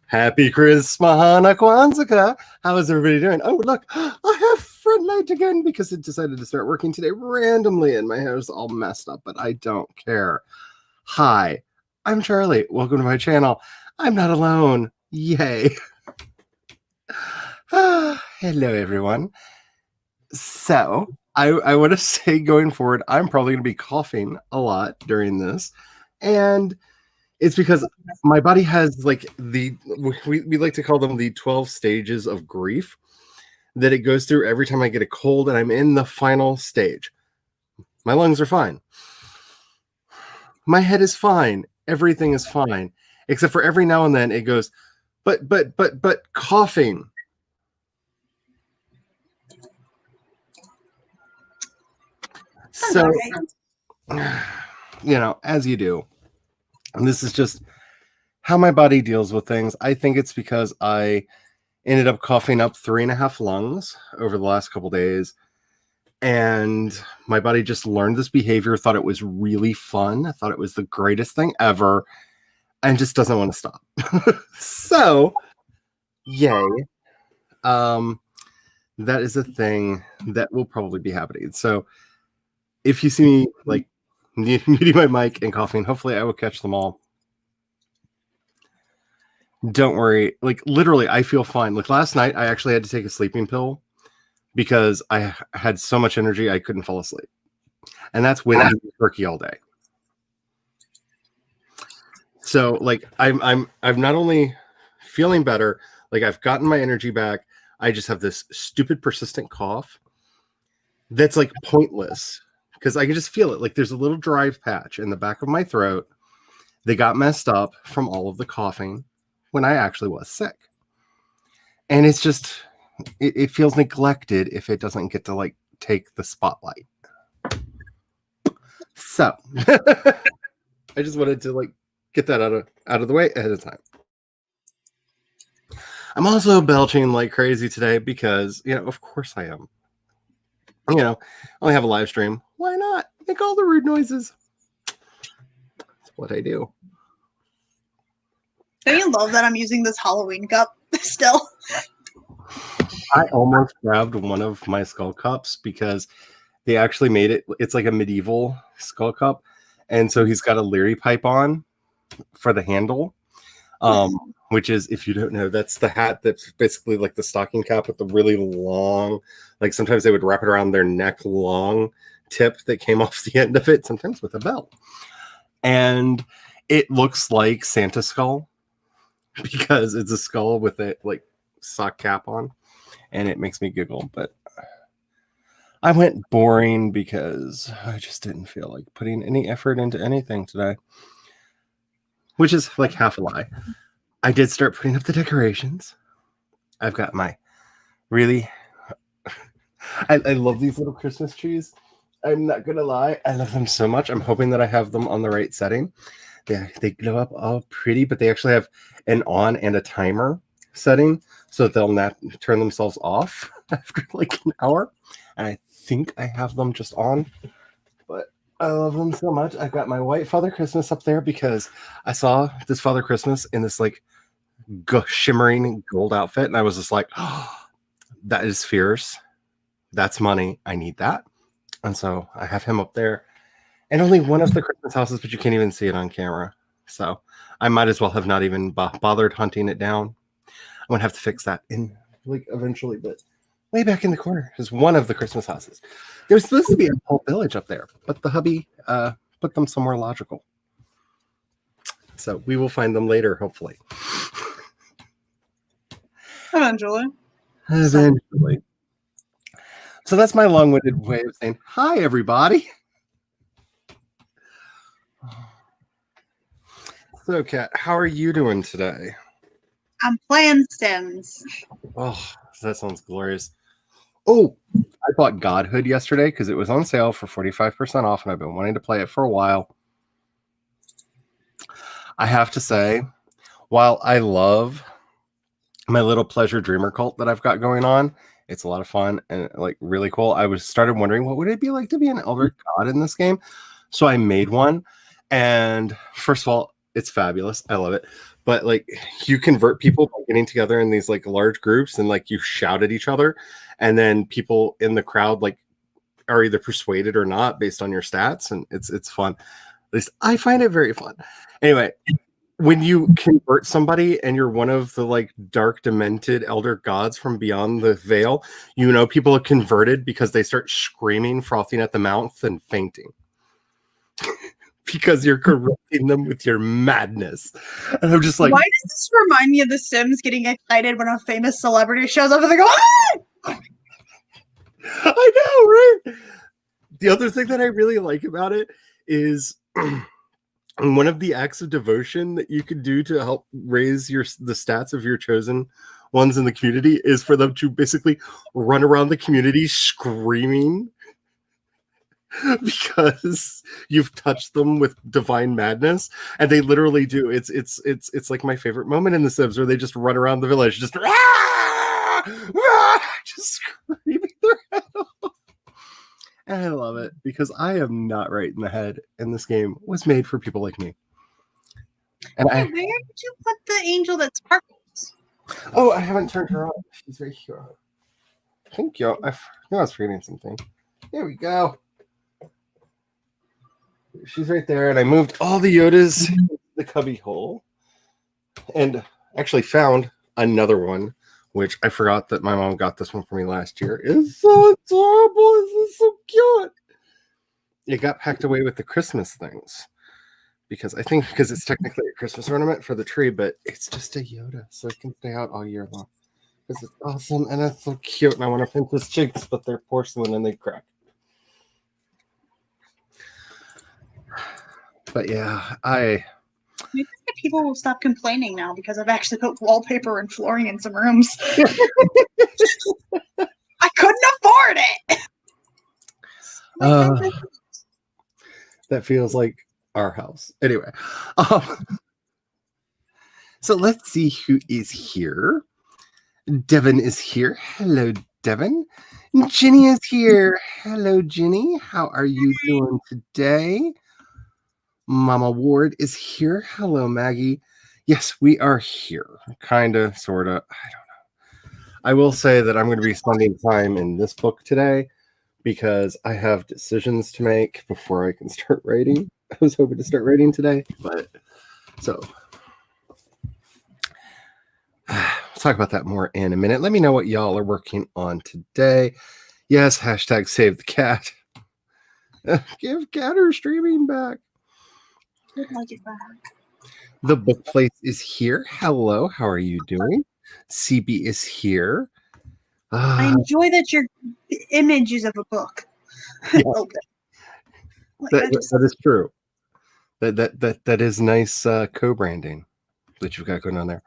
Happy Christmas, Kwanzaa. How is everybody doing? Oh, look, I have front light again because it decided to start working today randomly and my hair's all messed up, but I don't care. Hi, I'm Charlie. Welcome to my channel. I'm not alone. Yay. Hello, everyone. So, I want to say going forward, I'm probably going to be coughing a lot during this. And it's because my body has like we like to call them the 12 stages of grief that it goes through every time I get a cold, and I'm in the final stage. My lungs are fine. My head is fine. Everything is fine. Except for every now and then it goes, but coughing. So, as you do. And this is just how my body deals with things. I think it's because I ended up coughing up 3.5 lungs over the last couple days. And my body just learned this behavior, thought it was really fun. I thought it was the greatest thing ever, and just doesn't want to stop. So, yay. That is a thing that will probably be happening. So if you see me like muting my mic and coughing, hopefully I will catch them all. Don't worry. Like, literally, I feel fine. Like, last night, I actually had to take a sleeping pill because I had so much energy I couldn't fall asleep. And that's when I eat turkey all day. So, like, I'm not only feeling better, like, I've gotten my energy back. I just have this stupid persistent cough that's like pointless because I can just feel it. Like, there's a little dry patch in the back of my throat. They got messed up from all of the coughing when I actually was sick. And it's just, it feels neglected if it doesn't get to like take the spotlight. So I just wanted to like get that out of the way ahead of time. I'm also belching like crazy today because, of course I am. I only have a live stream. Why not? Make all the rude noises. That's what I do. Don't you love that I'm using this Halloween cup still? I almost grabbed one of my skull cups because they actually made it. It's like a medieval skull cup. And so he's got a Leary pipe on for the handle, which is, if you don't know, that's the hat that's basically like the stocking cap with the really long, like sometimes they would wrap it around their neck long tip that came off the end of it, sometimes with a belt. And it looks like Santa's skull because it's a skull with a like sock cap on, and it makes me giggle. But I went boring because I just didn't feel like putting any effort into anything today, which is like half a lie. I did start putting up the decorations. I've got my really I love these little Christmas trees. I'm not gonna lie, I love them so much. I'm hoping that I have them on the right setting. They glow up all pretty, but they actually have an on and a timer setting so that they'll not turn themselves off after like an hour. And I think I have them just on, but I love them so much. I've got my white Father Christmas up there because I saw this Father Christmas in this like shimmering gold outfit, and I was just like, oh, that is fierce. That's money. I need that. And so I have him up there. And only one of the Christmas houses, but you can't even see it on camera. So I might as well have not even bothered hunting it down. I'm going to have to fix that in like eventually, but way back in the corner is one of the Christmas houses. There was supposed to be a whole village up there, but the hubby put them somewhere logical. So we will find them later, hopefully. Eventually. So that's my long-winded way of saying hi, everybody. So, Kat, how are you doing today? I'm playing Sims. Oh, that sounds glorious. Oh, I bought Godhood yesterday because it was on sale for 45% off, and I've been wanting to play it for a while. I have to say, while I love my little pleasure dreamer cult that I've got going on, it's a lot of fun and like really cool. I started wondering what would it be like to be an elder god in this game. So I made one. And first of all, It's fabulous. I love it. But like you convert people by getting together in these like large groups and like you shout at each other, and then people in the crowd like are either persuaded or not based on your stats, and it's fun. At least I find it very fun. Anyway, when you convert somebody and you're one of the like dark demented elder gods from beyond the veil, you know people are converted because they start screaming, frothing at the mouth, and fainting. Because you're corrupting them with your madness. And I'm just like, why does this remind me of The Sims getting excited when a famous celebrity shows up and they go, ah! I know, right? The other thing that I really like about it is one of the acts of devotion that you could do to help raise the stats of your chosen ones in the community is for them to basically run around the community screaming because you've touched them with divine madness, and they literally do. It's like my favorite moment in The Sims, where they just run around the village, just just screaming their head off. And I love it because I am not right in the head, and this game was made for people like me. And where did you put the angel that sparkles? Oh, I haven't turned her on. She's right here. Thank you. I was forgetting something. There we go. She's right there, and I moved all the Yodas in the cubby hole, and actually found another one, which I forgot that my mom got this one for me last year. It's so adorable. This is so cute. It got packed away with the Christmas things because it's technically a Christmas ornament for the tree, but it's just a Yoda, so it can stay out all year long. Because it's awesome and it's so cute, and I want to pinch his cheeks, but they're porcelain and they crack. But yeah, Maybe people will stop complaining now because I've actually put wallpaper and flooring in some rooms. I couldn't afford it. That feels like our house. Anyway, so let's see who is here. Devin is here. Hello, Devin. Ginny is here. Hello, Ginny. How are you doing today? Mama Ward is here. Hello, Maggie. Yes, we are here. Kind of, sort of. I don't know. I will say that I'm going to be spending time in this book today because I have decisions to make before I can start writing. I was hoping to start writing today, but so we'll talk about that more in a minute. Let me know what y'all are working on today. Yes, hashtag save the cat. Give cat her streaming back. The book place is here. Hello, how are you doing? CB is here. I enjoy that your image is of a book. Yeah. Okay. That is true. That is nice co-branding that you've got going on there.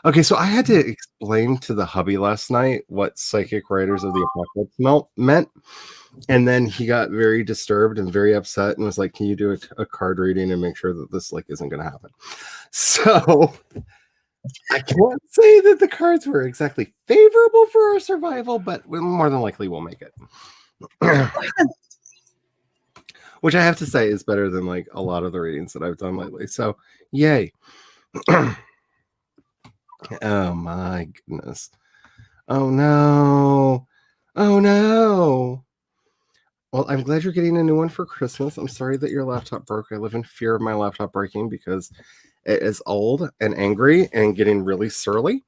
Okay, so I had to explain to the hubby last night what Psychic Riders of the Apocalypse meant. And then he got very disturbed and very upset and was like, can you do a card reading and make sure that this like isn't going to happen? So I can't say that the cards were exactly favorable for our survival, but more than likely we'll make it. Which I have to say is better than like a lot of the readings that I've done lately. So yay. Oh my goodness. Oh no. Oh no. Well, I'm glad you're getting a new one for Christmas. I'm sorry that your laptop broke. I live in fear of my laptop breaking because it is old and angry and getting really surly.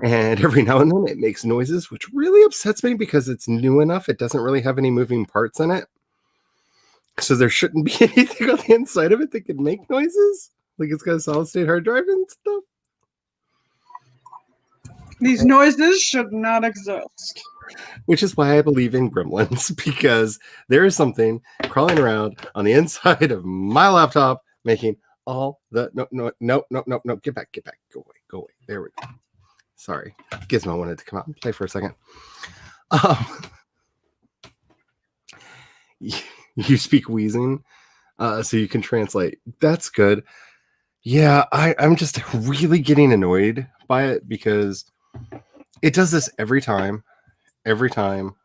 And every now and then it makes noises, which really upsets me because it's new enough. It doesn't really have any moving parts in it. So there shouldn't be anything on the inside of it that can make noises. Like it's got a solid state hard drive and stuff. These noises should not exist. Which is why I believe in gremlins, because there is something crawling around on the inside of my laptop making all the no, get back, go away. There we go. Sorry, Gizmo wanted to come out and play for a second. You speak wheezing, so you can translate. That's good. Yeah, I'm just really getting annoyed by it because it does this every time.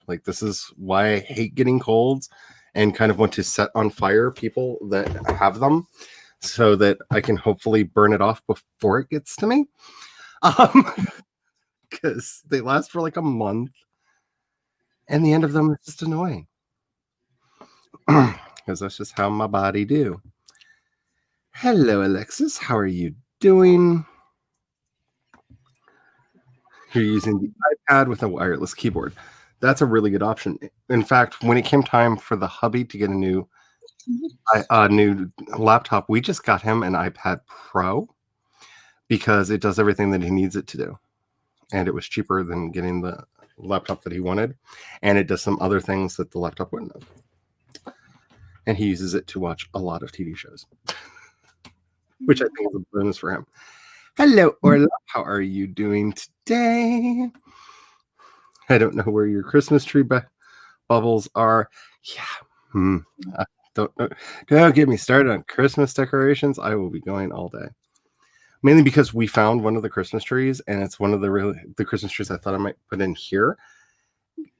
Like this is why I hate getting colds and kind of want to set on fire people that have them, so that I can hopefully burn it off before it gets to me. Because they last for like a month, and the end of them is just annoying. Because that's just how my body do. Hello, Alexis. How are you doing? You're using the iPad with a wireless keyboard. That's a really good option. In fact, when it came time for the hubby to get a new laptop, we just got him an iPad Pro because it does everything that he needs it to do. And it was cheaper than getting the laptop that he wanted. And it does some other things that the laptop wouldn't have. And he uses it to watch a lot of TV shows, which I think is a bonus for him. Hello, Orla. How are you doing today? I don't know where your Christmas tree bubbles are. Yeah. Don't get me started on Christmas decorations. I will be going all day. Mainly because we found one of the Christmas trees, and it's one of the Christmas trees I thought I might put in here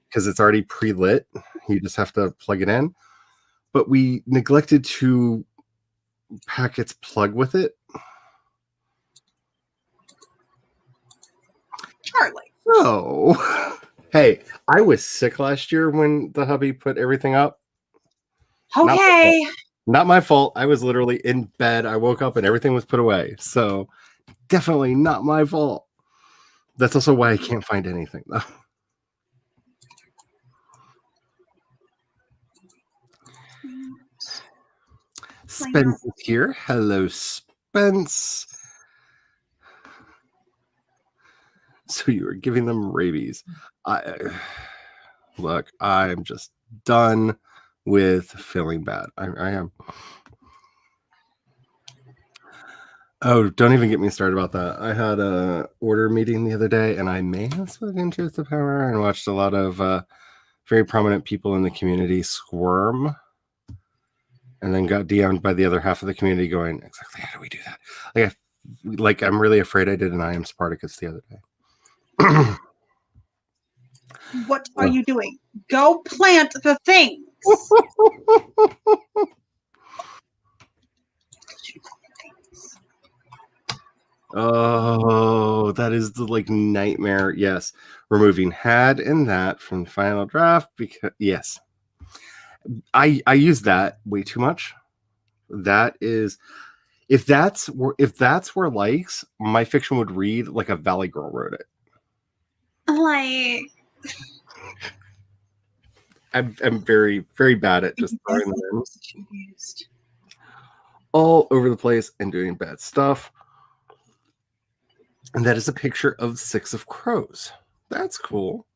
because it's already pre-lit. You just have to plug it in. But we neglected to pack its plug with it. Charlie. Oh, hey, I was sick last year when the hubby put everything up. Okay. Not my fault. I was literally in bed. I woke up and everything was put away. So definitely not my fault. That's also why I can't find anything, though. Spence is here. Hello, Spence. So you were giving them rabies. Look, I'm just done with feeling bad. I am. Oh, don't even get me started about that. I had a order meeting the other day, and I may have spoken Truth to Power and watched a lot of very prominent people in the community squirm, and then got DM'd by the other half of the community going, exactly how do we do that? I'm really afraid I did an I Am Spartacus the other day. What are you doing? Go plant the things. Oh, that is the nightmare. Yes, removing had and that from the final draft because yes, I use that way too much. That is, if that's where likes, my fiction would read like a Valley Girl wrote it. I'm very, very bad at just throwing them in all over the place and doing bad stuff. And that is a picture of 6 of Crows. That's cool.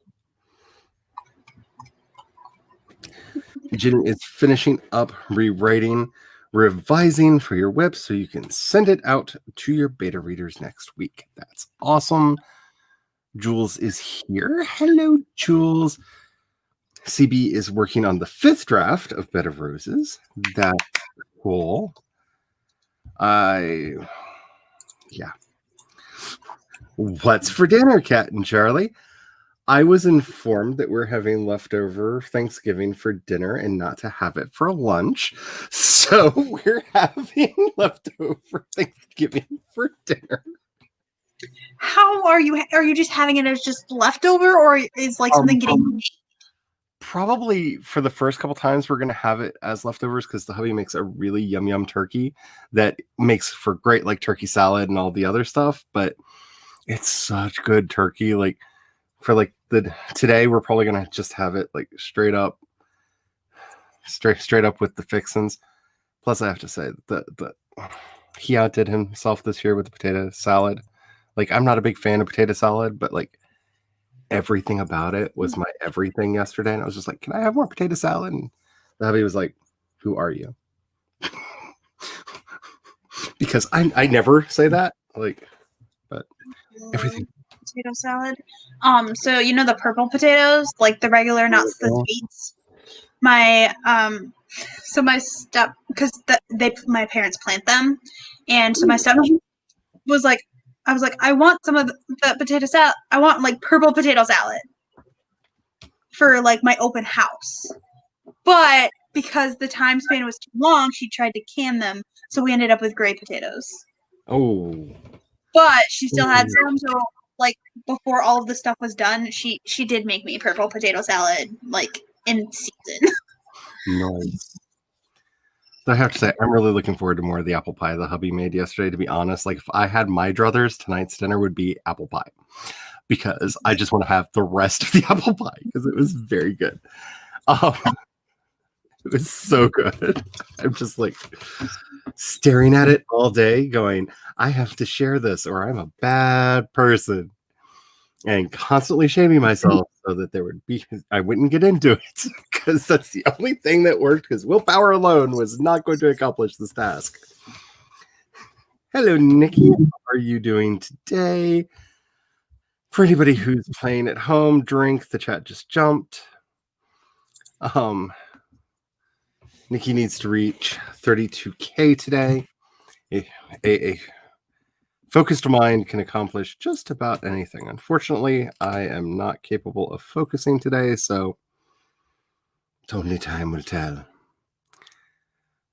Jenny is finishing up rewriting, revising for your WIP so you can send it out to your beta readers next week. That's awesome. Jules is here. Hello, Jules. CB is working on the 5th draft of Bed of Roses. That's cool. Yeah. What's for dinner, Kat and Charlie? I was informed that we're having leftover Thanksgiving for dinner and not to have it for lunch. So we're having leftover Thanksgiving for dinner. How are you? Are you just having it as just leftover, or is something getting? Probably for the first couple times we're going to have it as leftovers because the hubby makes a really yum turkey that makes for great turkey salad and all the other stuff. But it's such good turkey. For today we're probably going to just have it straight up with the fixins. Plus I have to say that he outdid himself this year with the potato salad. I'm not a big fan of potato salad, but everything about it was my everything yesterday. And I was just like, can I have more potato salad? And the hubby was like, who are you? Because I never say that. But everything. Potato salad. So the purple potatoes, the regular, not the sweets. My so my because my parents plant them, and so my step was like, I was like, I want some of the potato salad. I want purple potato salad for my open house. But because the time span was too long, she tried to can them so we ended up with gray potatoes. Oh. But she still had some, so like before all of the stuff was done, she did make me purple potato salad like in season. Nice. I have to say, I'm really looking forward to more of the apple pie the hubby made yesterday, to be honest. Like, if I had my druthers, tonight's dinner would be apple pie. Because I just want to have the rest of the apple pie, because it was very good. It was so good. I'm just like staring at it all day, going, I have to share this, or I'm a bad person. And constantly shaming myself so that I wouldn't get into it, because that's the only thing that worked, because willpower alone was not going to accomplish this task. Hello, Nikki. How are you doing today? For anybody who's playing at home, drink. The chat just jumped. Nikki needs to reach 32K today. A focused mind can accomplish just about anything. Unfortunately, I am not capable of focusing today, so only time will tell.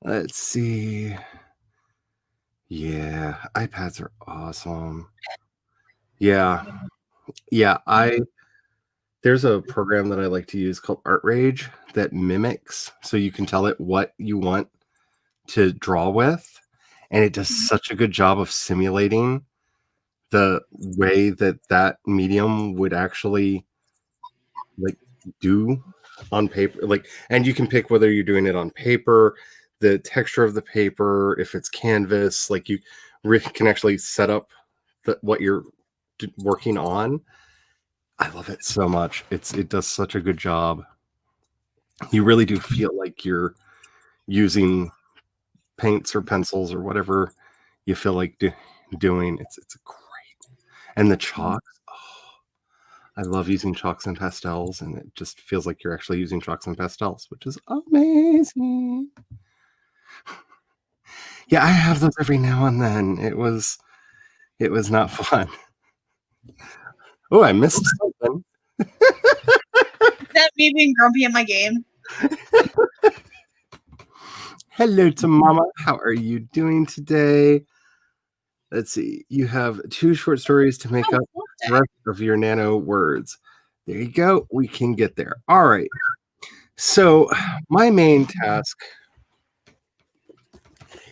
Let's see. Yeah, iPads are awesome. Yeah, there's a program that I like to use called Art Rage that mimics, so you can tell it what you want to draw with, and it does such a good job of simulating the way that medium would actually like do on paper. Like, and you can pick whether you're doing it on paper, the texture of the paper, if it's canvas. Like, you can actually set up what you're working on. I love it so much. It does such a good job. You really do feel like you're using paints or pencils or whatever you feel like doing. It's great. And the chalks, I love using chalks and pastels, and it just feels like you're actually using chalks and pastels, which is amazing. Yeah, I have those every now and then. It was not fun. Oh, I missed something. That me being grumpy at my game. Hello to Mama. How are you doing today? Let's see. You have 2 short stories to make up the rest of your nano words. There you go. We can get there. All right. So my main task,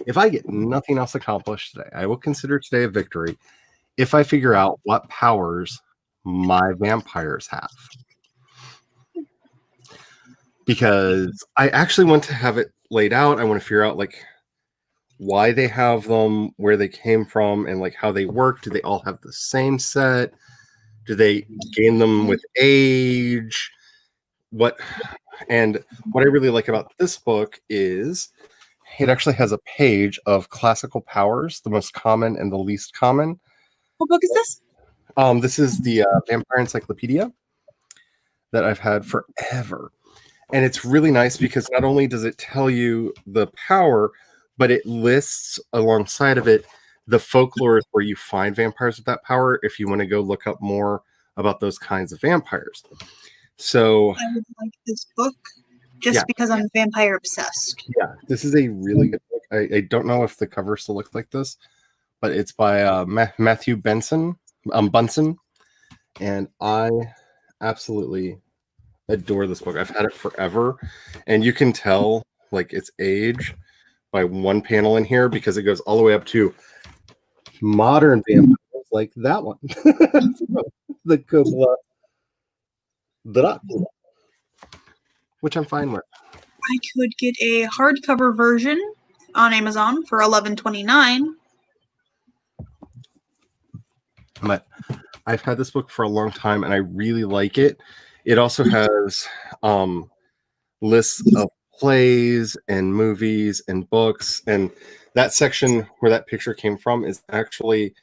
if I get nothing else accomplished today, I will consider today a victory if I figure out what powers my vampires have. Because I actually want to have it laid out. I want to figure out like why they have them, where they came from, and like how they work. Do they all have the same set? Do they gain them with age? And what I really like about this book is it actually has a page of classical powers, the most common and the least common. What book is this? This is the Vampire Encyclopedia that I've had forever. And it's really nice because not only does it tell you the power, but it lists alongside of it the folklore where you find vampires with that power if you want to go look up more about those kinds of vampires. So I would like this book just because I'm vampire obsessed. Yeah, this is a really good book. I don't know if the cover still looks like this, but it's by Matthew Bunson, and I absolutely adore this book. I've had it forever, and you can tell like its age by one panel in here because it goes all the way up to modern vampires like that one, the Coppola Dracula, which I'm fine with. I could get a hardcover version on Amazon for $11.29. But I've had this book for a long time, and I really like it. It also has lists of plays and movies and books, and that section where that picture came from is actually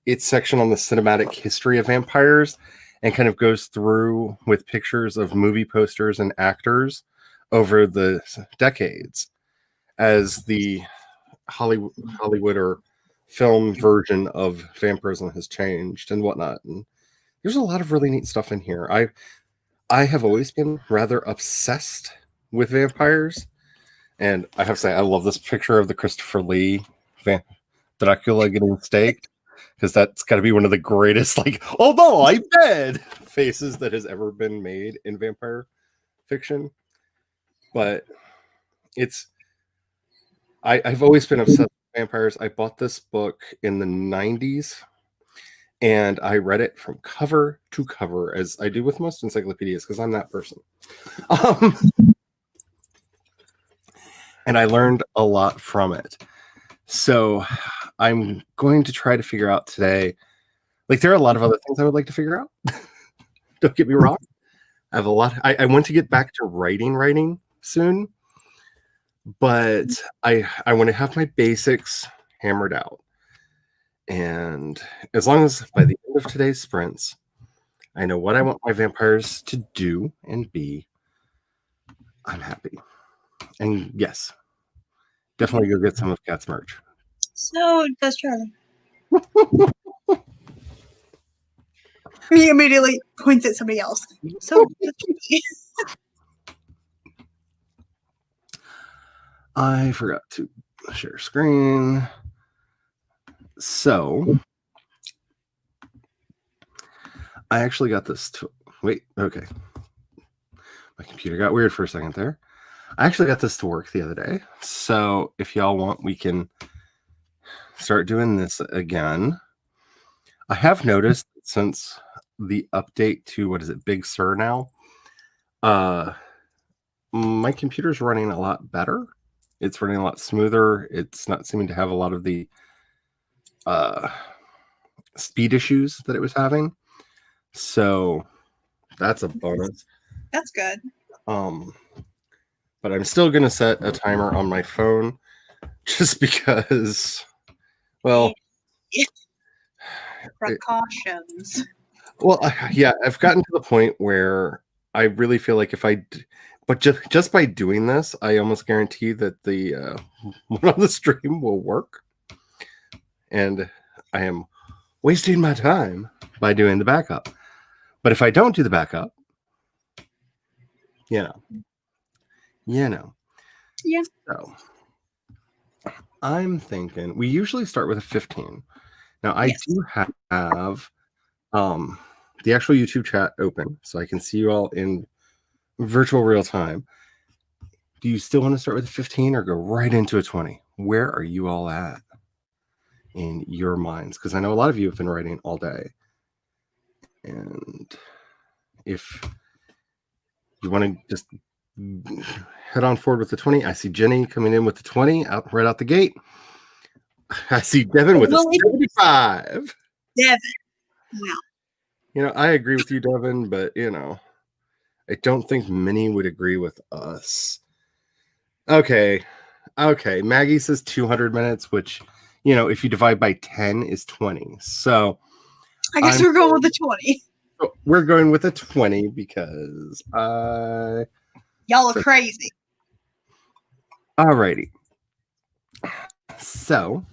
its section on the cinematic history of vampires, and kind of goes through with pictures of movie posters and actors over the decades as the Hollywood or film version of vampirism has changed and whatnot. And there's a lot of really neat stuff in here. I have always been rather obsessed with vampires, And I have to say, I love this picture of the Christopher Lee Dracula getting staked, because that's got to be one of the greatest, like, although I'm dead, faces that has ever been made in vampire fiction. But I've always been obsessed with vampires. I bought this book in the 90s, and I read it from cover to cover, as I do with most encyclopedias, because I'm that person. Um, and I learned a lot from it. So I'm going to try to figure out today. Like, there are a lot of other things I would like to figure out. Don't get me wrong. I have a lot. I want to get back to writing soon, but I want to have my basics hammered out. And as long as by the end of today's sprints, I know what I want my vampires to do and be, I'm happy. And yes, definitely go get some of Kat's merch. So does Charlie. He immediately points at somebody else. So I forgot to share screen. So I actually got this to wait. Okay. My computer got weird for a second there. I actually got this to work the other day. So if y'all want, we can start doing this again. I have noticed since the update to, what is it, Big Sur now, my computer's running a lot better. It's running a lot smoother. It's not seeming to have a lot of the speed issues that it was having. So that's a bonus. that's good. But I'm still going to set a timer on my phone just because, well, precautions. Well, yeah, I've gotten to the point where I really feel like but just by doing this, I almost guarantee that the one on the stream will work, and I am wasting my time by doing the backup. But if I don't do the backup, you know. Yeah. So I'm thinking we usually start with a 15. Now I do have the actual YouTube chat open, so I can see you all in virtual real time. Do you still want to start with a 15 or go right into a 20? Where are you all at in your minds? Because I know a lot of you have been writing all day. And if you want to just head on forward with the 20, I see Jenny coming in with the 20 right out the gate. I see Devin with a 75. Devin. Wow. I agree with you, Devin, but I don't think many would agree with us. Okay. Maggie says 200 minutes, which, if you divide by 10 is 20. So I guess we're going with the 20. We're going with a 20 because y'all are crazy. Alrighty. So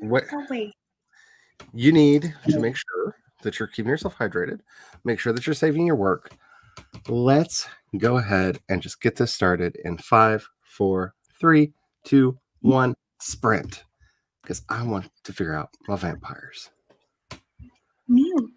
what you need to make sure that you're keeping yourself hydrated, make sure that you're saving your work. Let's go ahead and just get this started in 5, 4, 3, 2, 1, sprint. Because I want to figure out my vampires. Mute.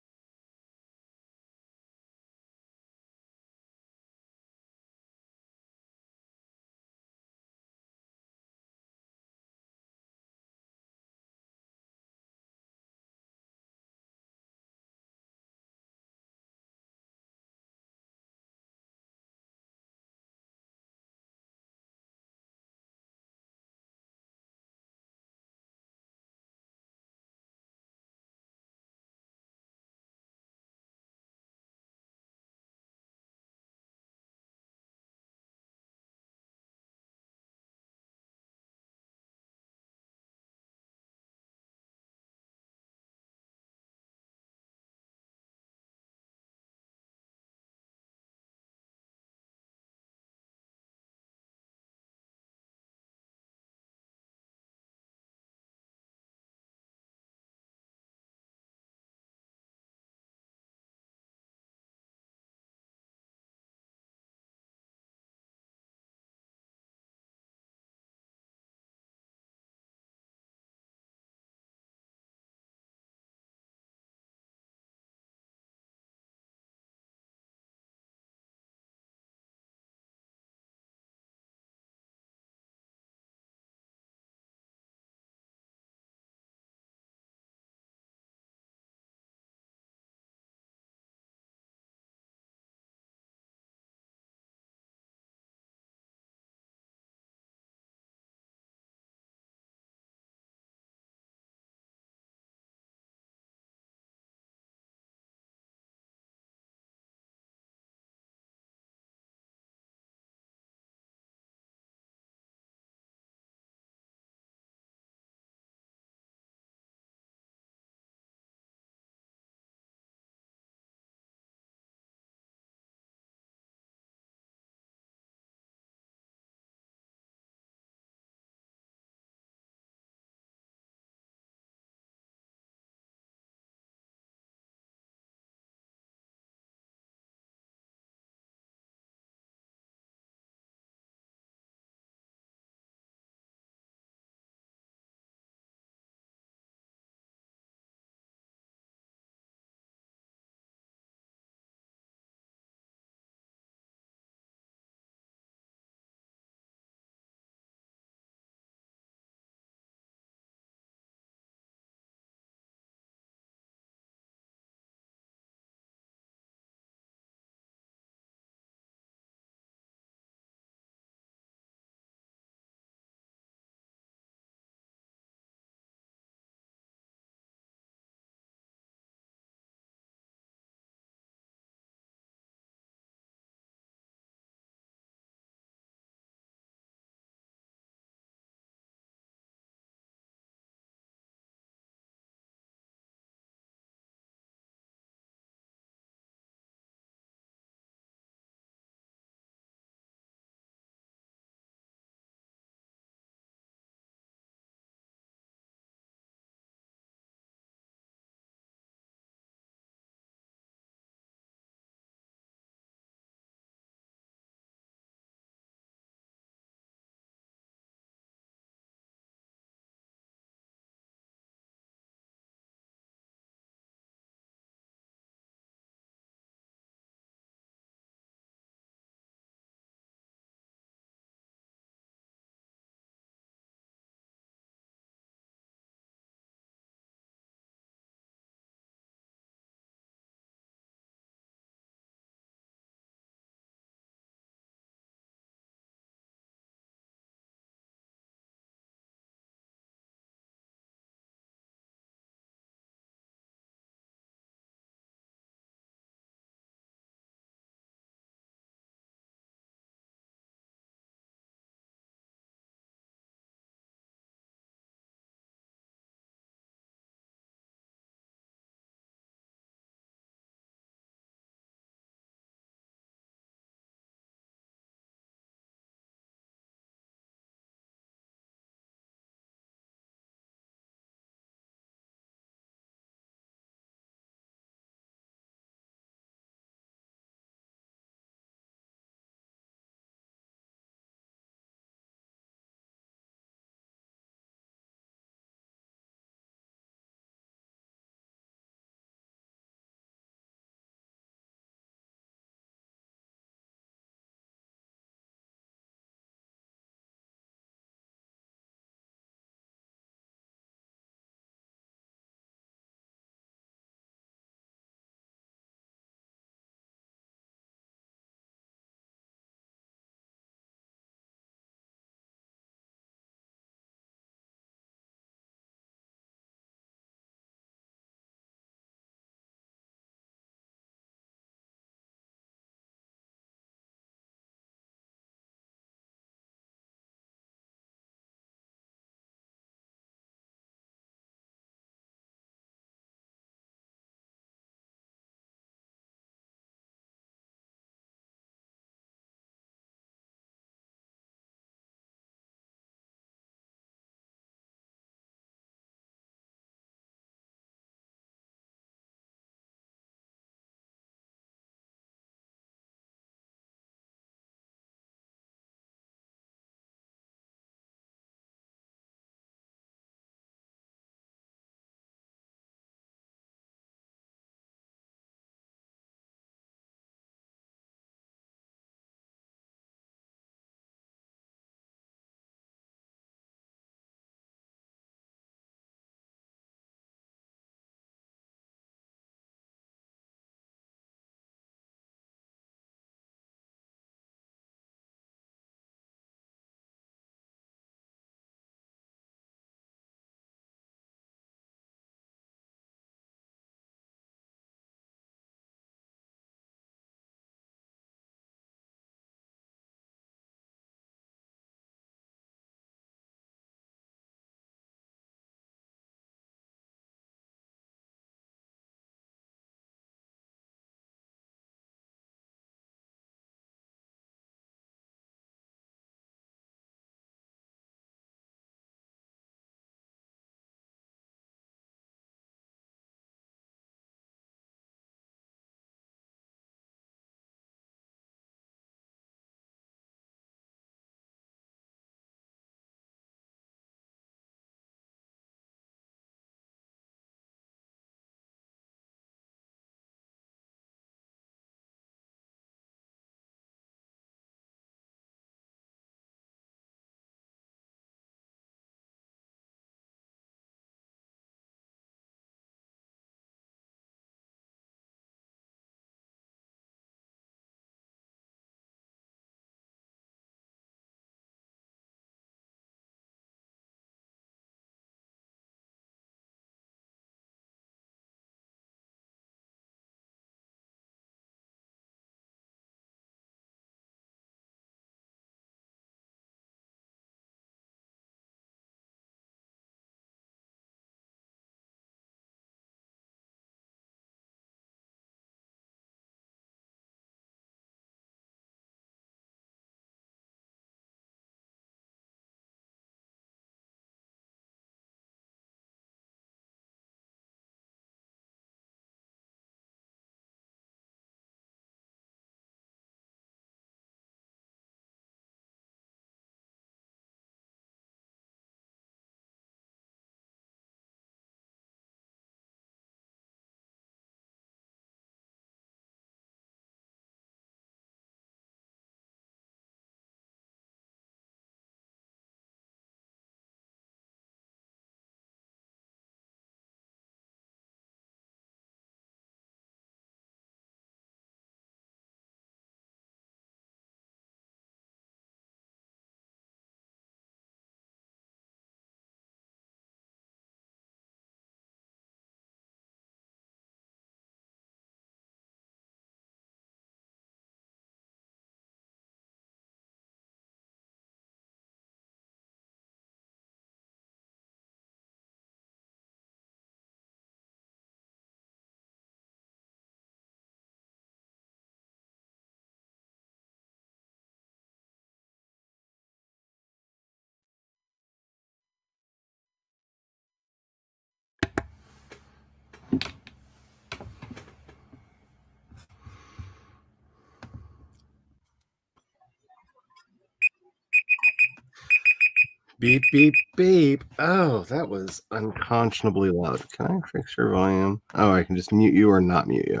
Beep, beep, beep. Oh, that was unconscionably loud. Can I fix your volume? Oh, I can just mute you or not mute you.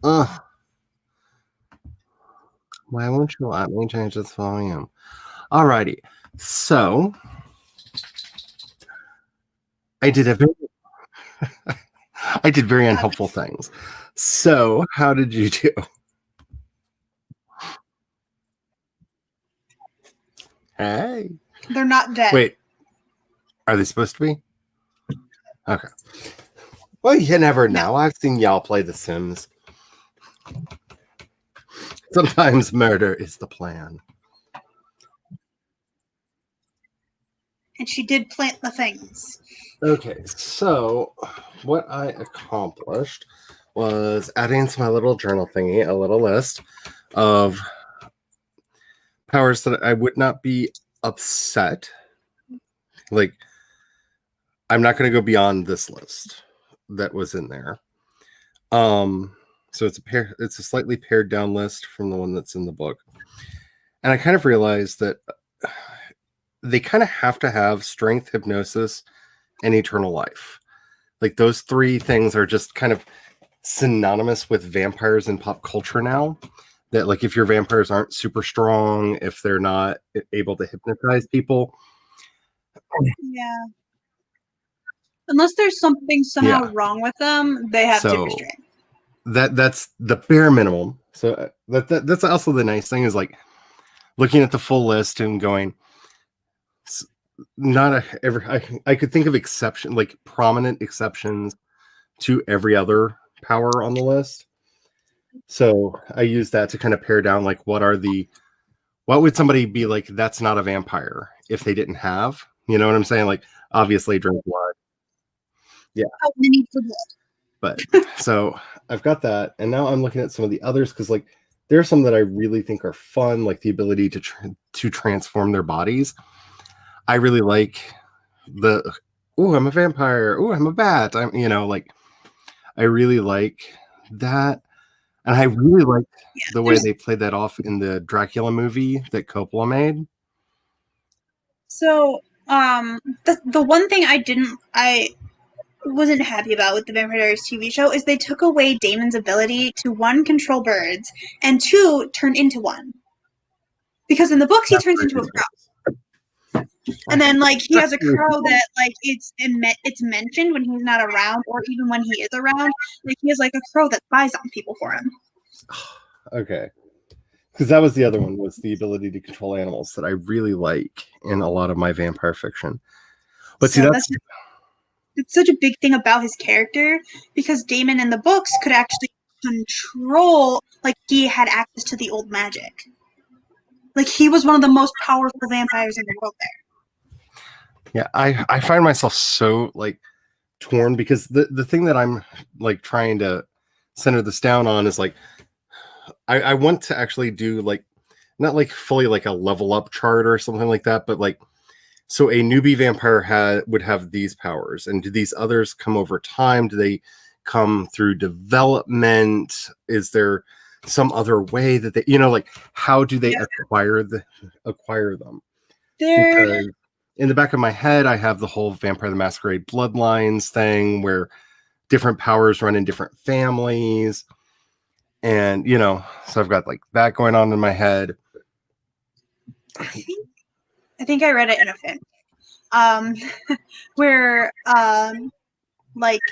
Ugh. Why won't you let me change this volume? Alrighty. So, I did I did very unhelpful things. So, how did you do? Hey. They're not dead. Wait. Are they supposed to be? Okay. Well, you never know. I've seen y'all play The Sims. Sometimes murder is the plan. And she did plant the things. Okay, so what I accomplished was adding to my little journal thingy a little list of powers that I would not be upset. Like, I'm not going to go beyond this list that was in there. So it's a slightly pared down list from the one that's in the book. And I kind of realized that they kind of have to have strength, hypnosis, and eternal life. Like, those three things are just kind of synonymous with vampires in pop culture now. That, like, if your vampires aren't super strong, if they're not able to hypnotize people. Yeah. Unless there's something somehow wrong with them, they have to be strength. That's the bare minimum. So that's also the nice thing is, like, looking at the full list and going, I could think of prominent exceptions to every other power on the list. So I use that to kind of pare down, like, what would somebody be like, that's not a vampire if they didn't have, you know what I'm saying? Like, obviously drink blood. Yeah. Oh, the need for blood. But so I've got that. And now I'm looking at some of the others because, like, there are some that I really think are fun, like the ability to transform their bodies. I really like I'm a vampire. Oh, I'm a bat. I really like that. And I really like the way they played that off in the Dracula movie that Coppola made. So, the one thing I wasn't happy about with the Vampire Diaries TV show is they took away Damon's ability to, one, control birds, and two, turn into one. Because in the books, he turns into a crow. And then, like, he has a crow that, like, it's mentioned when he's not around, or even when he is around. Like, he has, like, a crow that spies on people for him. Okay. Because that was the other one, was the ability to control animals that I really like in a lot of my vampire fiction. But so see, it's such a big thing about his character, because Damon in the books could actually control, like, he had access to the old magic. Like, he was one of the most powerful vampires in the world there. Yeah, I find myself so, like, torn, because the thing that I'm, like, trying to center this down on is, like, I want to actually do, like, not like fully like a level up chart or something like that, but, like, so a newbie vampire would have these powers, and do these others come over time? Do they come through development? Is there some other way that they, like, how do they acquire them? Because in the back of my head, I have the whole Vampire the Masquerade Bloodlines thing, where different powers run in different families. And, so I've got, like, that going on in my head. I think I read it in a fic. Where, like,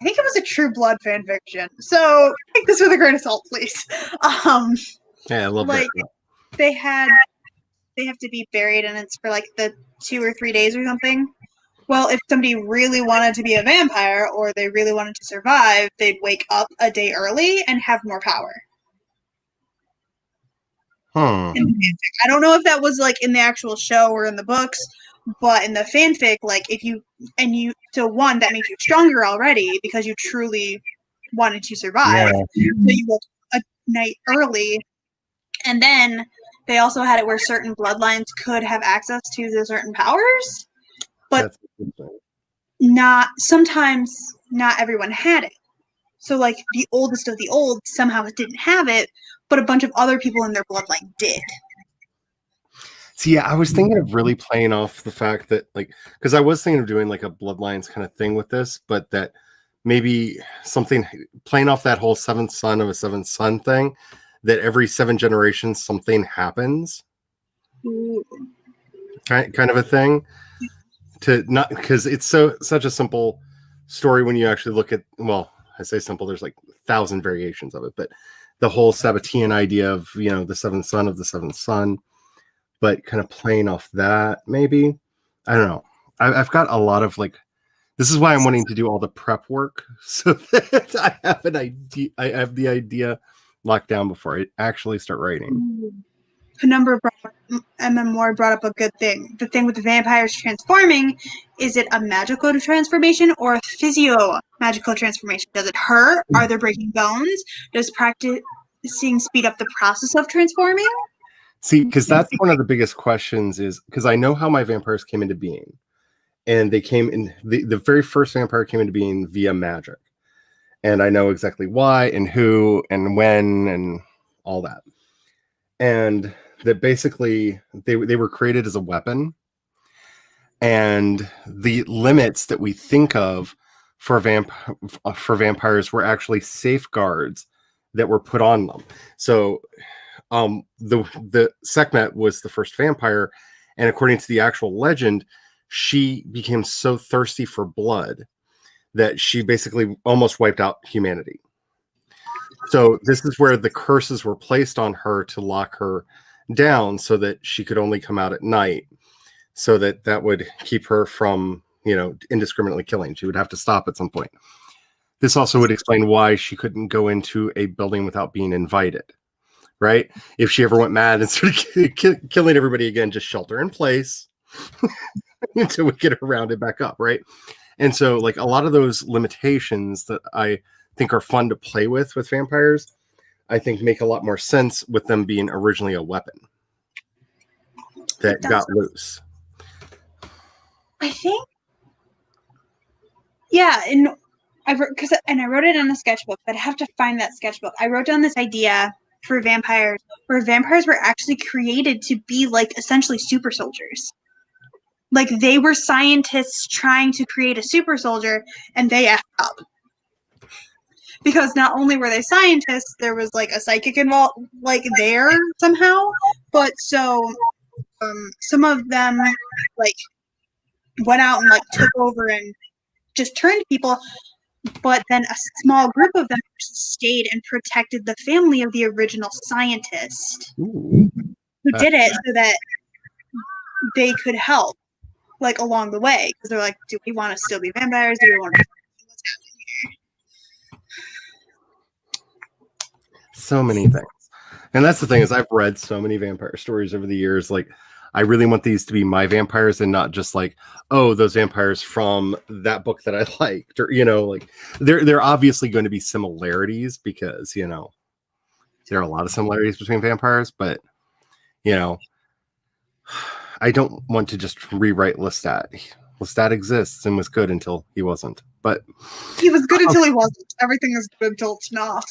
I think it was a True Blood fan fiction. So take this with a grain of salt, please. Yeah, I love like, that. They have to be buried, and it's for, like, the 2 or 3 days or something. Well, if somebody really wanted to be a vampire, or they really wanted to survive, they'd wake up a day early and have more power. I don't know if that was, like, in the actual show or in the books, but in the fanfic, like, one, that makes you stronger already because you truly wanted to survive. So you woke a night early, and then they also had it where certain bloodlines could have access to the certain powers, but sometimes not everyone had it. So, like, the oldest of the old somehow didn't have it, but a bunch of other people in their bloodline did. See, yeah, I was thinking of really playing off the fact that, like, because I was thinking of doing like a Bloodlines kind of thing with this, but that maybe something playing off that whole seventh son of a seventh son thing, that every 7 generations something happens, Ooh. kind of a thing. To not because it's such a simple story when you actually look at. Well, I say simple. There's like 1,000 variations of it, but the whole Sabbatian idea of the seventh son of the seventh son. But kind of playing off that, maybe. I don't know. I've got a lot of like. This is why I'm wanting to do all the prep work so that I have an idea. I have the idea locked down before I actually start writing. MM brought up a good thing. The thing with the vampires transforming, is it a magical transformation or a physio magical transformation? Does it hurt? Are they breaking bones? Does practicing speed up the process of transforming? See, because that's one of the biggest questions is because I know how my vampires came into being. And they came in, the very first vampire came into being via magic. And I know exactly why and who and when and all that. And that basically they were created as a weapon. And the limits that we think of for vampires were actually safeguards that were put on them. So the Sekhmet was the first vampire, and according to the actual legend, she became so thirsty for blood that she basically almost wiped out humanity. So this is where the curses were placed on her to lock her down so that she could only come out at night, so that would keep her from indiscriminately killing. She would have to stop at some point. This also would explain why she couldn't go into a building without being invited. Right? If she ever went mad and started killing everybody again, just shelter in place until we get her rounded back up, right? And so, like, a lot of those limitations that I think are fun to play with vampires, I think make a lot more sense with them being originally a weapon that got loose. I think, yeah, and I wrote it in a sketchbook, but I have to find that sketchbook. I wrote down this idea for vampires, where vampires were actually created to be like essentially super soldiers. Like they were scientists trying to create a super soldier, and they effed up. Because not only were they scientists, there was like a psychic involved, like there somehow. But so some of them like went out and like took over and just turned people. But then a small group of them stayed and protected the family of the original scientist who did it so that they could help, like, along the way. Because they're like, do we want to still be vampires? Do we want to... What's happening here? So many things. And that's the thing is I've read so many vampire stories over the years. Like, I really want these to be my vampires and not just like, oh, those vampires from that book that I liked, or like they're obviously going to be similarities because there are a lot of similarities between vampires, but I don't want to just rewrite Lestat. Lestat exists and was good until he wasn't. But he was good until he wasn't. Everything is good until it's not.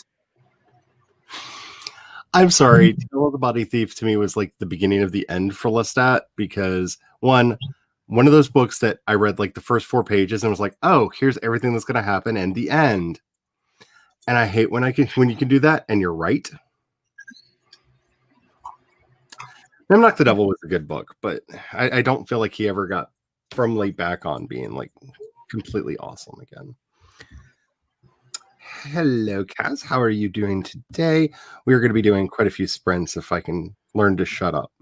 I'm sorry. Tale of the Body Thief to me was like the beginning of the end for Lestat, because one of those books that I read like the first 4 pages and was like, oh, here's everything that's going to happen and the end. And I hate when you can do that and you're right. Hemlock the Devil was a good book, but I don't feel like he ever got firmly back on being like completely awesome again. Hello, Kaz. How are you doing today? We're going to be doing quite a few sprints if I can learn to shut up.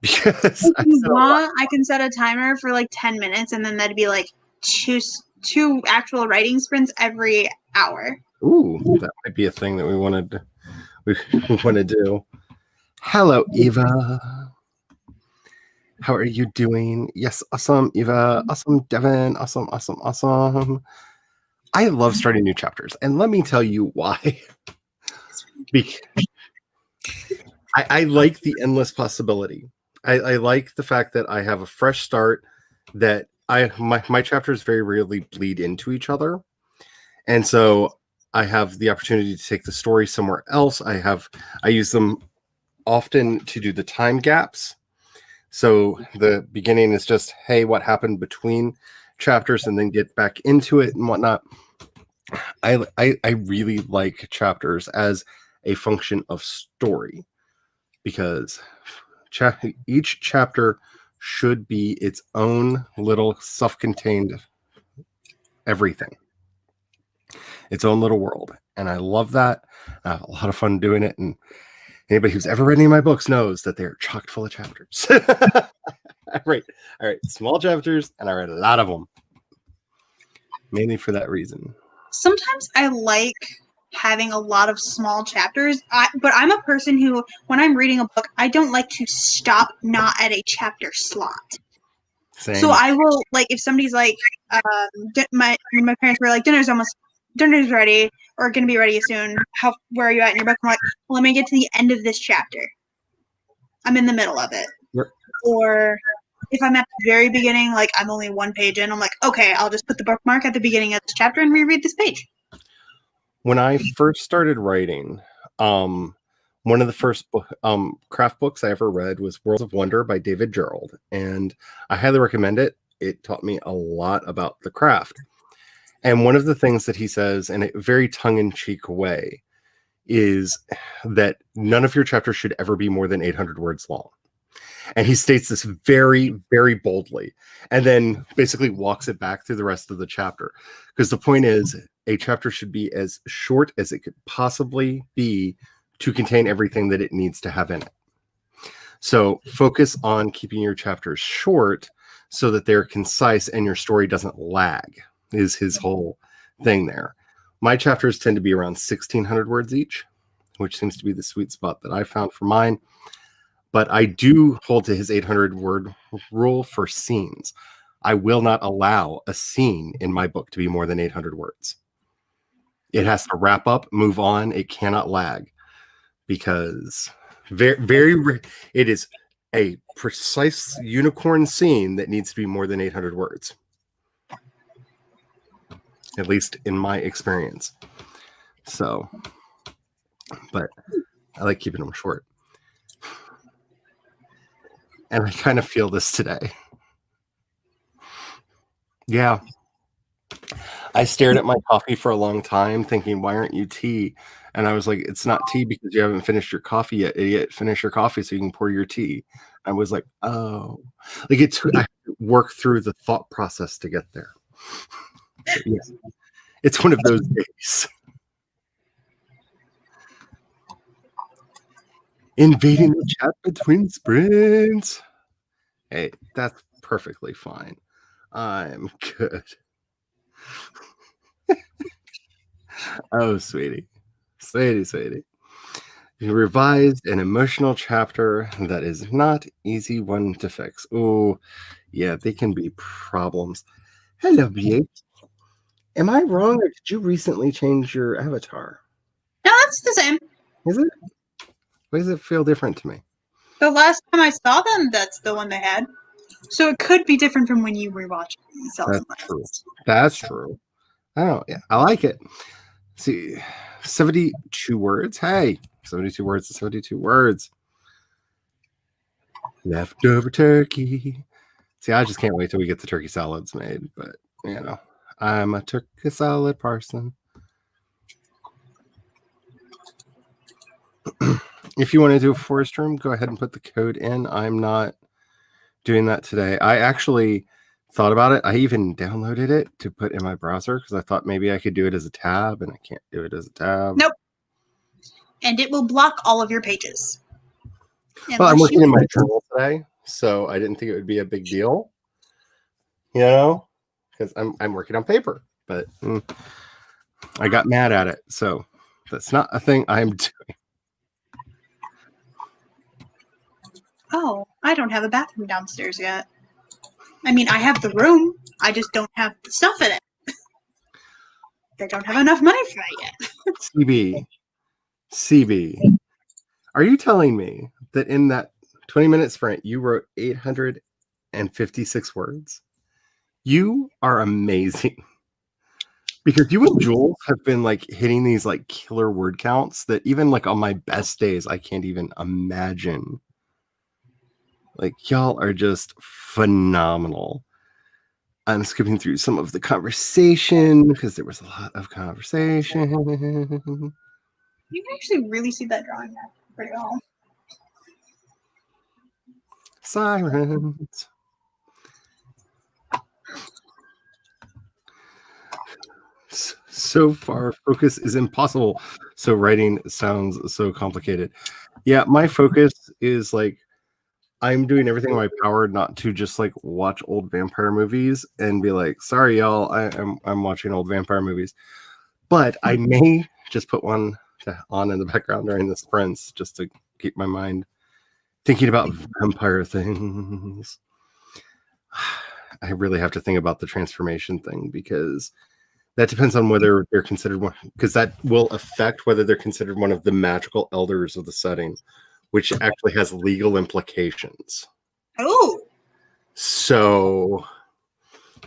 Because if you want, I can set a timer for like 10 minutes, and then that'd be like two actual writing sprints every hour. Ooh, that might be a thing that we want to do. Hello, Eva. How are you doing? Yes, awesome, Eva. Awesome, Devin. Awesome, awesome, awesome. I love starting new chapters, and let me tell you why. Because I like the endless possibility. I like the fact that I have a fresh start, that my chapters very rarely bleed into each other. And so I have the opportunity to take the story somewhere else. I use them often to do the time gaps. So the beginning is just, hey, what happened between chapters, and then get back into it and whatnot. I really like chapters as a function of story, because each chapter should be its own little self-contained everything, its own little world, and I love that. I have a lot of fun doing it, and anybody who's ever read any of my books knows that they're chock full of chapters. All right, small chapters, and I read a lot of them, mainly for that reason. Sometimes I like having a lot of small chapters, but I'm a person who, when I'm reading a book, I don't like to stop not at a chapter slot. Same. So I will, like, if somebody's like, my parents were like, dinner's ready, or going to be ready soon. Where are you at in your book? I'm like, well, let me get to the end of this chapter. I'm in the middle of it. Yep. Or if I'm at the very beginning, like I'm only one page in, I'm like, okay, I'll just put the bookmark at the beginning of this chapter and reread this page. When I first started writing, one of the first craft books I ever read was Worlds of Wonder by David Gerald, and I highly recommend it. It taught me a lot about the craft. And one of the things that he says in a very tongue-in-cheek way is that none of your chapters should ever be more than 800 words long. And he states this very, very boldly, and then basically walks it back through the rest of the chapter. Because the point is, a chapter should be as short as it could possibly be to contain everything that it needs to have in it. So focus on keeping your chapters short so that they're concise and your story doesn't lag, is his whole thing there. My chapters tend to be around 1,600 words each, which seems to be the sweet spot that I found for mine. But I do hold to his 800-word rule for scenes. I will not allow a scene in my book to be more than 800 words. It has to wrap up, move on. It cannot lag, because it is a precise unicorn scene that needs to be more than 800 words. At least in my experience. So, but I like keeping them short. And I kind of feel this today. Yeah. I stared at my coffee for a long time thinking, why aren't you tea? And I was like, it's not tea because you haven't finished your coffee yet, idiot. Finish your coffee so you can pour your tea. I was like, oh. Like I work through the thought process to get there. So, yeah. It's one of those days. Invading the chat between sprints. Hey, that's perfectly fine. I'm good. Oh, sweetie. Sweetie. You revised an emotional chapter that is not easy one to fix. Oh, yeah, they can be problems. Hello, BH. Am I wrong, or did you recently change your avatar? No, that's the same. Is it? Why does it feel different to me? The last time I saw them, that's the one they had. So it could be different from when you rewatch it. That's true. That's true. Oh, yeah, I like it. See, 72 words. Hey, 72 words is 72 words. Leftover turkey. See, I just can't wait till we get the turkey salads made, but, you know, I'm a turkey salad person. If you want to do a forest room, go ahead and put the code in. I'm not doing that today. I actually thought about it. I even downloaded it to put in my browser because I thought maybe I could do it as a tab, and I can't do it as a tab. Nope. And it will block all of your pages. Well, I'm working in my journal today, so I didn't think it would be a big deal, you know, because I'm working on paper. But I got mad at it, so that's not a thing I'm doing. Oh, I don't have a bathroom downstairs yet. I mean, I have the room. I just don't have the stuff in it. They don't have enough money for that yet. CB, are you telling me that in that 20-minute sprint, you wrote 856 words? You are amazing. Because you and Jules have been like hitting these like killer word counts that even like on my best days, I can't even imagine Like, y'all are just phenomenal. I'm skipping through some of the conversation because there was a lot of conversation. You can actually really see that drawing there pretty well. Sirens. So far, focus is impossible. So writing sounds so complicated. Yeah, my focus is like I'm doing everything in my power not to just like watch old vampire movies and be like, sorry, y'all, I'm watching old vampire movies. But I may just put one on in the background during the sprints just to keep my mind thinking about vampire things. I really have to think about the transformation thing because that depends on whether they're considered one, because that will affect whether they're considered one of the magical elders of the setting, which actually has legal implications. Oh, So,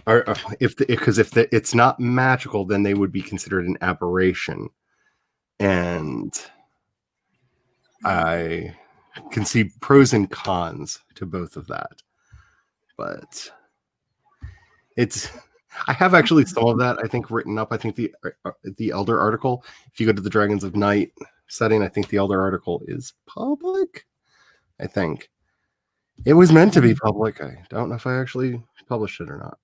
if it's not magical, then they would be considered an aberration, and I can see pros and cons to both of that. But I have actually some of that I think written up. I think the Elder article, if you go to the Dragons of Night setting, I think the Elder article is public. I think it was meant to be public. I don't know if I actually published it or not.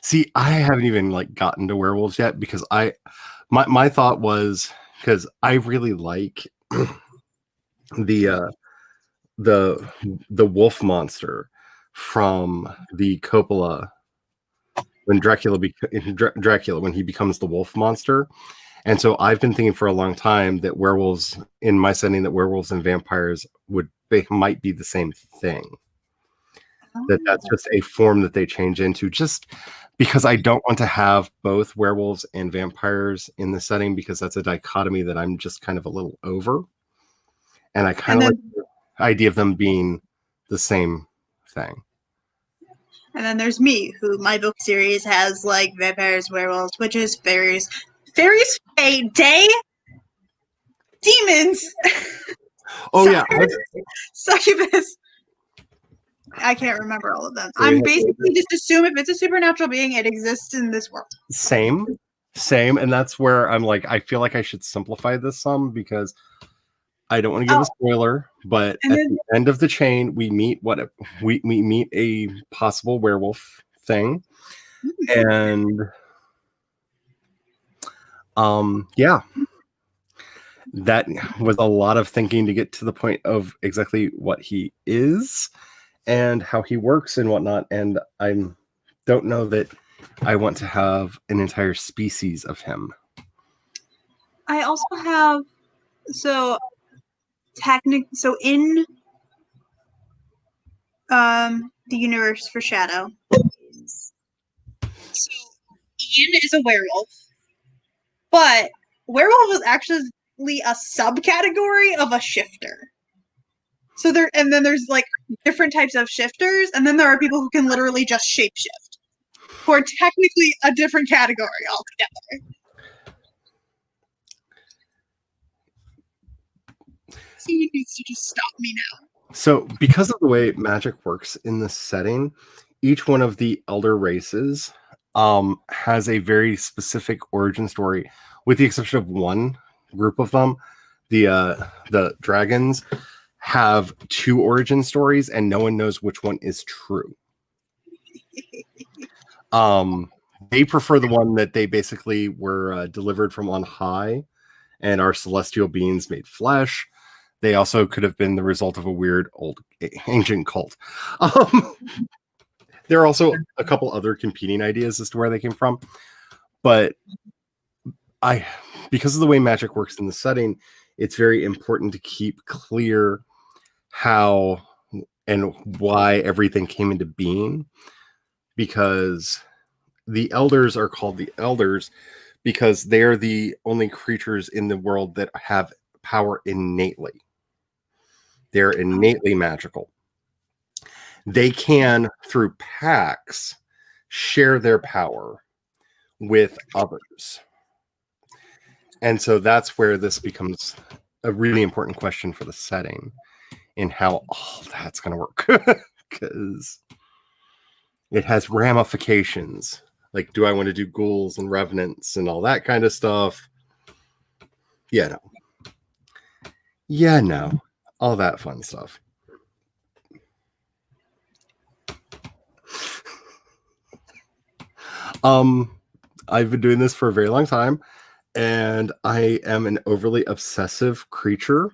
See, I haven't even like gotten to werewolves yet because my thought was because I really like the wolf monster from the Coppola when Dracula when he becomes the wolf monster. And so I've been thinking for a long time that werewolves in my setting, that werewolves and vampires might be the same thing. That's just a form that they change into, just because I don't want to have both werewolves and vampires in the setting, because that's a dichotomy that I'm just kind of a little over. And I kind of like the idea of them being the same thing. And then there's me, who my book series has like vampires, werewolves, witches, fairies, fae, day, demons. Oh yeah, succubus. I can't remember all of them. So I'm basically just assume if it's a supernatural being, it exists in this world. Same, and that's where I'm like, I feel like I should simplify this some because I don't want to give a spoiler, but at the end of the chain, we meet we meet a possible werewolf thing, and yeah, that was a lot of thinking to get to the point of exactly what he is and how he works and whatnot. And I don't know that I want to have an entire species of him. I also have so in the universe for Shadow. So Ian is a werewolf, but werewolf is actually a subcategory of a shifter. So there's like different types of shifters, and then there are people who can literally just shapeshift, who are technically a different category altogether. Someone needs to just stop me now. So, because of the way magic works in this setting, each one of the elder races has a very specific origin story, with the exception of one group of them. The dragons have two origin stories, and no one knows which one is true. They prefer the one that they basically were delivered from on high and are celestial beings made flesh. They also could have been the result of a weird old ancient cult. There are also a couple other competing ideas as to where they came from, but because of the way magic works in the setting, it's very important to keep clear how and why everything came into being, because the elders are called the elders because they're the only creatures in the world that have power innately. They're innately magical. They can, through pacts, share their power with others. And so that's where this becomes a really important question for the setting and how all that's going to work because it has ramifications. Like, do I want to do ghouls and revenants and all that kind of stuff? Yeah, no. Yeah, no. All that fun stuff. I've been doing this for a very long time, and I am an overly obsessive creature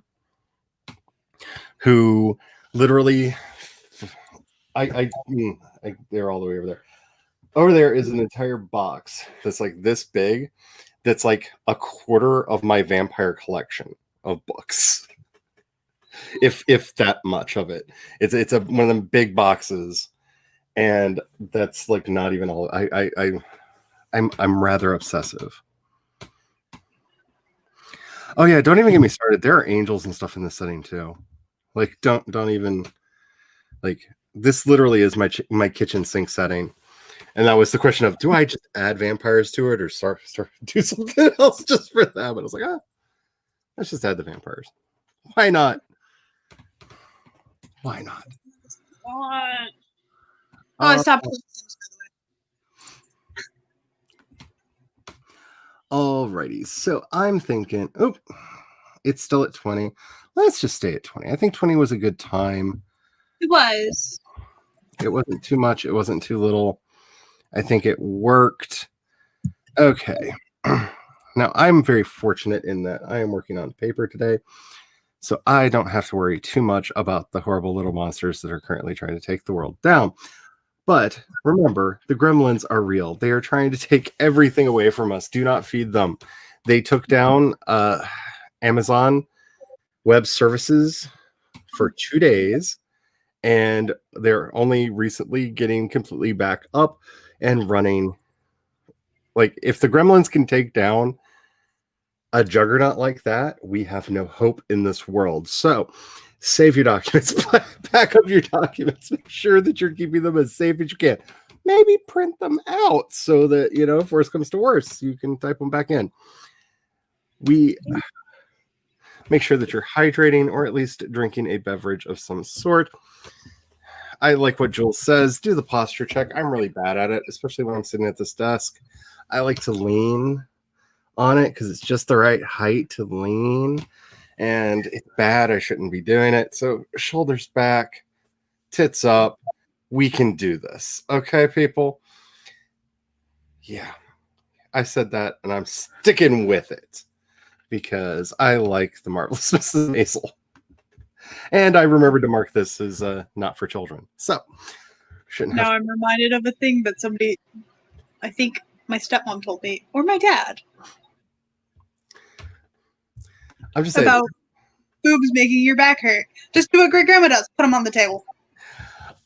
who literally they're all the way over there. Over there is an entire box that's like this big, that's like a quarter of my vampire collection of books. If that much of it. It's one of them big boxes, and that's like not even all. I'm rather obsessive. Oh yeah, don't even get me started. There are angels and stuff in this setting too. Like don't even like this. Literally is my kitchen sink setting, and that was the question of do I just add vampires to it or start do something else just for them? And I was like, let's just add the vampires. Why not? Why not? What? Oh, I stopped playing Sims, by the way. Alrighty, so I'm thinking, it's still at 20. Let's just stay at 20. I think 20 was a good time. It was. It wasn't too much. It wasn't too little. I think it worked. Okay. Now, I'm very fortunate in that I am working on paper today, so I don't have to worry too much about the horrible little monsters that are currently trying to take the world down. But remember, the gremlins are real. They are trying to take everything away from us. Do not feed them. They took down Amazon Web Services for 2 days, and they're only recently getting completely back up and running. Like, if the gremlins can take down a juggernaut like that, we have no hope in this world. So save your documents, back up your documents, make sure that you're keeping them as safe as you can. Maybe print them out so that, if worse comes to worse, you can type them back in. We make sure that you're hydrating or at least drinking a beverage of some sort. I like what Jules says. Do the posture check. I'm really bad at it, especially when I'm sitting at this desk. I like to lean on it because it's just the right height to lean, and it's bad. I shouldn't be doing it. So shoulders back, tits up. We can do this. Okay, people? Yeah. I said that, and I'm sticking with it because I like the Marvelous Mrs. Maisel. And I remembered to mark this as not for children. So, shouldn't have. Now I'm reminded of a thing that somebody, I think my stepmom told me, or my dad, I'm just saying. about boobs making your back hurt. Just do what great grandma does. Put them on the table.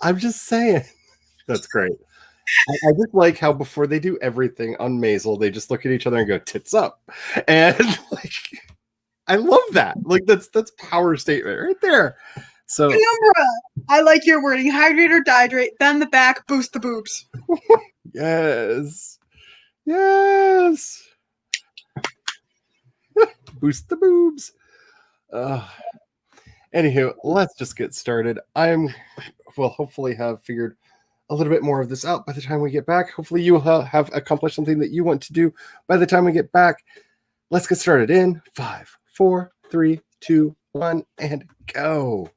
I'm just saying. That's great. I just like how before they do everything on Maisel, they just look at each other and go, tits up. And like, I love that. Like, that's power statement right there. So, Penumbra, I like your wording. Hydrate or dihydrate, bend the back, boost the boobs. yes. Yes. Boost the boobs. Anywho, let's just get started. Will hopefully have figured a little bit more of this out by the time we get back. Hopefully you have accomplished something that you want to do by the time we get back. Let's get started in 5, 4, 3, 2, 1, and go.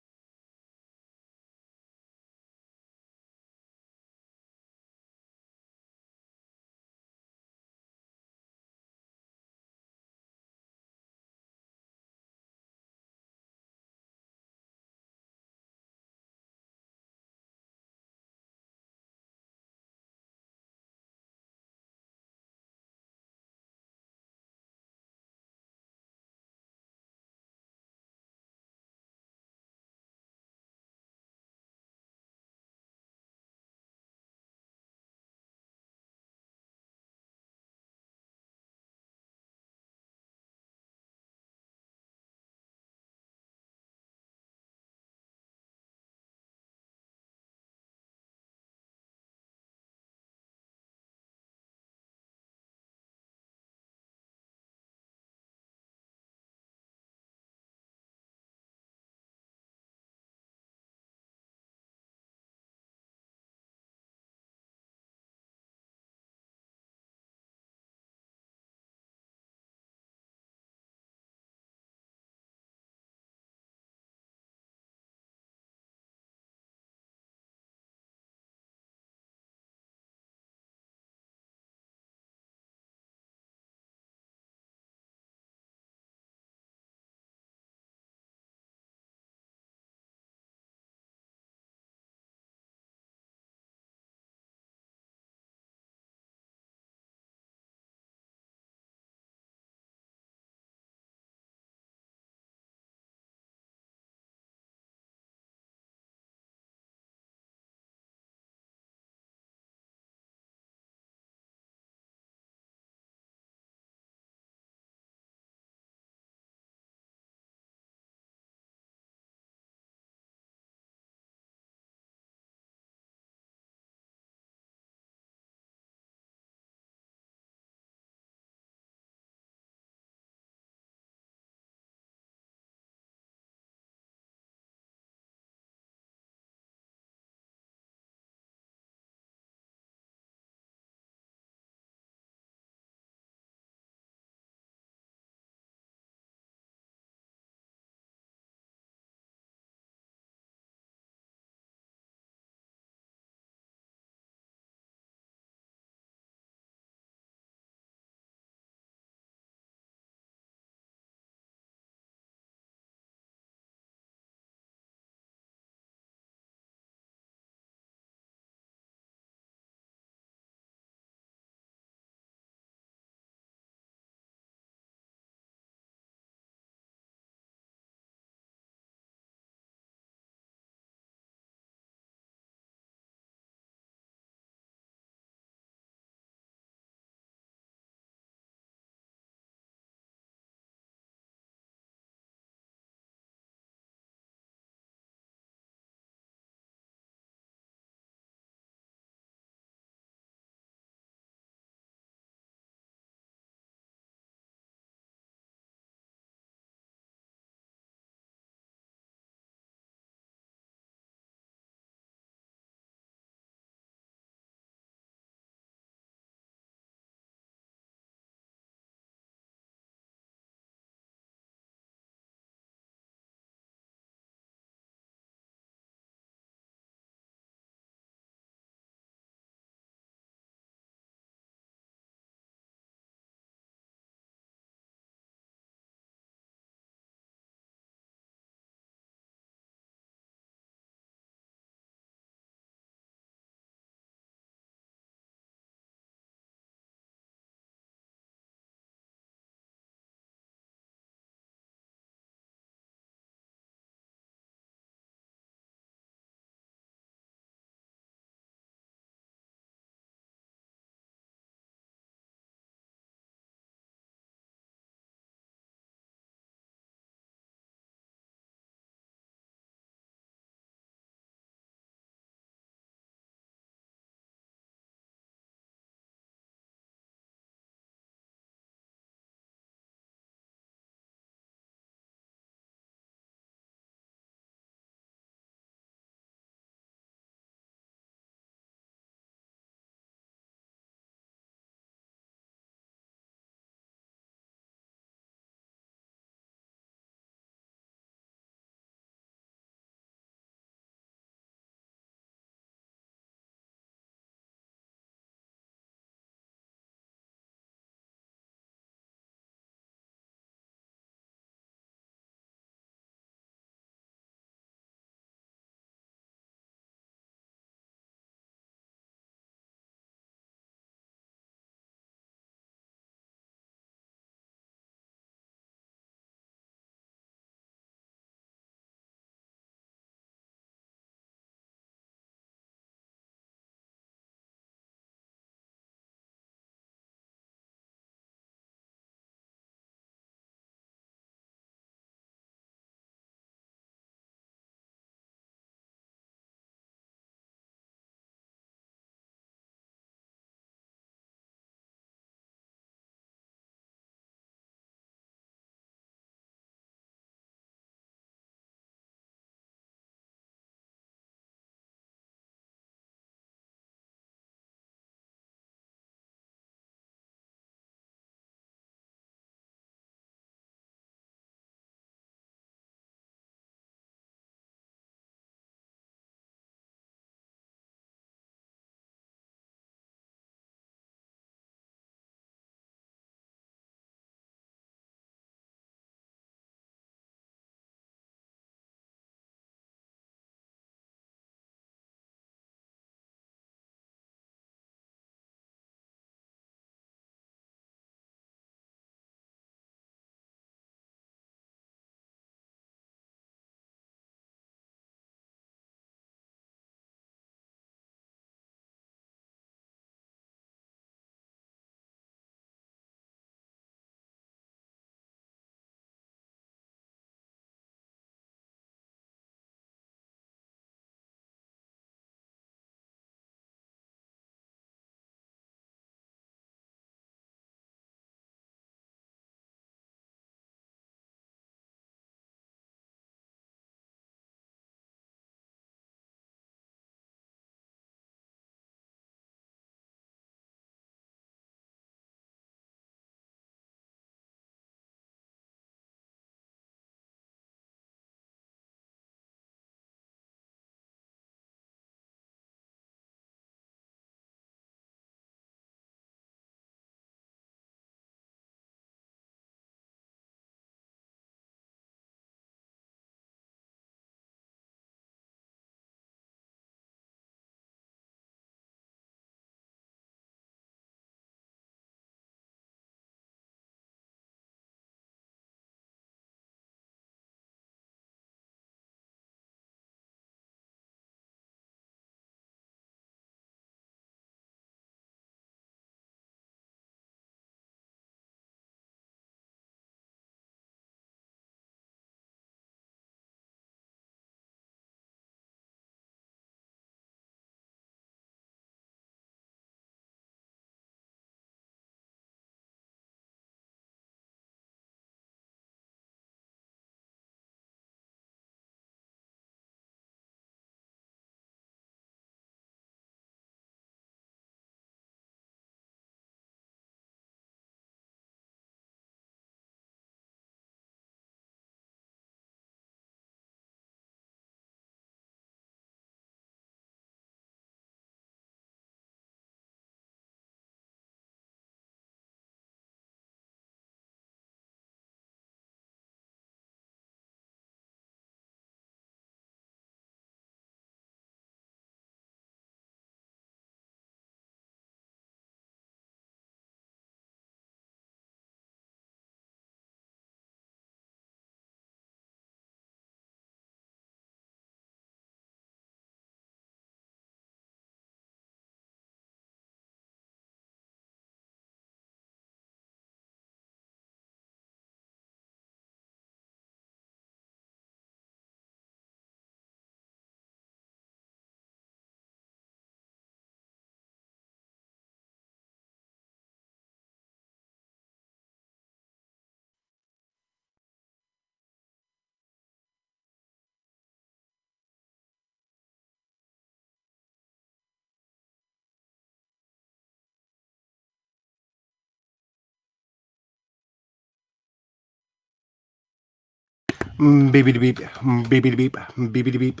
Beep, beep, beep, beep, beep, beep.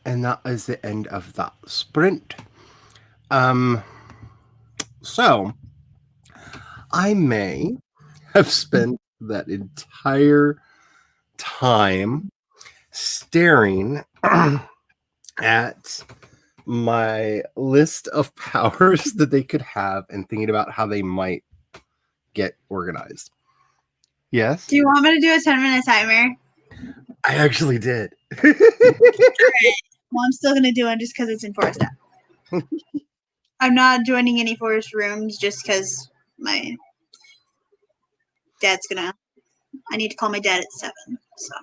And that is the end of that sprint. So I may have spent that entire time staring at my list of powers that they could have and thinking about how they might get organized. Yes? Do you want me to do a 10-minute timer? I actually did. Well, I'm still going to do it just because it's in Forest Up. I'm not joining any Forest rooms just because my dad's going to... I need to call my dad at 7. So,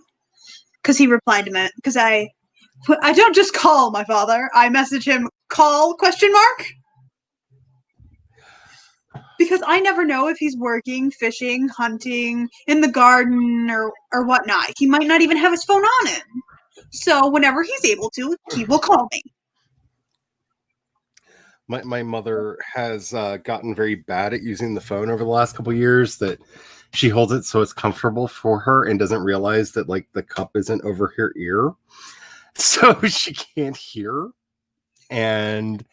because he replied to me. Because I don't just call my father. I message him, call, ? Because I never know if he's working, fishing, hunting, in the garden, or whatnot. He might not even have his phone on him. So whenever he's able to, he will call me. My mother has gotten very bad at using the phone over the last couple of years, that she holds it so it's comfortable for her and doesn't realize that like the cup isn't over her ear. So she can't hear. And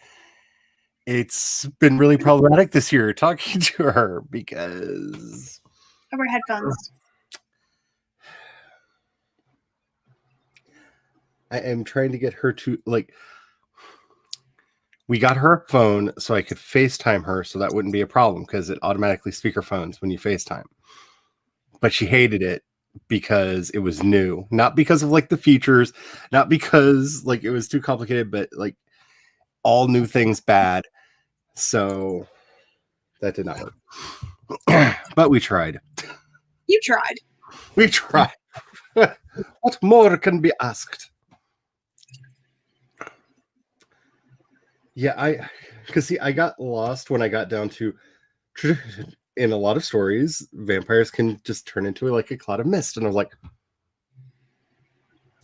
it's been really problematic this year talking to her because I wear headphones. I am trying to get her to like. We got her a phone so I could FaceTime her, so that wouldn't be a problem because it automatically speakerphones when you FaceTime. But she hated it because it was new, not because of like the features, not because like it was too complicated, but like all new things bad. So that did not work. But we tried. You tried. We tried. What more can be asked? Yeah, because I got lost when I got down to, in a lot of stories, vampires can just turn into like a cloud of mist. And I was like,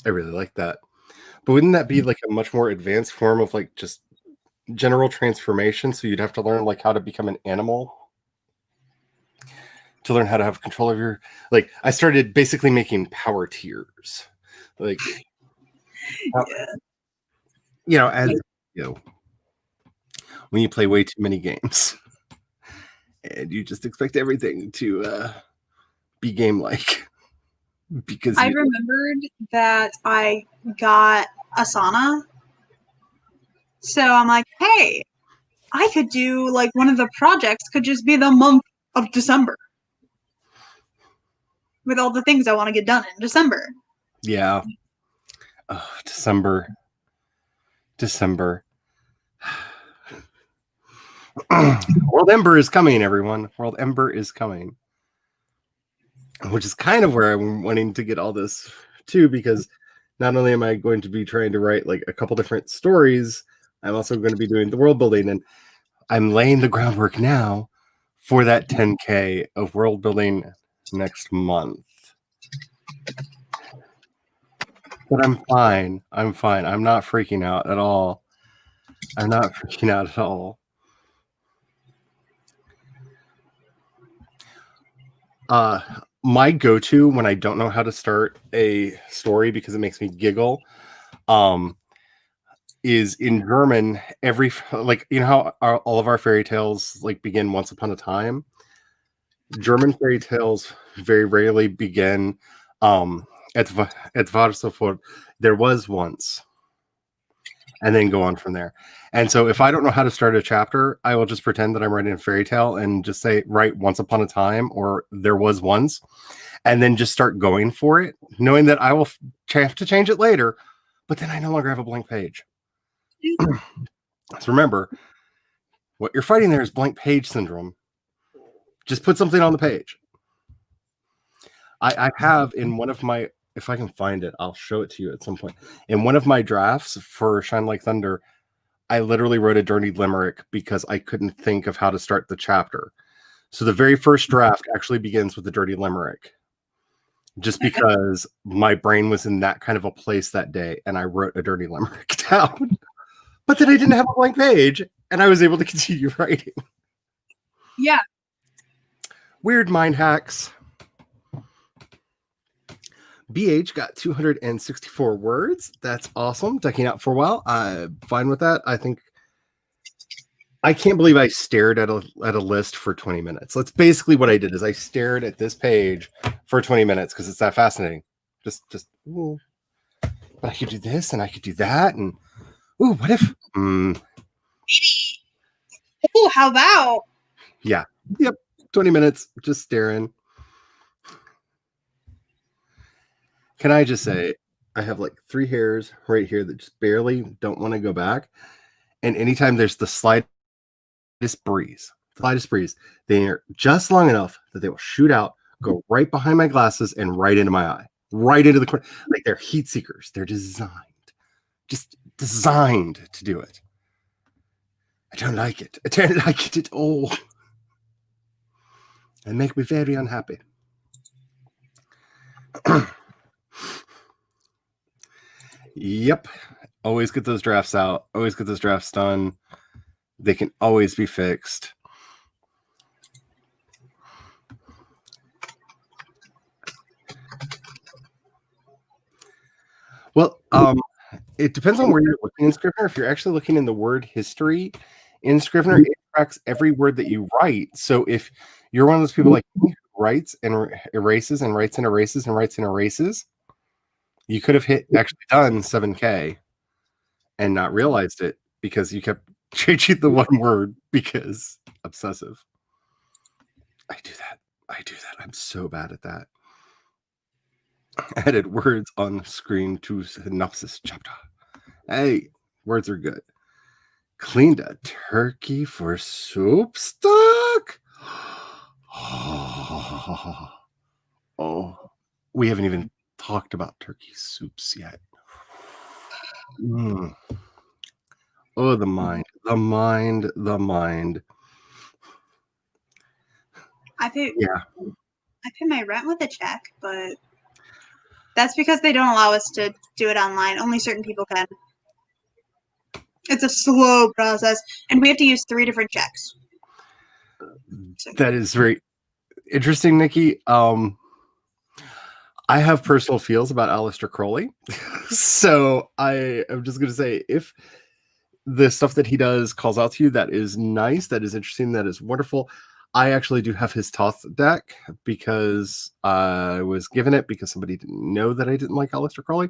I really like that. But wouldn't that be like a much more advanced form of like just general transformation? So you'd have to learn like how to become an animal to learn how to have control of your, like, I started basically making power tiers. Like, yeah. As you know, when you play way too many games and you just expect everything to be game-like. Because I remembered that I got Asana. So I'm like, hey, I could do like one of the projects could just be the month of December. With all the things I want to get done in December. Yeah. Oh, December. World Ember is coming, everyone. World Ember is coming. Which is kind of where I'm wanting to get all this too, because not only am I going to be trying to write like a couple different stories, I'm also going to be doing the world building, and I'm laying the groundwork now for that 10K of world building next month. But I'm fine. I'm not freaking out at all. My go-to when I don't know how to start a story because it makes me giggle, is in German. Every, like, you know how all of our fairy tales like begin once upon a time. German fairy tales very rarely begin etwas sofort, there was once, and then go on from there. And so if I don't know how to start a chapter, I will just pretend that I'm writing a fairy tale and just say, right, once upon a time, or there was once, and then just start going for it, knowing that I will have to change it later, but then I no longer have a blank page. So remember, what you're fighting there is blank page syndrome. Just put something on the page. I have in one of my, if I can find it, I'll show it to you at some point. In one of my drafts for Shine Like Thunder, I literally wrote a dirty limerick because I couldn't think of how to start the chapter. So the very first draft actually begins with a dirty limerick, just because my brain was in that kind of a place that day, and I wrote a dirty limerick down. But then I didn't have a blank page, and I was able to continue writing. Yeah. Weird mind hacks. BH got 264 words. That's awesome. Ducking out for a while. I'm fine with that. I can't believe I stared at a list for 20 minutes. That's basically what I did. Is I stared at this page for 20 minutes because it's that fascinating. Just ooh. But I could do this and I could do that and ooh, what if? Maybe. Oh, how about? Yeah. Yep. 20 minutes just staring. Can I just say, I have like 3 hairs right here that just barely don't want to go back. And anytime there's the slightest breeze, they are just long enough that they will shoot out, go right behind my glasses and right into my eye, right into the corner. Like they're heat seekers. They're just designed to do it. I don't like it. I don't like it at all. It makes me very unhappy. Yep. Always get those drafts out. Always get those drafts done. They can always be fixed. Well, it depends on where you're looking in Scrivener. If you're actually looking in the word history in Scrivener, it tracks every word that you write. So if you're one of those people like me who writes and erases and writes and erases and writes and erases, you could have actually done 7K and not realized it because you kept changing the one word because obsessive. I do that. I'm so bad at that. Added words on screen to synopsis chapter. Hey, words are good. Cleaned a turkey for soup stock? Oh, we haven't even talked about turkey soups yet. Oh, the mind. I pay my rent with a check, but that's because they don't allow us to do it online. Only certain people can. It's a slow process, and we have to use 3 different checks. That is very interesting, Nikki. I have personal feels about Aleister Crowley. So I am just going to say, if the stuff that he does calls out to you, that is nice, that is interesting, that is wonderful. I actually do have his Toth deck because I was given it because somebody didn't know that I didn't like Aleister Crowley.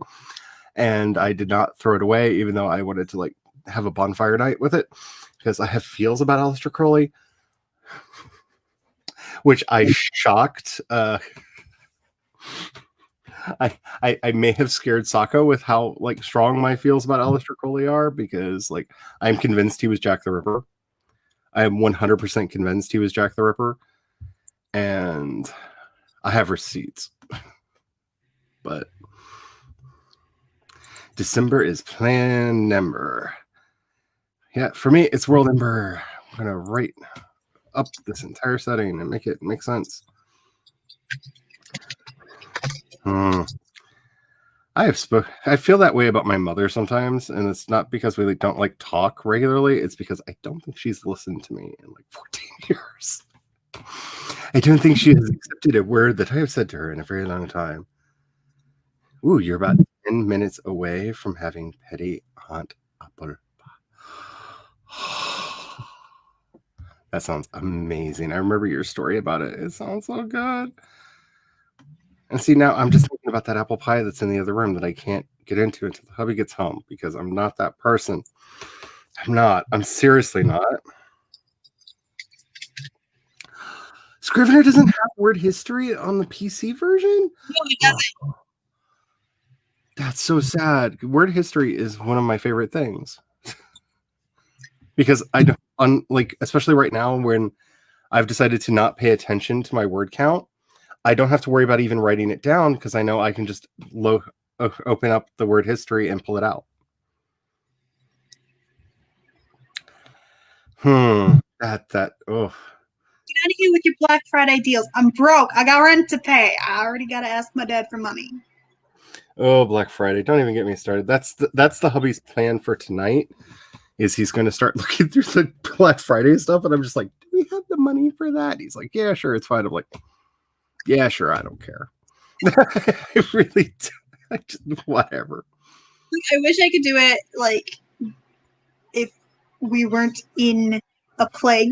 And I did not throw it away, even though I wanted to like have a bonfire night with it, because I have feels about Aleister Crowley, which I shocked. I may have scared Sako with how like strong my feels about Aleister Crowley are, because like I'm convinced he was Jack the Ripper. I am 100% convinced he was Jack the Ripper, and I have receipts. But December is plan number. Yeah, for me it's World Ember. I'm gonna write up this entire setting and make it make sense. I feel that way about my mother sometimes, and it's not because we like, don't like talk regularly. It's because I don't think she's listened to me in like 14 years. I don't think she has accepted a word that I have said to her in a very long time. Ooh, you're about 10 minutes away from having petty Aunt apple pie. That sounds amazing. I remember your story about it. It sounds so good. And see, now I'm just thinking about that apple pie that's in the other room that I can't get into until the hubby gets home, because I'm not that person. I'm not. I'm seriously not. Scrivener doesn't have word history on the PC version? No, it doesn't. That's so sad. Word history is one of my favorite things. Because I don't, like, especially right now when I've decided to not pay attention to my word count, I don't have to worry about even writing it down, because I know I can just open up the word history and pull it out. Oh. Get out of here with your Black Friday deals. I'm broke. I got rent to pay. I already got to ask my dad for money. Oh, Black Friday. Don't even get me started. That's the hubby's plan for tonight, is he's going to start looking through the Black Friday stuff. And I'm just like, do we have the money for that? He's like, yeah, sure. It's fine. I'm like, yeah, sure. I don't care. I really do. Whatever. I wish I could do it like if we weren't in a plague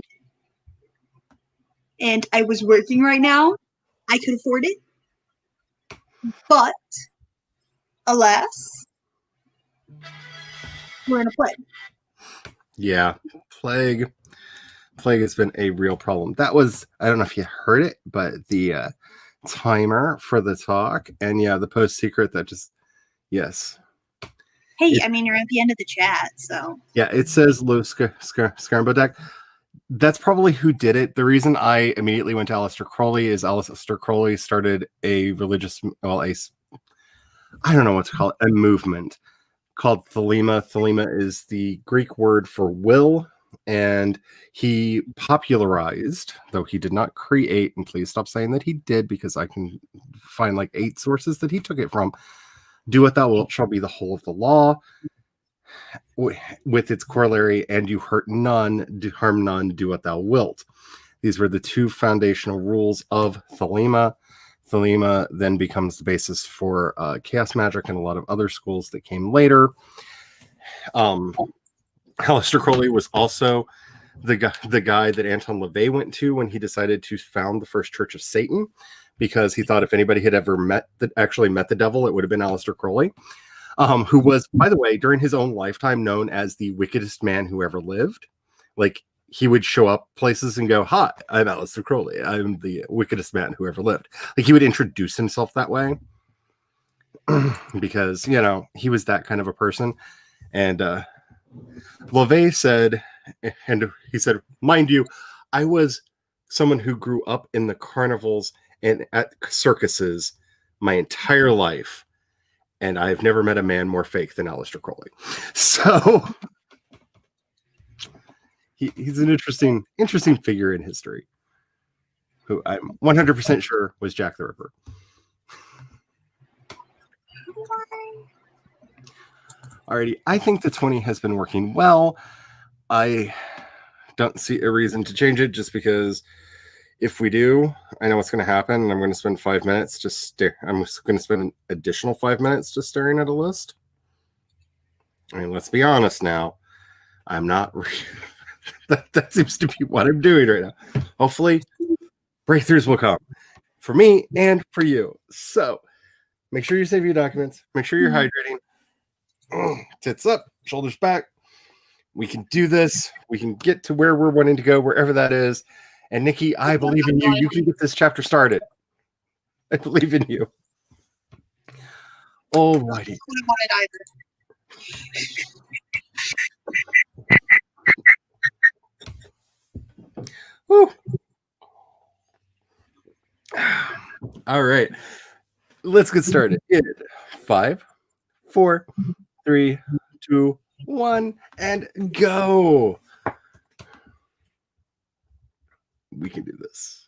and I was working right now. I could afford it. But alas, we're in a plague. Yeah, plague has been a real problem. That was, I don't know if you heard it, but the timer for the talk, and yeah, the post secret that just, yes. Hey, I mean, you're at the end of the chat, so. Yeah, it says Low Scarbo deck. That's probably who did it. The reason I immediately went to Aleister Crowley is Aleister Crowley started a religious, well, I don't know what to call it, a movement called Thelema. Thelema is the Greek word for will, and he popularized, though he did not create, and please stop saying that he did, because I can find like 8 sources that he took it from. Do what thou wilt shall be the whole of the law, with its corollary, and you hurt none, do harm none, do what thou wilt. These were the 2 foundational rules of Thelema. Thelema then becomes the basis for chaos magic and a lot of other schools that came later. Aleister Crowley was also the guy that Anton LaVey went to when he decided to found the first Church of Satan, because he thought if anybody had ever actually met the devil, it would have been Aleister Crowley, who was, by the way, during his own lifetime known as the wickedest man who ever lived. Like, he would show up places and go, "Hi, I'm Aleister Crowley. I'm the wickedest man who ever lived." Like, he would introduce himself that way because, you know, he was that kind of a person. And LaVey said, and he said, mind you, I was someone who grew up in the carnivals and at circuses my entire life, and I've never met a man more fake than Aleister Crowley. So he's an interesting figure in history, who I'm 100% sure was Jack the Ripper. Alrighty, I think the 20 has been working well. I don't see a reason to change it, just because if we do, I know what's going to happen, and I'm going to spend 5 minutes just I'm just going to spend an additional 5 minutes just staring at a list. I mean, let's be honest now. I'm not. that seems to be what I'm doing right now. Hopefully, breakthroughs will come for me and for you. So make sure you save your documents. Make sure you're hydrating. Tits up, shoulders back. We can do this. We can get to where we're wanting to go, wherever that is. And Nikki, I believe in you. You can get this chapter started. I believe in you. Alrighty. Woo. All right. Let's get started. In 5, 4, 3, 2, 1, and go. We can do this.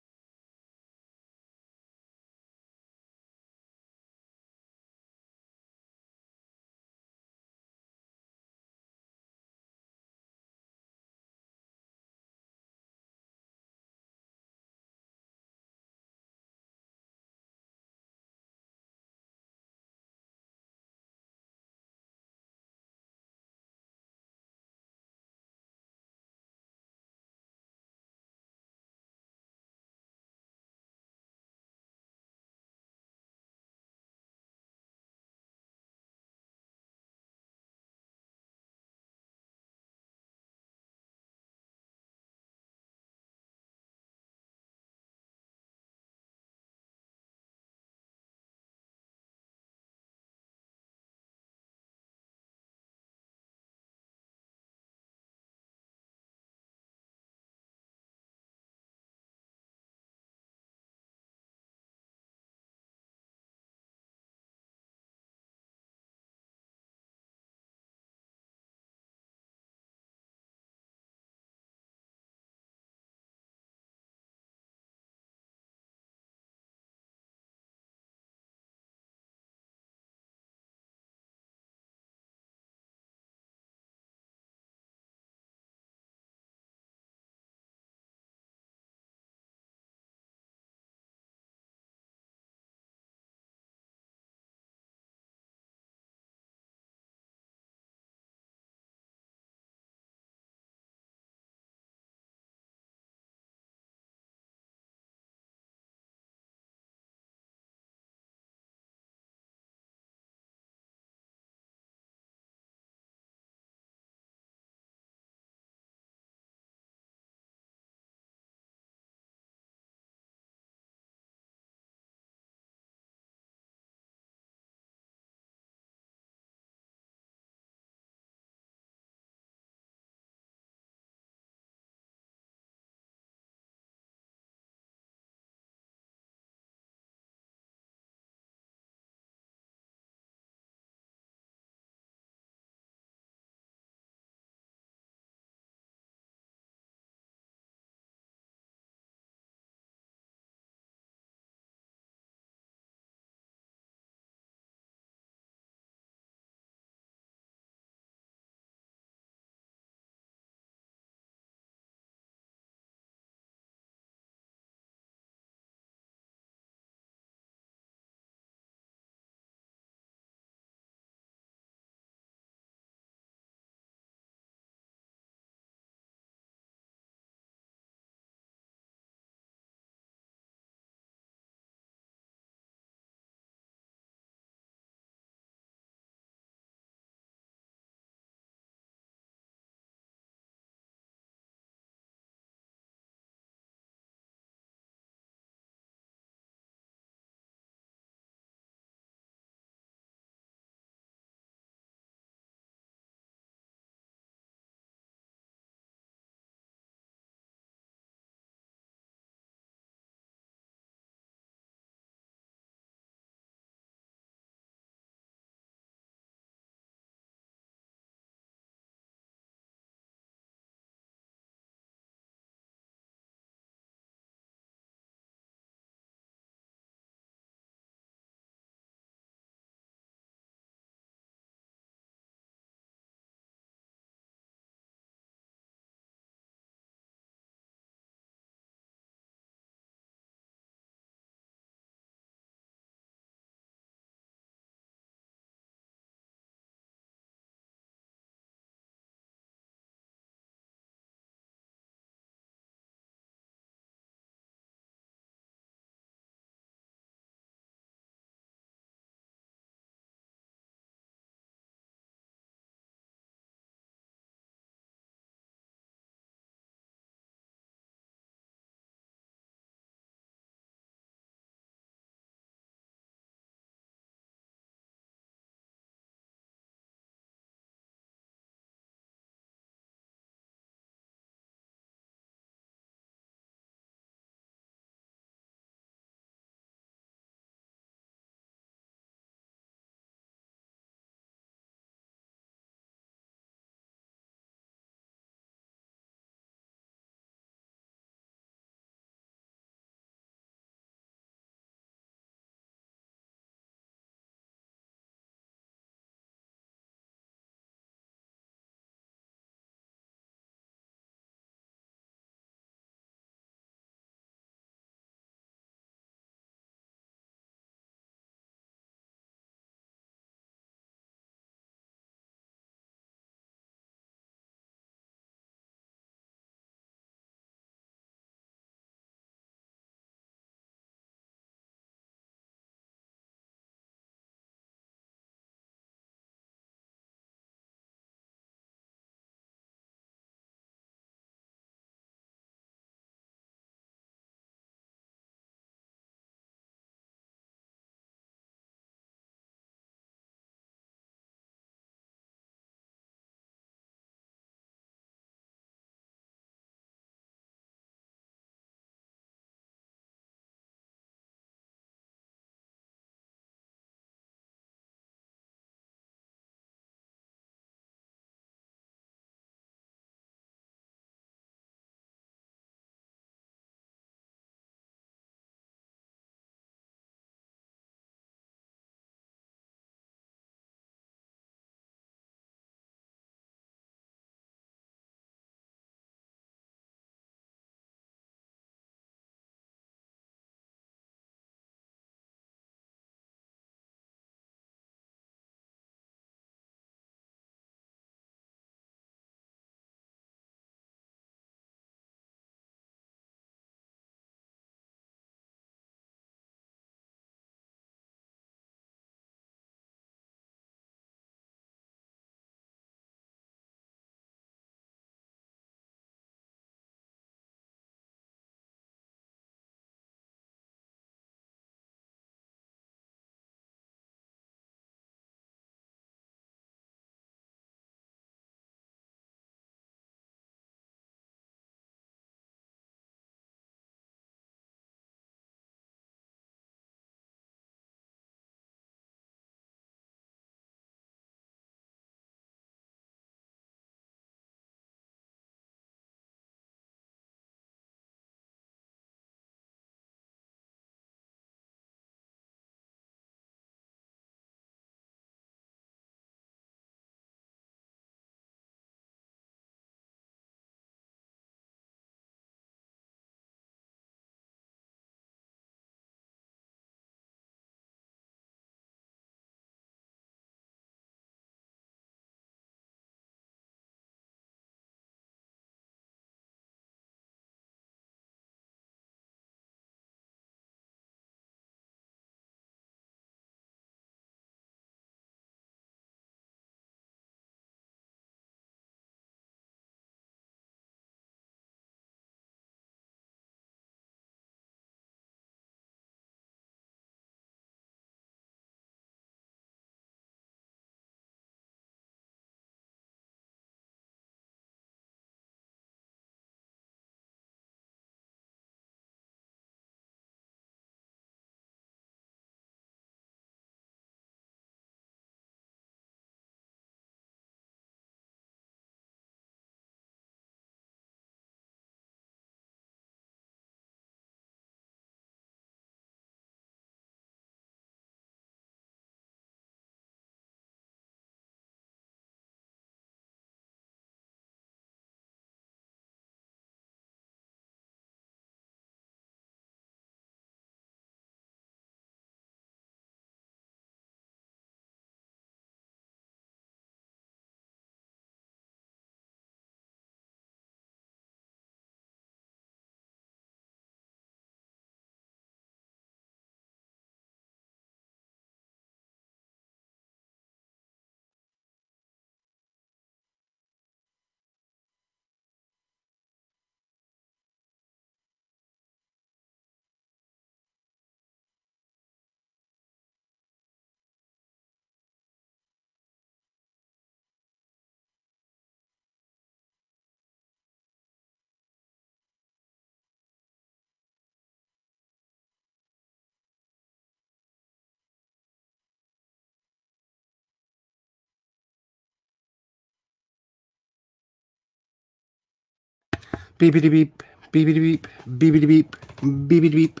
Beepity beep, beepity beep, beepity beep, beepity beep.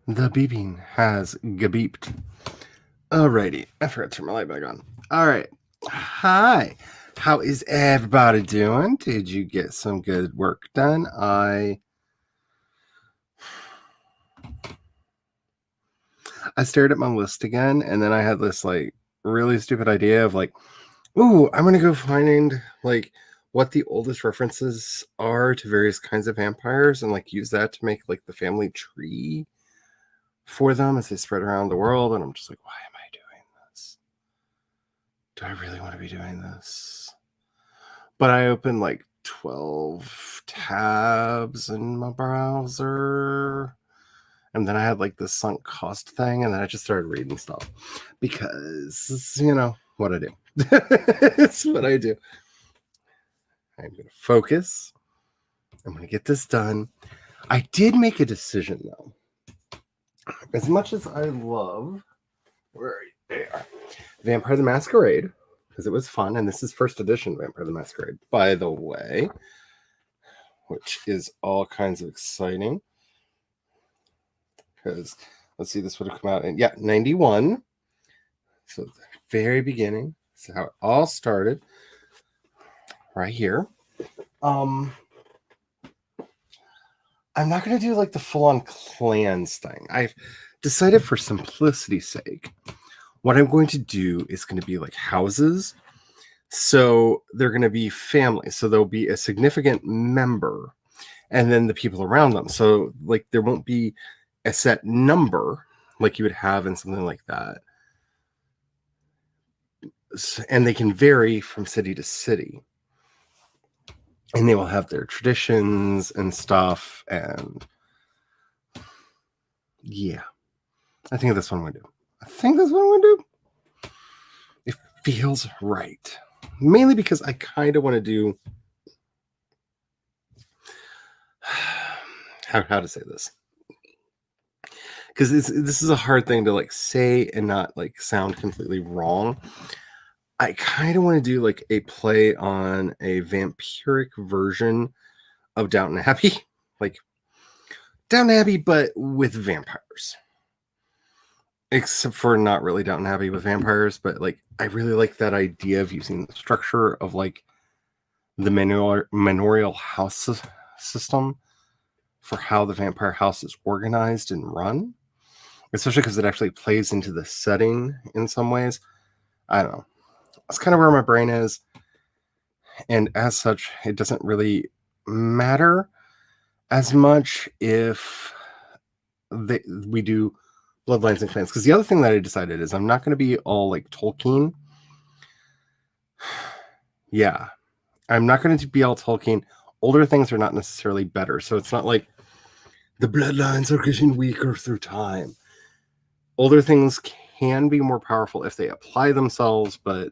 The beeping has gabeeped. Alrighty, I forgot to turn my light back on. Alright, hi. How is everybody doing? Did you get some good work done? I stared at my list again, and then I had this like really stupid idea of like, ooh, I'm gonna go find like what the oldest references are to various kinds of vampires and like use that to make like the family tree for them as they spread around the world. And I'm just like, why am I doing this? Do I really want to be doing this? But I opened like 12 tabs in my browser. And then I had like this sunk cost thing, and then I just started reading stuff because, you know, what I do. It's what I do. I'm going to focus. I'm going to get this done. I did make a decision, though. As much as I love, where they are, Vampire the Masquerade, because it was fun, and this is first edition Vampire the Masquerade, by the way, which is all kinds of exciting. Because, let's see, this would have come out in, 91. So, the very beginning. This is how it all started. Right here. I'm not going to do like the full-on clans thing. I've decided for simplicity's sake, what I'm going to do is going to be like houses. So they're going to be families. So there'll be a significant member and then the people around them. So like there won't be a set number like you would have in something like that. And they can vary from city to city. And they will have their traditions and stuff. And yeah, I think that's what I'm going to do. It feels right. Mainly because I kind of want to do... How to say this? Because this is a hard thing to like say and not like sound completely wrong. I kind of want to do like a play on a vampiric version of Downton Abbey. Like Downton Abbey, but with vampires. Except for not really Downton Abbey with vampires, but like I really like that idea of using the structure of like the manorial house system for how the vampire house is organized and run. Especially because it actually plays into the setting in some ways. I don't know. That's kind of where my brain is. And as such, it doesn't really matter as much if we do bloodlines and clans. Because the other thing that I decided is I'm not going to be all like Tolkien. Yeah. I'm not going to be all Tolkien. Older things are not necessarily better. So it's not like the bloodlines are getting weaker through time. Older things can be more powerful if they apply themselves, but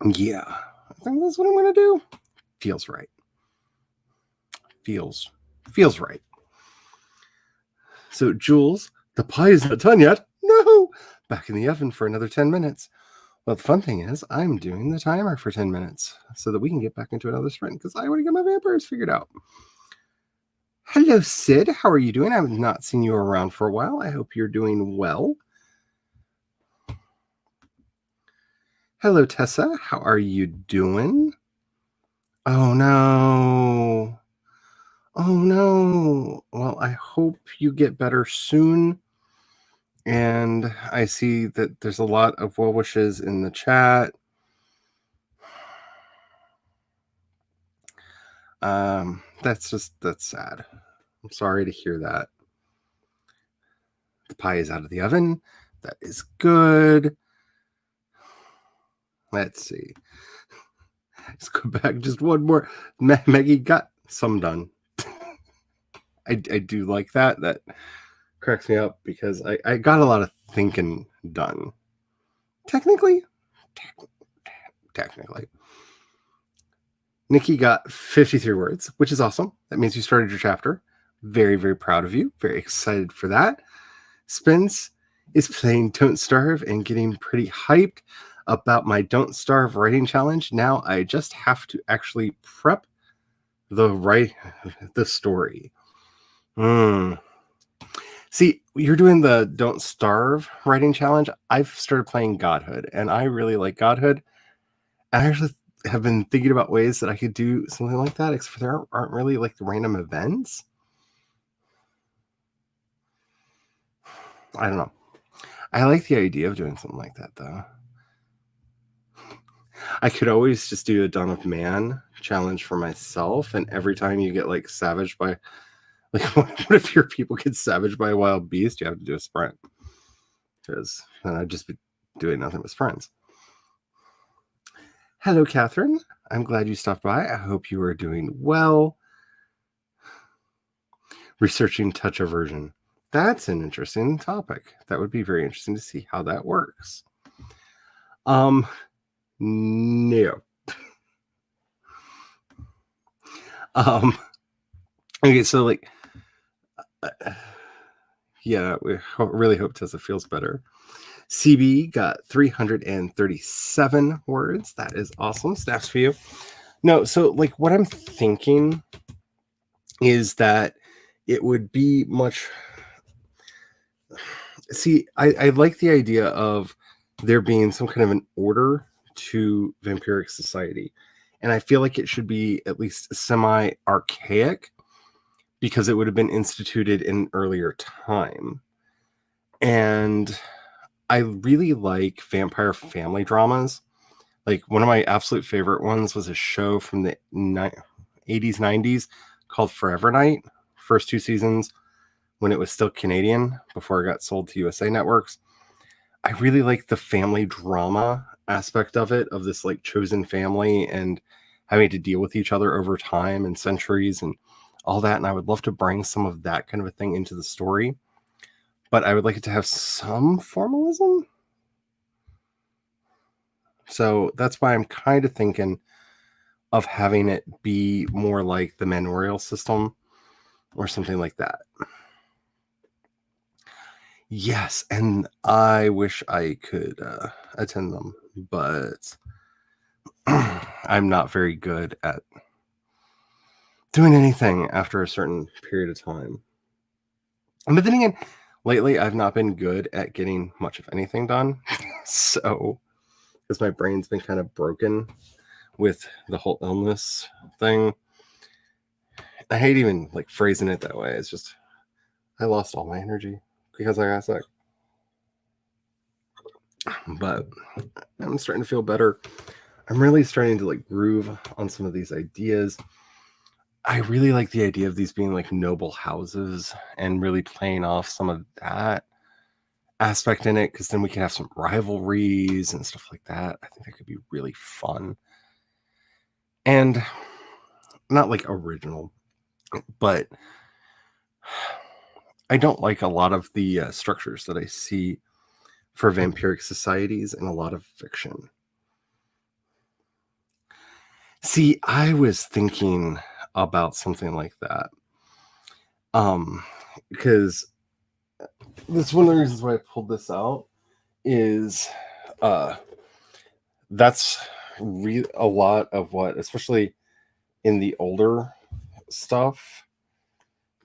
yeah, I think that's what I'm going to do. Feels right. Feels right. So, Jules, the pie is not done yet. No! Back in the oven for another 10 minutes. Well, the fun thing is, I'm doing the timer for 10 minutes so that we can get back into another sprint because I already got my vampires figured out. Hello, Sid. How are you doing? I have not seen you around for a while. I hope you're doing well. Hello, Tessa. How are you doing? Oh, no. Oh, no. Well, I hope you get better soon. And I see that there's a lot of well wishes in the chat. That's sad. I'm sorry to hear that. The pie is out of the oven. That is good. Let's see. Let's go back just one more. Maggie got some done. I do like that. That cracks me up because I got a lot of thinking done. Technically. Nikki got 53 words, which is awesome. That means you started your chapter. Very, very proud of you. Very excited for that. Spence is playing Don't Starve and getting pretty hyped about my Don't Starve writing challenge. Now I just have to actually prep the story. See, you're doing the Don't Starve writing challenge. I've started playing Godhood, and I really like Godhood. And I actually have been thinking about ways that I could do something like that, except for there aren't really like the random events. I don't know. I like the idea of doing something like that, though. I could always just do a Dawn of Man challenge for myself, and every time you get like savaged by, like, what if your people get savaged by a wild beast? You have to do a sprint, because then I'd just be doing nothing but sprints. Hello, Catherine. I'm glad you stopped by. I hope you are doing well. Researching touch aversion. That's an interesting topic. That would be very interesting to see how that works. No. Okay, so like, yeah, we really hope Tessa feels better. CB got 337 words. That is awesome. Snaps for you. No, so like what I'm thinking is that it would be much. See, I like the idea of there being some kind of an order to vampiric society. And I feel like it should be at least semi-archaic because it would have been instituted in an earlier time. And I really like vampire family dramas. Like one of my absolute favorite ones was a show from the 80s, 90s called Forever Night. First 2 seasons when it was still Canadian before it got sold to USA Networks. I really like the family drama aspect of it, of this like chosen family and having to deal with each other over time and centuries and all that. And I would love to bring some of that kind of a thing into the story, but I would like it to have some formalism. So that's why I'm kind of thinking of having it be more like the manorial system or something like that. Yes, and I wish I could attend them, but I'm not very good at doing anything after a certain period of time. But then again, lately I've not been good at getting much of anything done. So, because my brain's been kind of broken with the whole illness thing. I hate even like phrasing it that way. It's just, I lost all my energy because I got sick. But I'm starting to feel better. I'm really starting to like groove on some of these ideas. I really like the idea of these being like noble houses and really playing off some of that aspect in it, because then we can have some rivalries and stuff like that. I think that could be really fun. And not like original, but I don't like a lot of the structures that I see for vampiric societies in a lot of fiction. See, I was thinking about something like that. Because that's one of the reasons why I pulled this out is that's a lot of what, especially in the older stuff,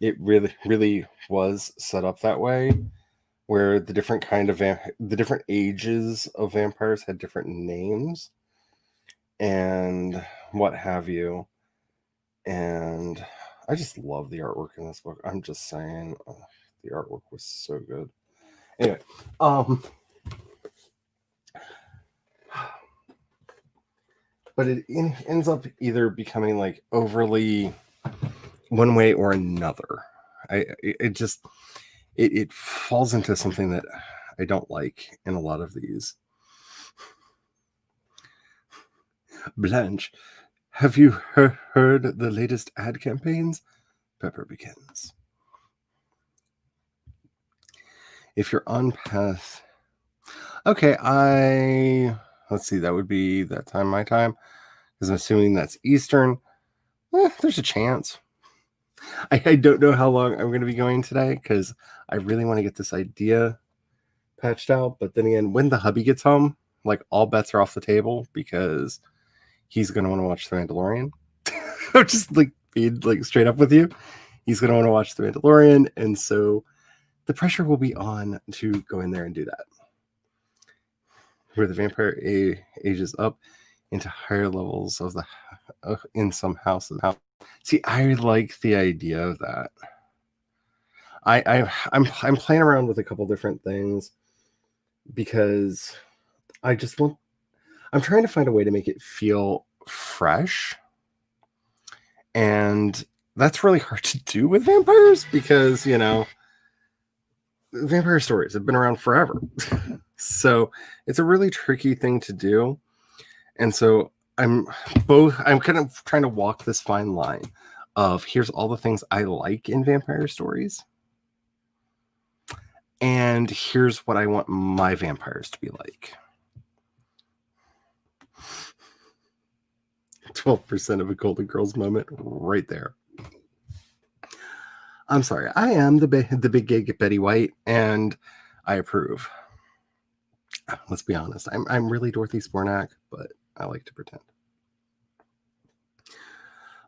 it really was set up that way, where the different kind of the different ages of vampires had different names and what have you. And I just love the artwork in this book. I'm just saying, the artwork was so good. Anyway, but it ends up either becoming like overly one way or another. It falls into something that I don't like in a lot of these. Blanche, have you heard the latest ad campaigns? Pepper begins. If you're on path, okay, let's see, that would be that time, my time, because I'm assuming that's Eastern. There's a chance. I don't know how long I'm going to be going today, because I really want to get this idea patched out. But then again, when the hubby gets home, like all bets are off the table, because he's going to want to watch The Mandalorian. I'm just like being like straight up with you. He's going to want to watch The Mandalorian, and so the pressure will be on to go in there and do that. Where the vampire ages up into higher levels of the in some houses. See, I like the idea of that. I'm playing around with a couple different things because I just want. I'm trying to find a way to make it feel fresh, and that's really hard to do with vampires because vampire stories have been around forever. So it's a really tricky thing to do. And so I'm kind of trying to walk this fine line of here's all the things I like in vampire stories. And here's what I want my vampires to be like. 12% of a Golden Girls moment right there. I'm sorry. I am the big gay Betty White, and I approve. Let's be honest. I'm really Dorothy Spornak, but I like to pretend.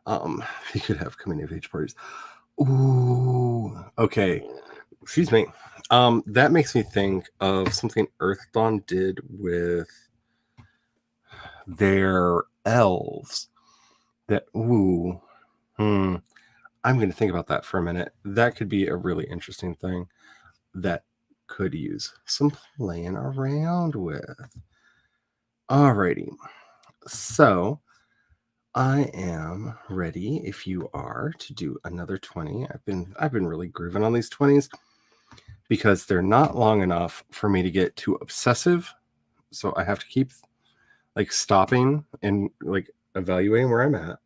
You could have coming of age parties. Ooh, okay. Excuse me. That makes me think of something Earth Dawn did with their elves. I'm going to think about that for a minute. That could be a really interesting thing that could use some playing around with. Alrighty. So I am ready if you are to do another 20. I've been really grooving on these 20s because they're not long enough for me to get too obsessive. So I have to keep like stopping and like evaluating where I'm at.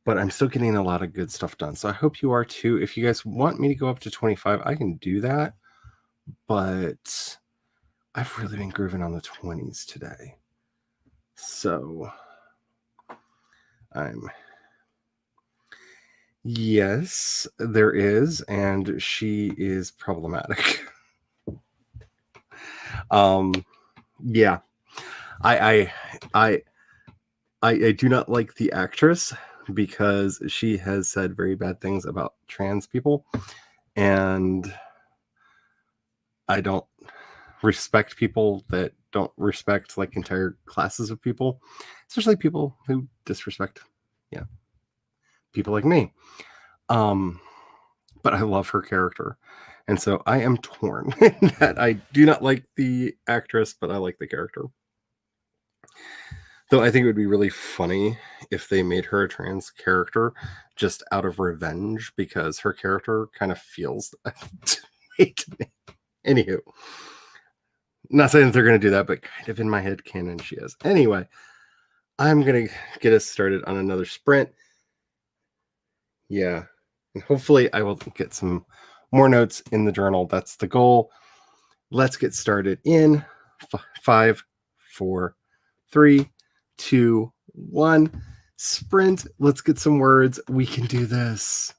But I'm still getting a lot of good stuff done. So I hope you are too. If you guys want me to go up to 25, I can do that. But I've really been grooving on the 20s today. So yes, there is, and she is problematic. Yeah. I do not like the actress because she has said very bad things about trans people, and I don't respect people that don't respect like entire classes of people, especially people who disrespect people like me. But I love her character, and so I am torn that I do not like the actress, but I like the character. Though I think it would be really funny if they made her a trans character just out of revenge because her character kind of feels that way to me. Anywho, not saying that they're going to do that, but kind of in my head canon she is. Anyway, I'm going to get us started on another sprint. Yeah, and hopefully I will get some more notes in the journal. That's the goal. Let's get started in 5, 4, 3, 2, 1. Sprint. Let's get some words. We can do this.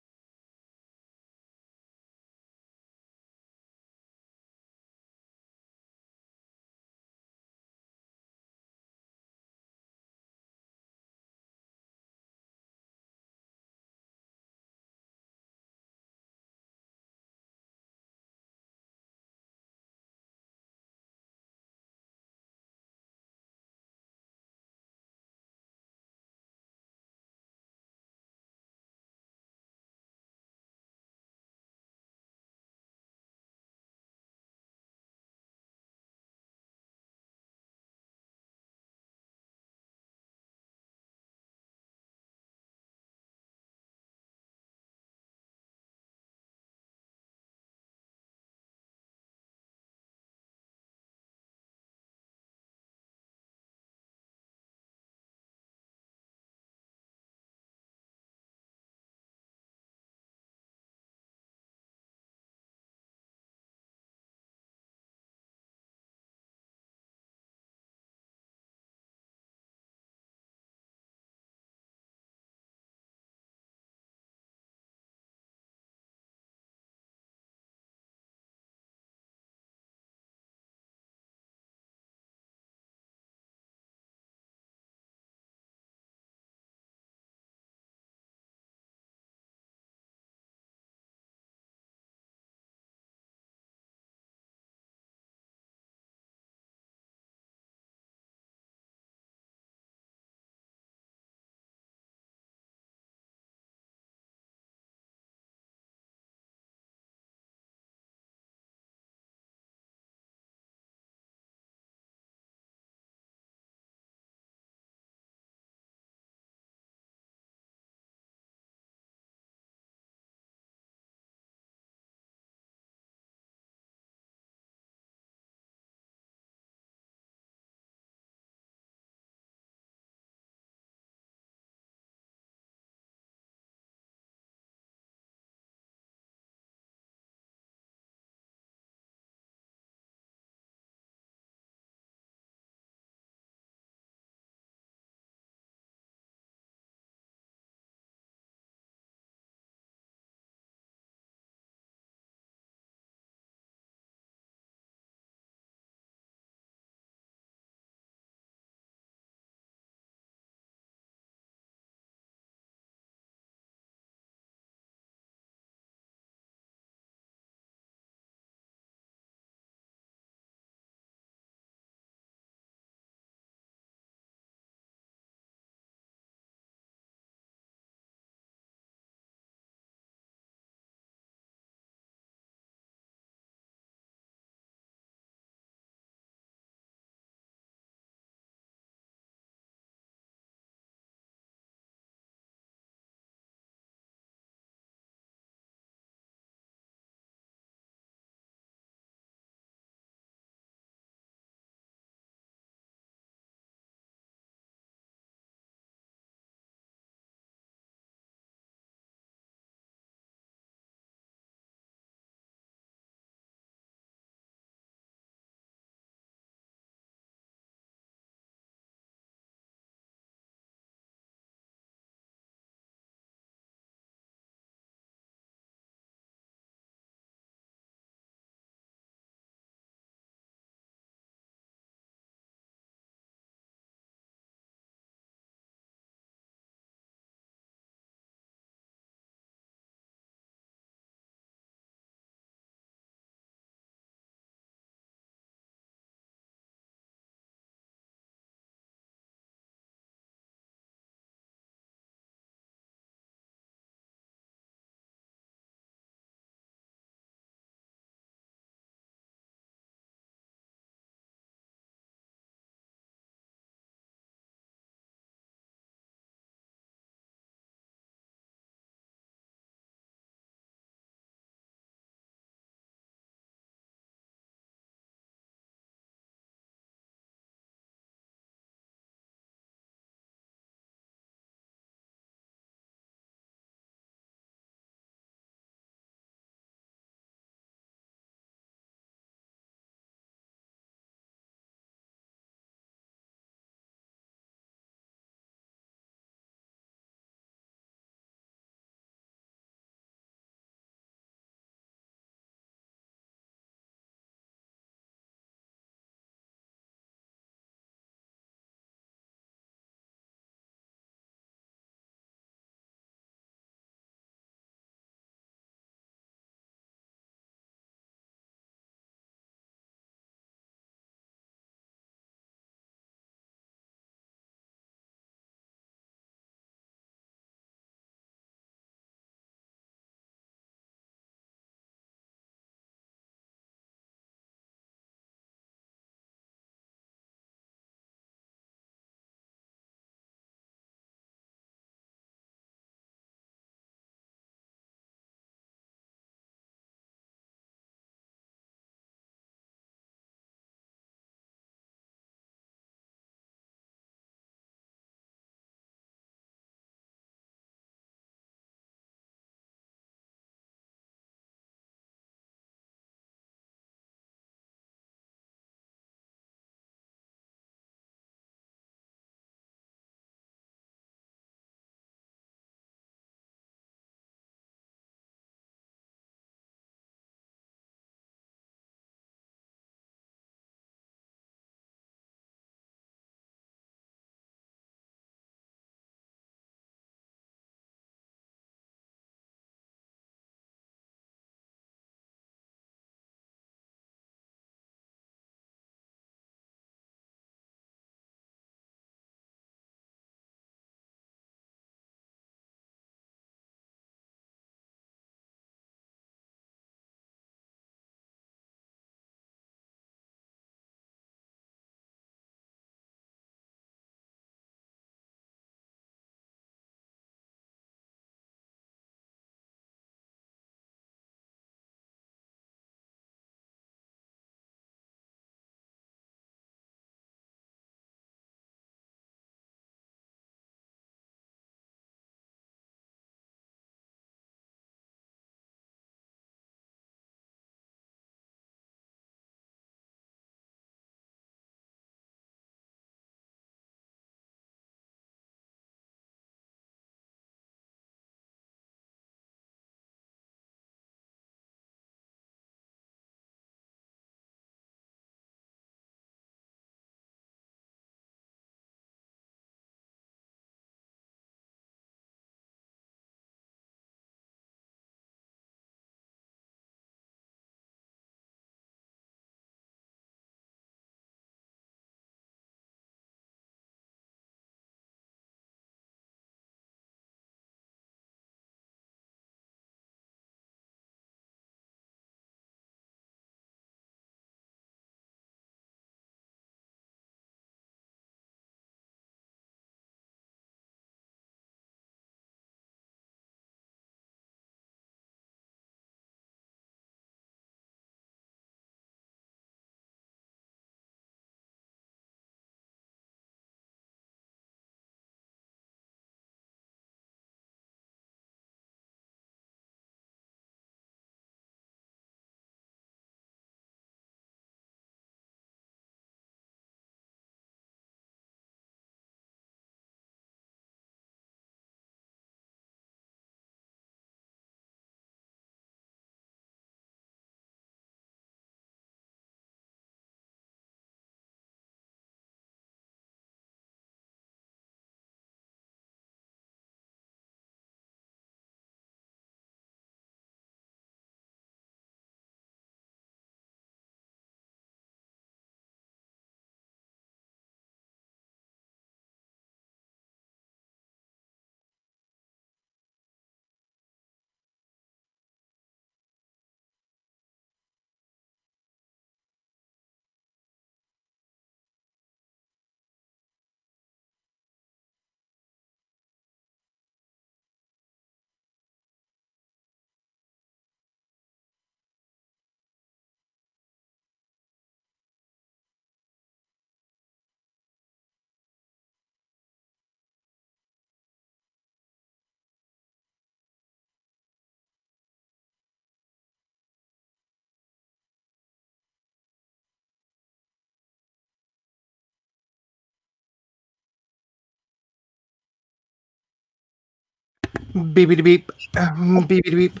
Beepity beep. Beepity beep.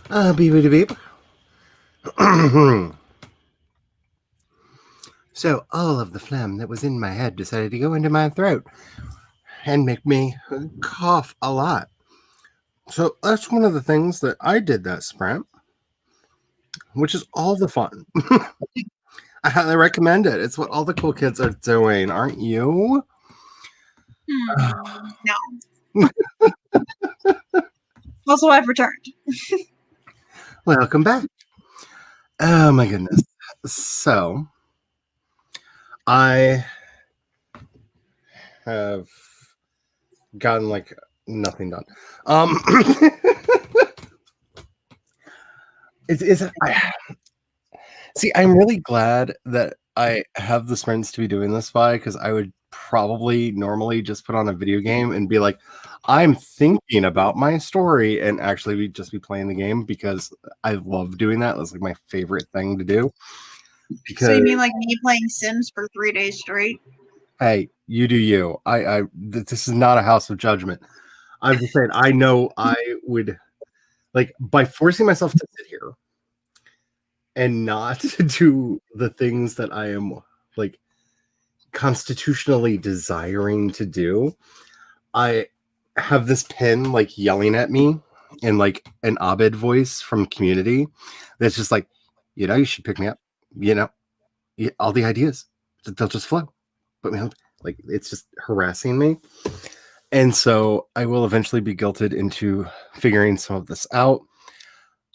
Beepity beep. So all of the phlegm that was in my head decided to go into my throat and make me cough a lot. So that's one of the things that I did that sprint, which is all the fun. I highly recommend it. It's what all the cool kids are doing, aren't you? No. Also, I've returned. Welcome back. Oh my goodness. So I have gotten like nothing done. See, I'm really glad that I have the sprints to be doing this by, because I would probably normally just put on a video game and be like, I'm thinking about my story, and actually just be playing the game, because I love doing that. That's like my favorite thing to do. Because, so you mean like me playing Sims for 3 days straight? hey, you do you. This is not a house of judgment. I'm just saying, I know I would, like, by forcing myself to sit here and not do the things that I am like constitutionally desiring to do, I have this pen like yelling at me in like an Abed voice from Community that's just like, you should pick me up, all the ideas, they'll just flow. But like, it's just harassing me. And so I will eventually be guilted into figuring some of this out.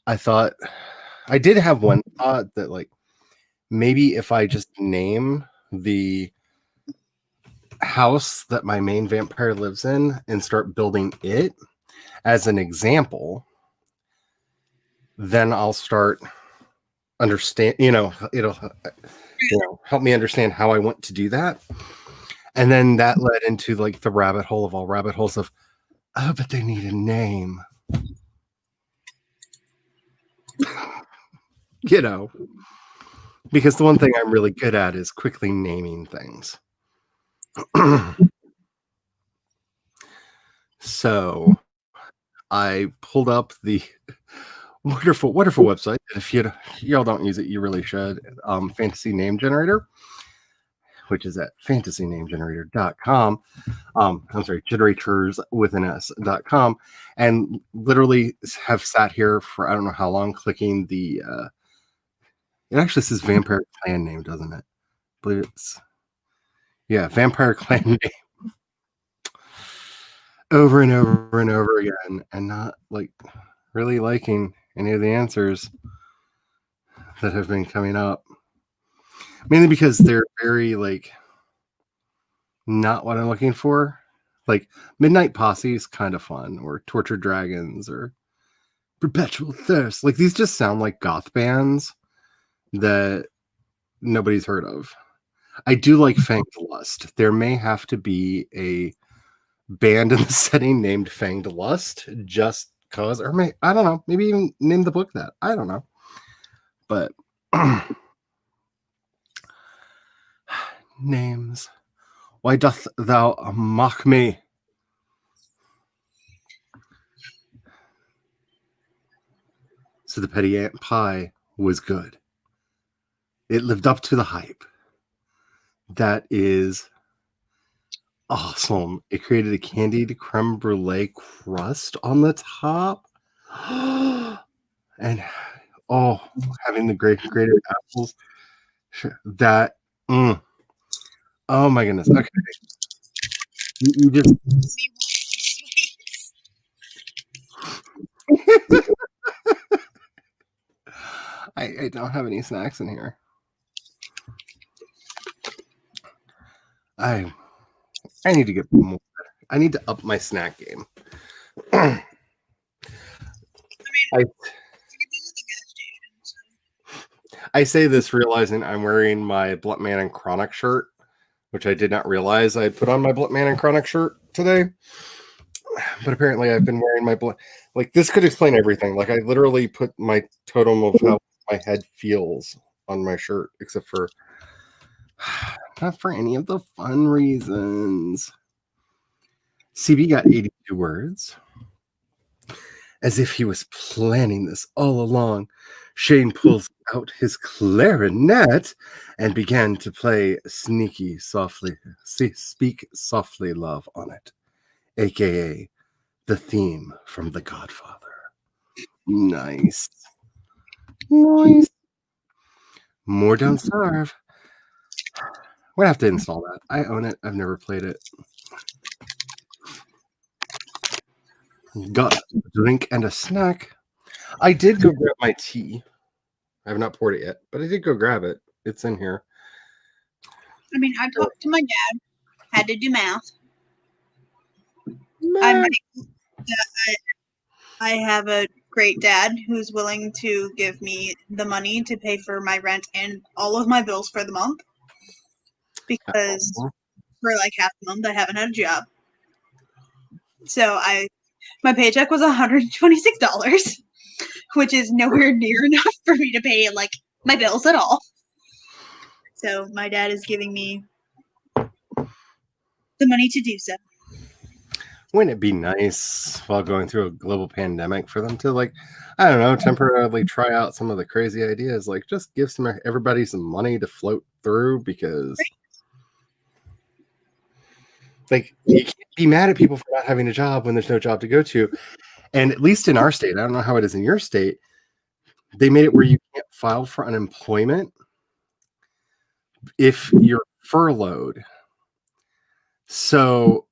I did have one thought that, like, maybe if I just name the house that my main vampire lives in and start building it as an example, then I'll start understand, it'll help me understand how I want to do that. And then that led into like the rabbit hole of all rabbit holes of, oh, but they need a name. Because the one thing I'm really good at is quickly naming things. So I pulled up the wonderful website. If y'all don't use it, you really should. Fantasy Name Generator, which is at fantasynamegenerator.com. I'm sorry, generators with an S.com, and literally have sat here for I don't know how long clicking the it actually says vampire clan name, doesn't it? I believe it's vampire clan name over and over and over again, and not like really liking any of the answers that have been coming up, mainly because they're very like not what I'm looking for. Like Midnight Posse is kind of fun, or Tortured Dragons, or Perpetual Thirst. Like, these just sound like goth bands that nobody's heard of. I do like Fanged Lust. There may have to be a band in the setting named Fanged Lust, just cause, or I don't know, maybe even name the book that. I don't know. But names. Why doth thou mock me? So the Petty Ant Pie was good. It lived up to the hype. That is awesome. It created a candied creme brulee crust on the top. And having the grated apples. That oh my goodness. Okay. You just I don't have any snacks in here. I need to get more. I need to up my snack game. I say this realizing I'm wearing my Blunt Man and Chronic shirt, which I did not realize I put on my Blunt Man and Chronic shirt today. But apparently I've been wearing my Blunt. Like, this could explain everything. Like, I literally put my totem of how my head feels on my shirt, except for not for any of the fun reasons. CB got 82 words. As if he was planning this all along, Shane pulls out his clarinet and began to play Sneaky Softly, Speak Softly Love on it, aka the theme from The Godfather. Nice. Nice. More Don't Starve. We're gonna have to install that. I own it. I've never played it. Got a drink and a snack. I did go grab my tea. I have not poured it yet, but I did go grab it. It's in here. I mean, I talked to my dad. Had to do math. I have a great dad who's willing to give me the money to pay for my rent and all of my bills for the month. Because for like half the month I haven't had a job. So my paycheck was $126, which is nowhere near enough for me to pay like my bills at all. So my dad is giving me the money to do so. Wouldn't it be nice while going through a global pandemic for them to, like, I don't know, temporarily try out some of the crazy ideas, like just give everybody some money to float through, because like you can't be mad at people for not having a job when there's no job to go to. And at least in our state, I don't know how it is in your state, they made it where you can't file for unemployment if you're furloughed. So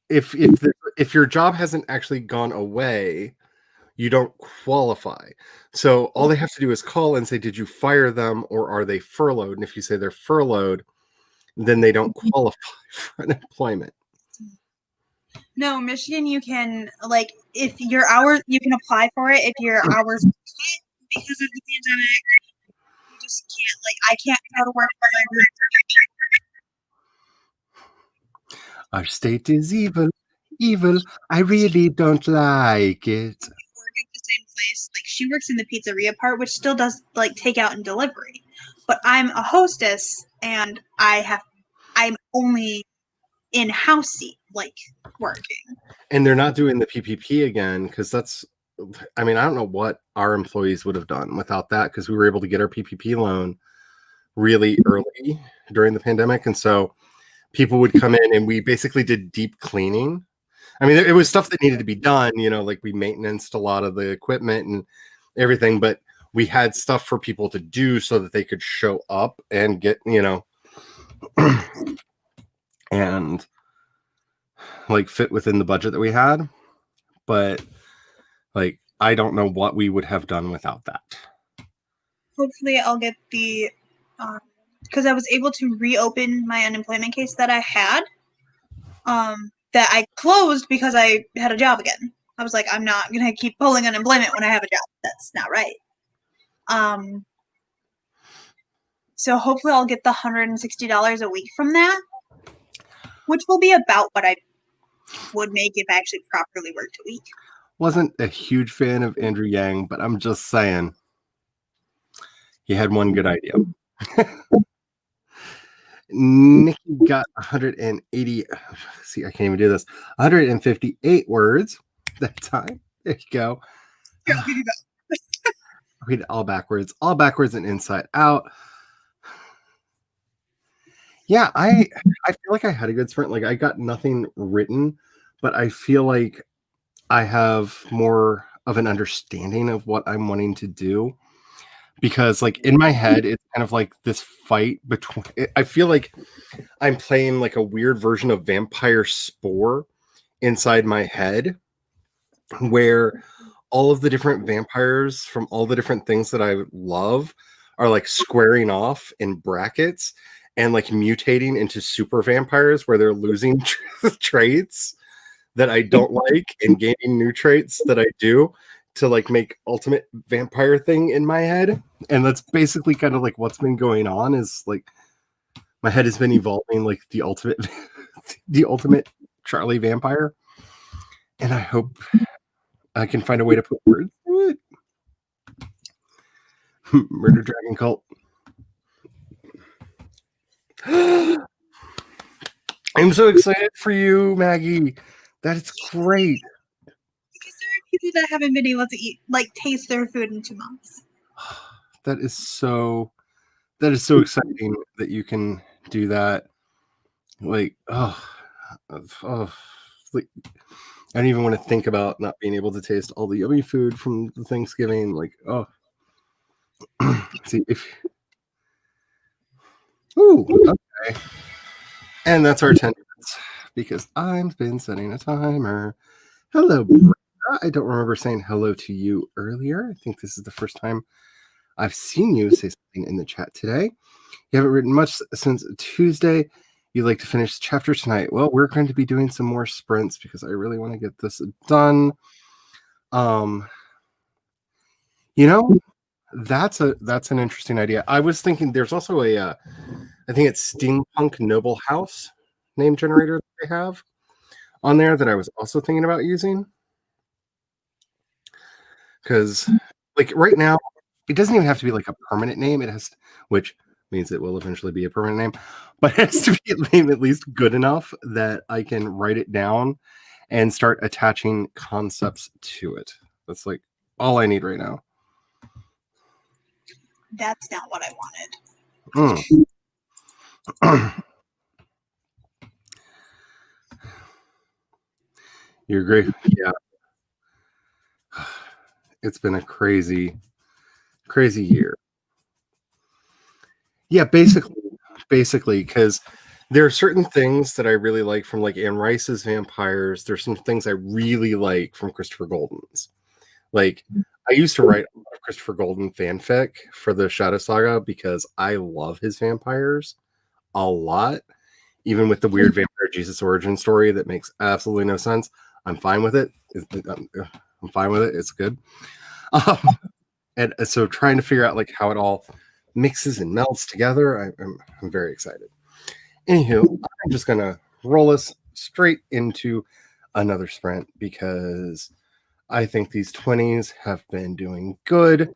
if your job hasn't actually gone away, you don't qualify. So all they have to do is call and say, did you fire them or are they furloughed? And if you say they're furloughed, then they don't qualify for unemployment. No, Michigan, you can, like, if your hours, you can apply for it if your hours are cut because of the pandemic. You just can't, like, I can't go to work for my room. Our state is evil. Evil. I really don't like it. Work at the same place. Like, she works in the pizzeria part, which still does like takeout and delivery. But I'm a hostess, and I'm only in house seat, like, working. And they're not doing the PPP again, because I don't know what our employees would have done without that, because we were able to get our PPP loan really early during the pandemic. And so people would come in and we basically did deep cleaning. I mean, it was stuff that needed to be done, like we maintenanced a lot of the equipment and everything, but we had stuff for people to do so that they could show up and get, and like fit within the budget that we had. But like, I don't know what we would have done without that. Hopefully I'll get the, because I was able to reopen my unemployment case that I had, that I closed because I had a job again. I was like, I'm not going to keep pulling unemployment when I have a job. That's not right. So hopefully I'll get the $160 a week from that, which will be about what I would make if I actually properly worked a week. Wasn't a huge fan of Andrew Yang, but I'm just saying he had one good idea. Nikki got 180. See, I can't even do this. 158 words that time. There you go. Yeah, I'll give you that. Read it all backwards and inside out. Yeah, I feel like I had a good sprint. Like, I got nothing written, but I feel like I have more of an understanding of what I'm wanting to do, because like in my head, it's kind of like this fight between, I feel like I'm playing like a weird version of Vampire Spore inside my head, where all of the different vampires from all the different things that I love are like squaring off in brackets and like mutating into super vampires, where they're losing traits that I don't like and gaining new traits that I do, to like make ultimate vampire thing in my head. And that's basically kind of like what's been going on, is like my head has been evolving like the ultimate Charlie vampire. And I hope I can find a way to put words to it. Murder Dragon Cult. I'm so excited for you, Maggie. That is great. people that haven't been able to eat, like, taste their food in 2 months. That is so exciting that you can do that. Like, oh, like I don't even want to think about not being able to taste all the yummy food from the Thanksgiving. Like, oh, see if. Ooh, okay. And that's our 10 minutes because I've been setting a timer. Hello, Brenda. I don't remember saying hello to you earlier. I think this is the first time I've seen you say something in the chat today. You haven't written much since Tuesday. You'd like to finish the chapter tonight. Well, we're going to be doing some more sprints because I really want to get this done. You know, that's an interesting idea. I was thinking there's also a I think it's Steampunk Noble House name generator that they have on there that I was also thinking about using. Because like right now, it doesn't even have to be like a permanent name. It has, which means it will eventually be a permanent name, but it has to be a name at least good enough that I can write it down and start attaching concepts to it. That's like all I need right now. That's not what I wanted. You're great. Yeah. It's been a crazy year. Yeah, basically, because there are certain things that I really like from like Anne Rice's vampires. There's some things I really like from Christopher Golden's. Like I used to write a lot of Christopher Golden fanfic for the Shadow Saga because I love his vampires a lot. Even with the weird vampire Jesus origin story that makes absolutely no sense, I'm fine with it. I'm fine with it. It's good. And so trying to figure out like how it all mixes and melts together, I'm very excited. Anywho, I'm just gonna roll us straight into another sprint because I think these 20s have been doing good.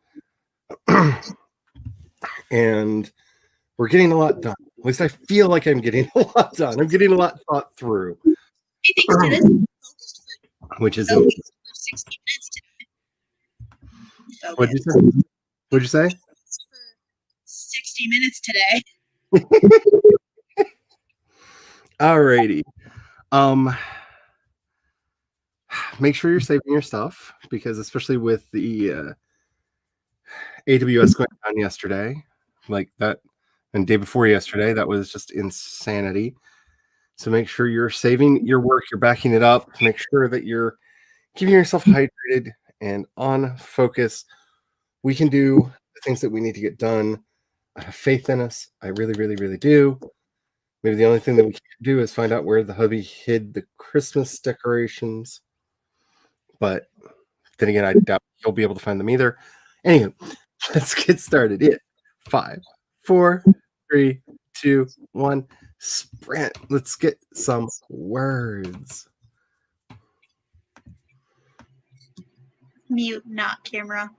And we're getting a lot done. At least I feel like I'm getting a lot done. I'm getting a lot thought through. I think Dennis focused Which is for 60 minutes today. What'd you say? What'd you say? For 60 minutes today. Alrighty. Make sure you're saving your stuff because especially with the AWS going down yesterday, like that, and day before yesterday, that was just insanity. So make sure you're saving your work, you're backing it up, make sure that you're keeping yourself hydrated and on focus. We can do the things that we need to get done. I have faith in us. I really, really, really do. Maybe the only thing that we can't do is find out where the hubby hid the Christmas decorations. But then again, I doubt he'll be able to find them either. Anywho, let's get started. 5, 4, 3, 2, 1, sprint. Let's get some words. Mute, not camera.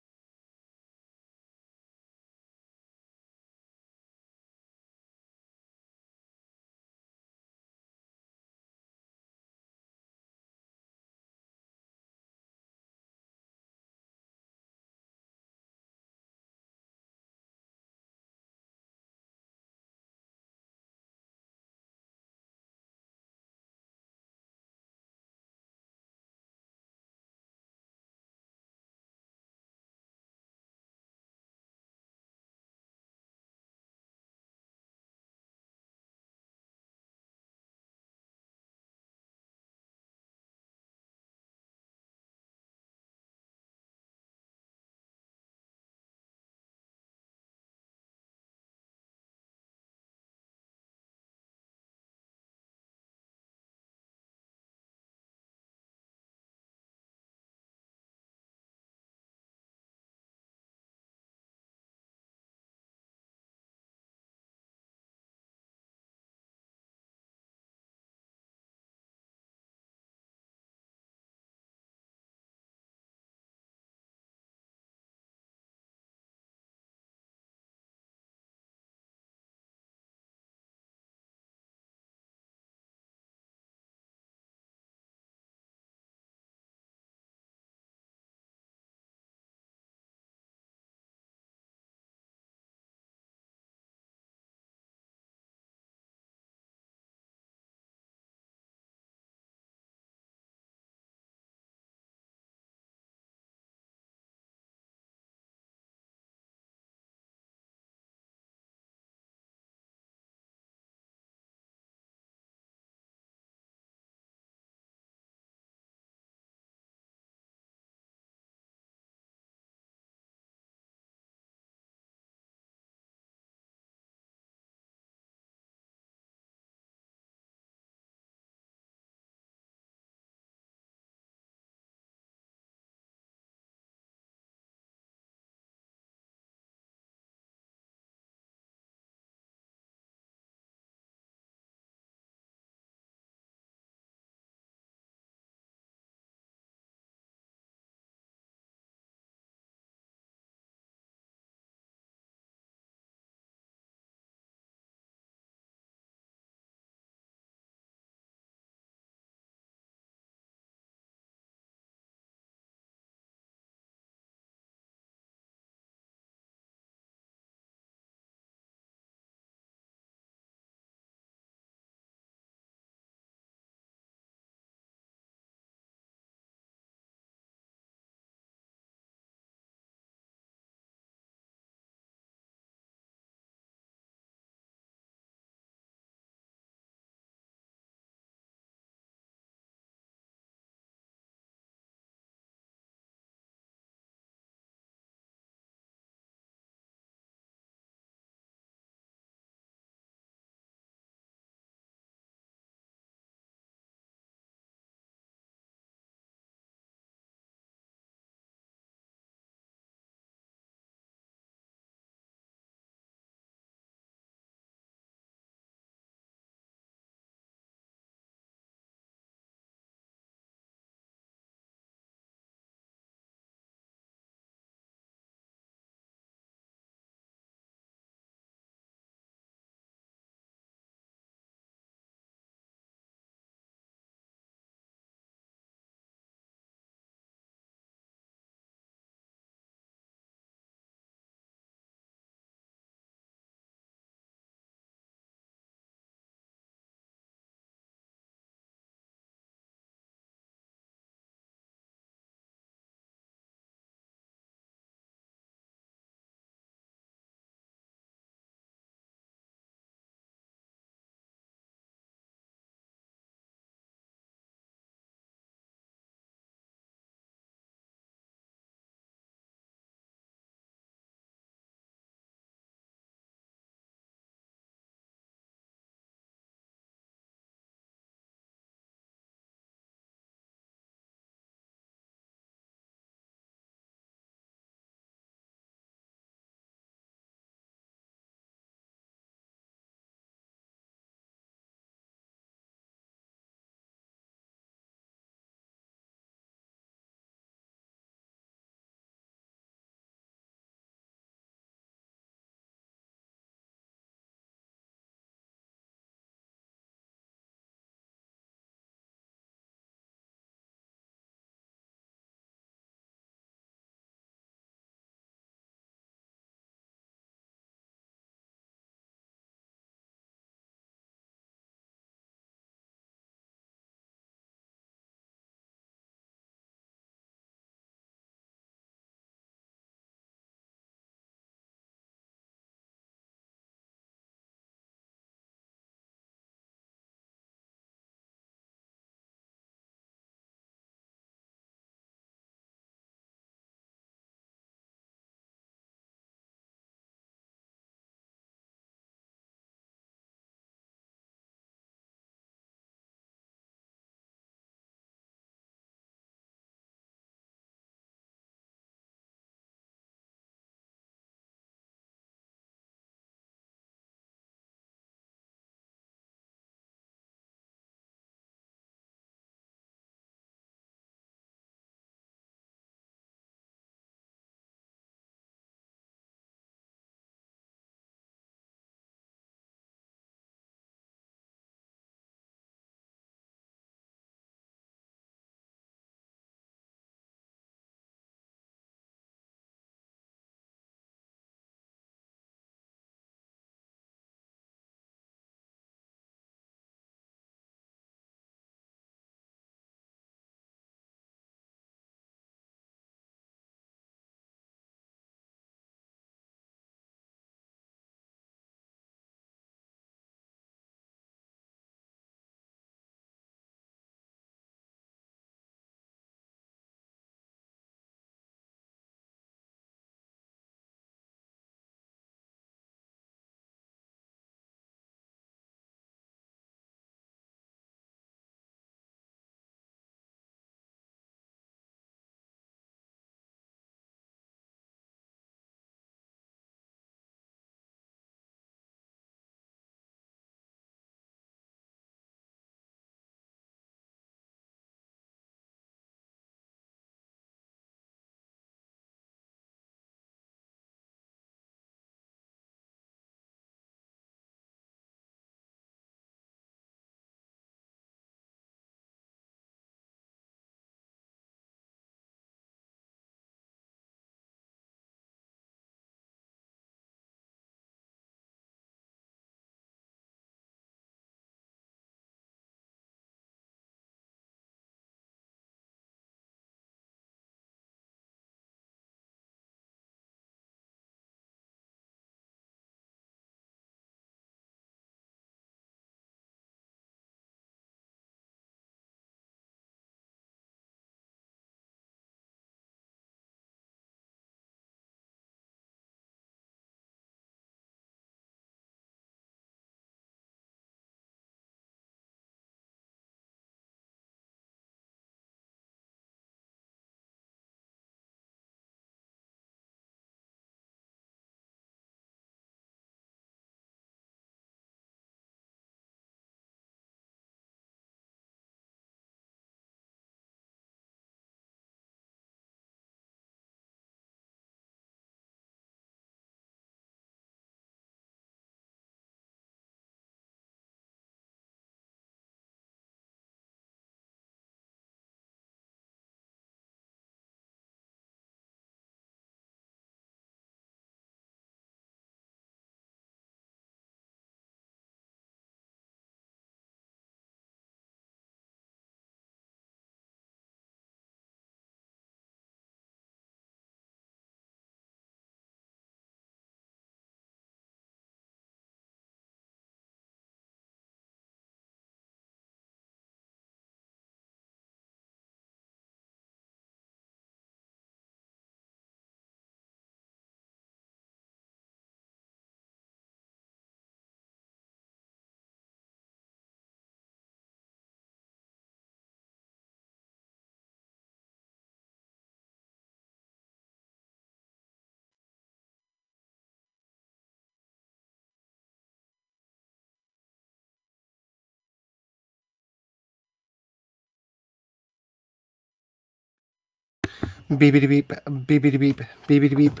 beepity beep, beepity beep, beepity beep.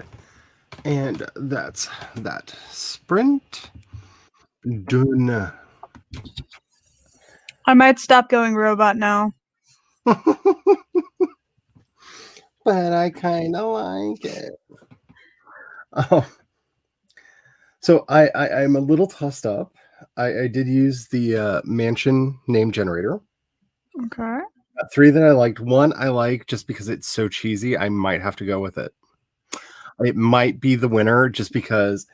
And that's that sprint done. I might stop going robot now. But I kind of like it. Oh, so I'm a little tossed up. I did use the mansion name generator. Okay. 3 that I liked. 1 I like just because it's so cheesy. I might have to go with it. It might be the winner just because.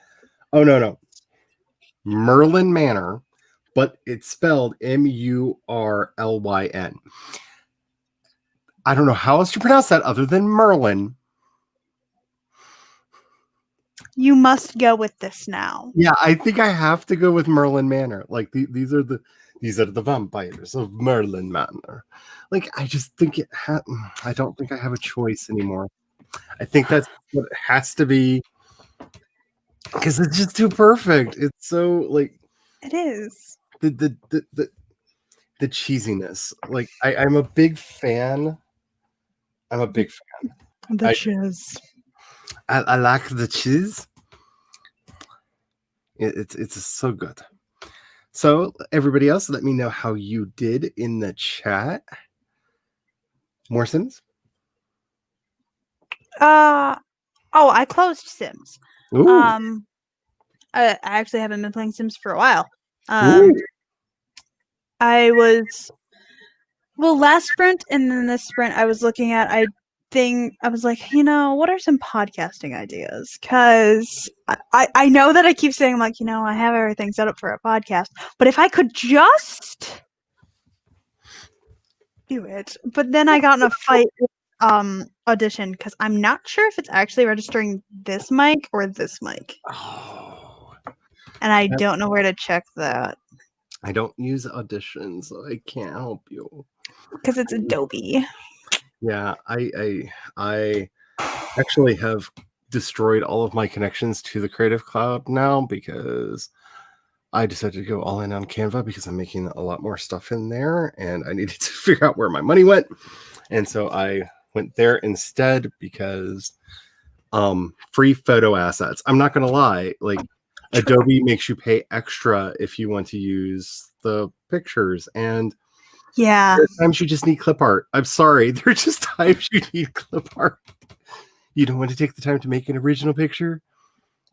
Oh no, Merlin Manor, but it's spelled Murlyn. I don't know how else to pronounce that other than Merlin. You must go with this now. Yeah, I think I have to go with Merlin Manor. Like these are the vampires of Merlin Manor. Like I just think I don't think I have a choice anymore. I think that's what it has to be because it's just too perfect. It's so like It is. the cheesiness. Like I'm a big fan. I'm a big fan. The cheese. I like the cheese. It's so good. So everybody else, let me know how you did in the chat. More Sims? I closed Sims. Ooh. I actually haven't been playing Sims for a while. Ooh. I was last sprint and then this sprint I was looking at I was like, what are some podcasting ideas? Because I know that I keep saying, like, I have everything set up for a podcast, but if I could just do it. But then I got in a fight with Audition because I'm not sure if it's actually registering this mic or this mic. Oh. And I don't know where to check that. I don't use Audition, so I can't help you. Because it's Adobe. Yeah, I actually have destroyed all of my connections to the Creative Cloud now because I decided to go all in on Canva because I'm making a lot more stuff in there and I needed to figure out where my money went. And so I went there instead because free photo assets. I'm not going to lie, like Adobe makes you pay extra if you want to use the pictures, and yeah, there are times you just need clip art. I'm sorry, there are just times you need clip art. You don't want to take the time to make an original picture,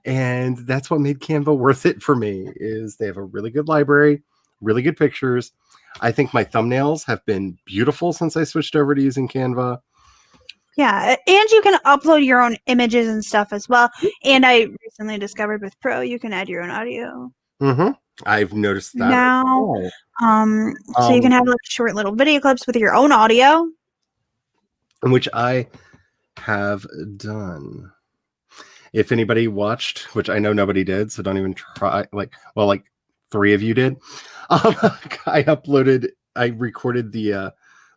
and that's what made Canva worth it for me. Is they have a really good library, really good pictures. I think my thumbnails have been beautiful since I switched over to using Canva. Yeah, and you can upload your own images and stuff as well. And I recently discovered with Pro, you can add your own audio. Mm-hmm. I've noticed that now. So you can have like short little video clips with your own audio, which I have done. If anybody watched, which I know nobody did, so don't even try. Like 3 of you did. I recorded the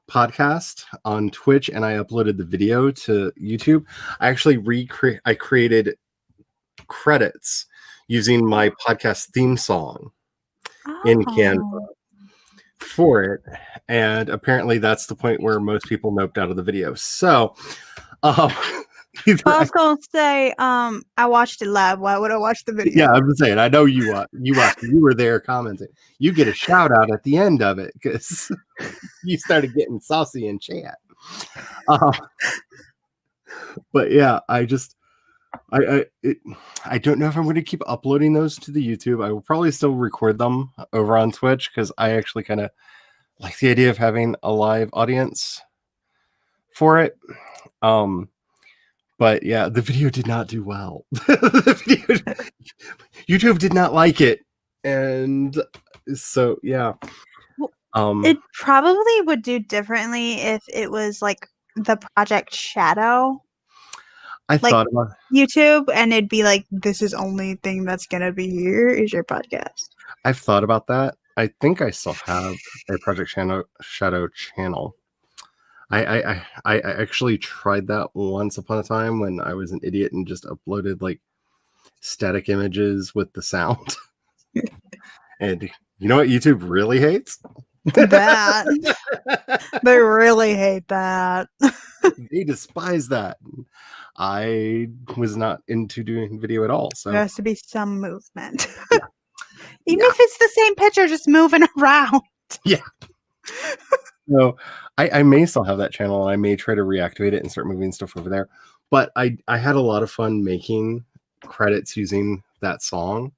podcast on Twitch and I uploaded the video to YouTube. I actually created credits using my podcast theme song in Canva for it, and apparently that's the point where most people noped out of the video. So I was gonna say I watched it live. Why would I watch the video? Yeah, I'm just saying, I know you watched. You were there commenting. You get a shout out at the end of it because you started getting saucy in chat. But yeah, I don't know if I'm going to keep uploading those to the YouTube. I will probably still record them over on Twitch because I actually kind of like the idea of having a live audience for it. But yeah, the video did not do well. YouTube did not like it, and so yeah. It probably would do differently if it was like the Project Shadow. I thought about YouTube, and it'd be like, this is only thing that's gonna be here is your podcast. I've thought about that. I think I still have a Project Shadow channel. I actually tried that once upon a time when I was an idiot and just uploaded like static images with the sound. And you know what YouTube really hates? That. They really hate that. They despise that. I was not into doing video at all. So There has to be some movement. Yeah. Even Yeah. if it's the same picture, just moving around. Yeah. So I may still have that channel, and I may try to reactivate it and start moving stuff over there. But I had a lot of fun making credits using that song,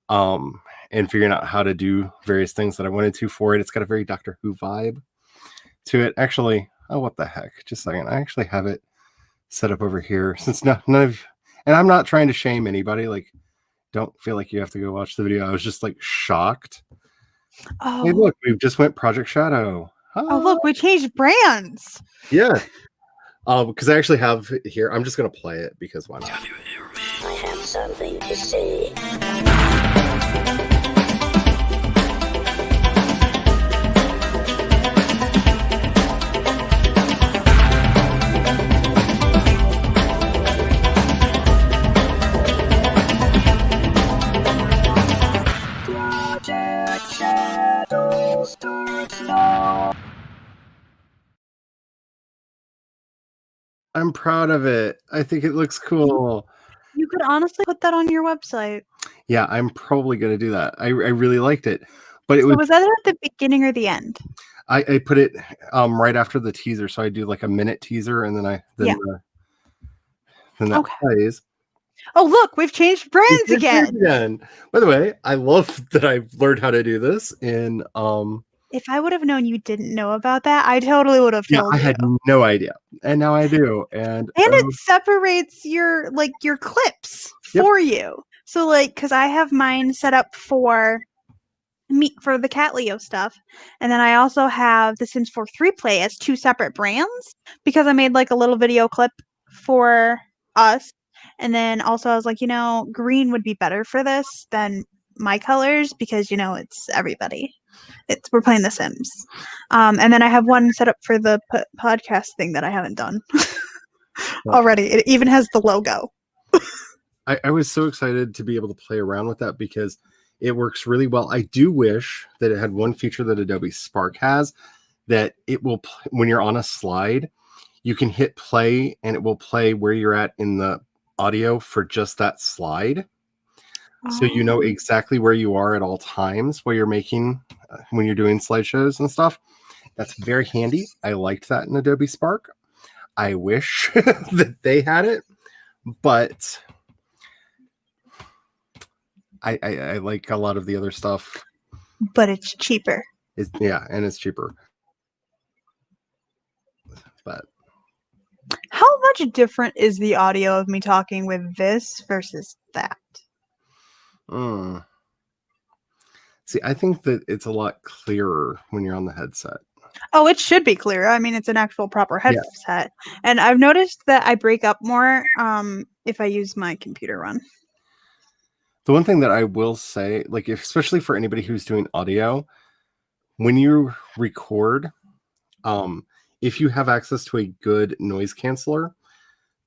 and figuring out how to do various things that I wanted to for it. It's got a very Doctor Who vibe to it. Actually, oh, what the heck? Just a second. I actually have it set up over here, since none of, and I'm not trying to shame anybody. Like, don't feel like you have to go watch the video. I was just like shocked. Oh, Hey, look, we just went Project Shadow. oh, look, we changed brands. Yeah. Because I actually have it here. I'm just gonna play it because why not? I have something to say. Project Shadow starts now. I'm proud of it. I think it looks cool. You could honestly put that on your website. Yeah, I'm probably gonna do that. I really liked it, but it So was was that at the beginning or the end? I put it right after the teaser, so I do like a minute teaser, and then Yeah. then that Okay. plays. Oh, look, we've changed brands again. Again. By the way, I love that I've learned how to do this in If I would have known you didn't know about that, I totally would have yeah, told I you. had no idea, and now I do, and It separates your clips Yep. for you. So because I have mine set up for me for the Cat Leo stuff, and then I also have the Sims 4 3 Play as two separate brands because I made like a little video clip for us, and then also I was like, green would be better for this than my colors because it's everybody. We're playing The Sims, and then I have one set up for the podcast thing that I haven't done already. It even has the logo. I was so excited to be able to play around with that because it works really well. I do wish that it had one feature that Adobe Spark has, that it will, when you're on a slide, you can hit play and it will play where you're at in the audio for just that slide. So you know exactly where you are at all times while you're making, when you're doing slideshows and stuff. That's very handy. I liked that in Adobe Spark. I wish that they had it, but I like a lot of the other stuff. But it's cheaper. Yeah, and it's cheaper. But how much different is the audio of me talking with this versus that? See, I think that it's a lot clearer when you're on the headset. Oh, it should be clearer. I mean, it's an actual proper headset. And I've noticed that I break up more if I use my computer run. The one thing that I will say, like, especially for anybody who's doing audio, when you record, if you have access to a good noise canceller,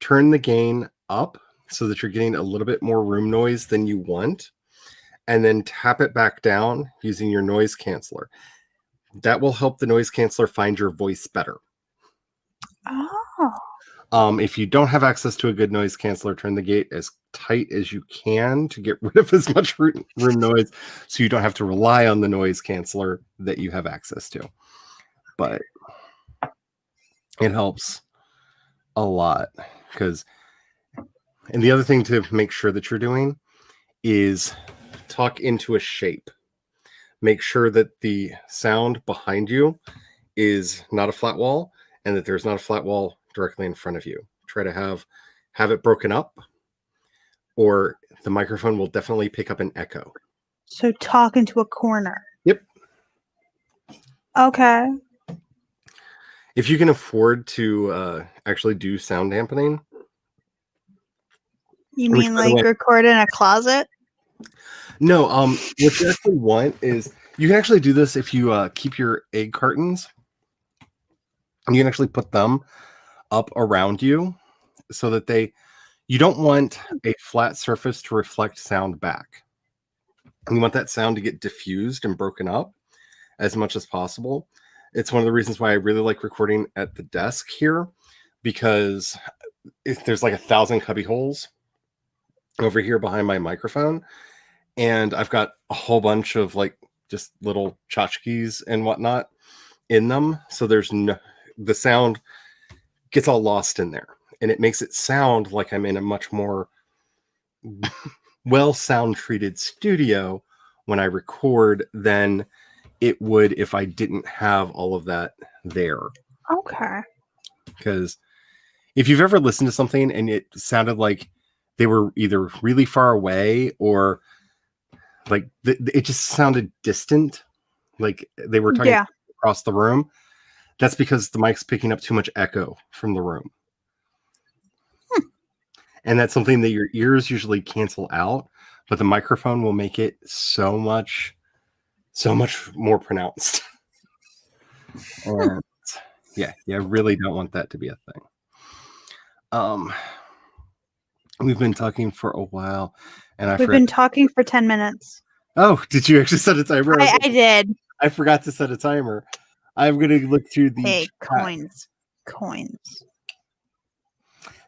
turn the gain up so that you're getting a little bit more room noise than you want, and then tap it back down using your noise canceller. That will help the noise canceller find your voice better. Oh. If you don't have access to a good noise canceller, turn the gate as tight as you can to get rid of as much room noise so you don't have to rely on the noise canceller that you have access to. But it helps a lot because, and the other thing to make sure that you're doing is talk into a shape. Make sure that the sound behind you is not a flat wall and that there's not a flat wall directly in front of you. Try to have it broken up, or the microphone will definitely pick up an echo. So talk into a corner. Yep. Okay. If you can afford to actually do sound dampening. You mean like record in a closet? No, what you actually want is, you can actually do this if you keep your egg cartons. You can actually put them up around you so that you don't want a flat surface to reflect sound back. You want that sound to get diffused and broken up as much as possible. It's one of the reasons why I really like recording at the desk here, because there's like 1,000 cubby holes over here behind my microphone, and I've got a whole bunch of like just little tchotchkes and whatnot in them, so there's no, the sound gets all lost in there, and it makes it sound like I'm in a much more well sound treated studio when I record than it would if I didn't have all of that there. Okay. Because if you've ever listened to something and it sounded like they were either really far away or like it just sounded distant, like they were talking across the room, that's because the mic's picking up too much echo from the room. And that's something that your ears usually cancel out, but the microphone will make it so much more pronounced. And yeah, I really don't want that to be a thing. We've been talking for a while, and we've been talking for 10 minutes. Oh, did you actually set a timer? I did. I forgot to set a timer. I'm going to look through the coins.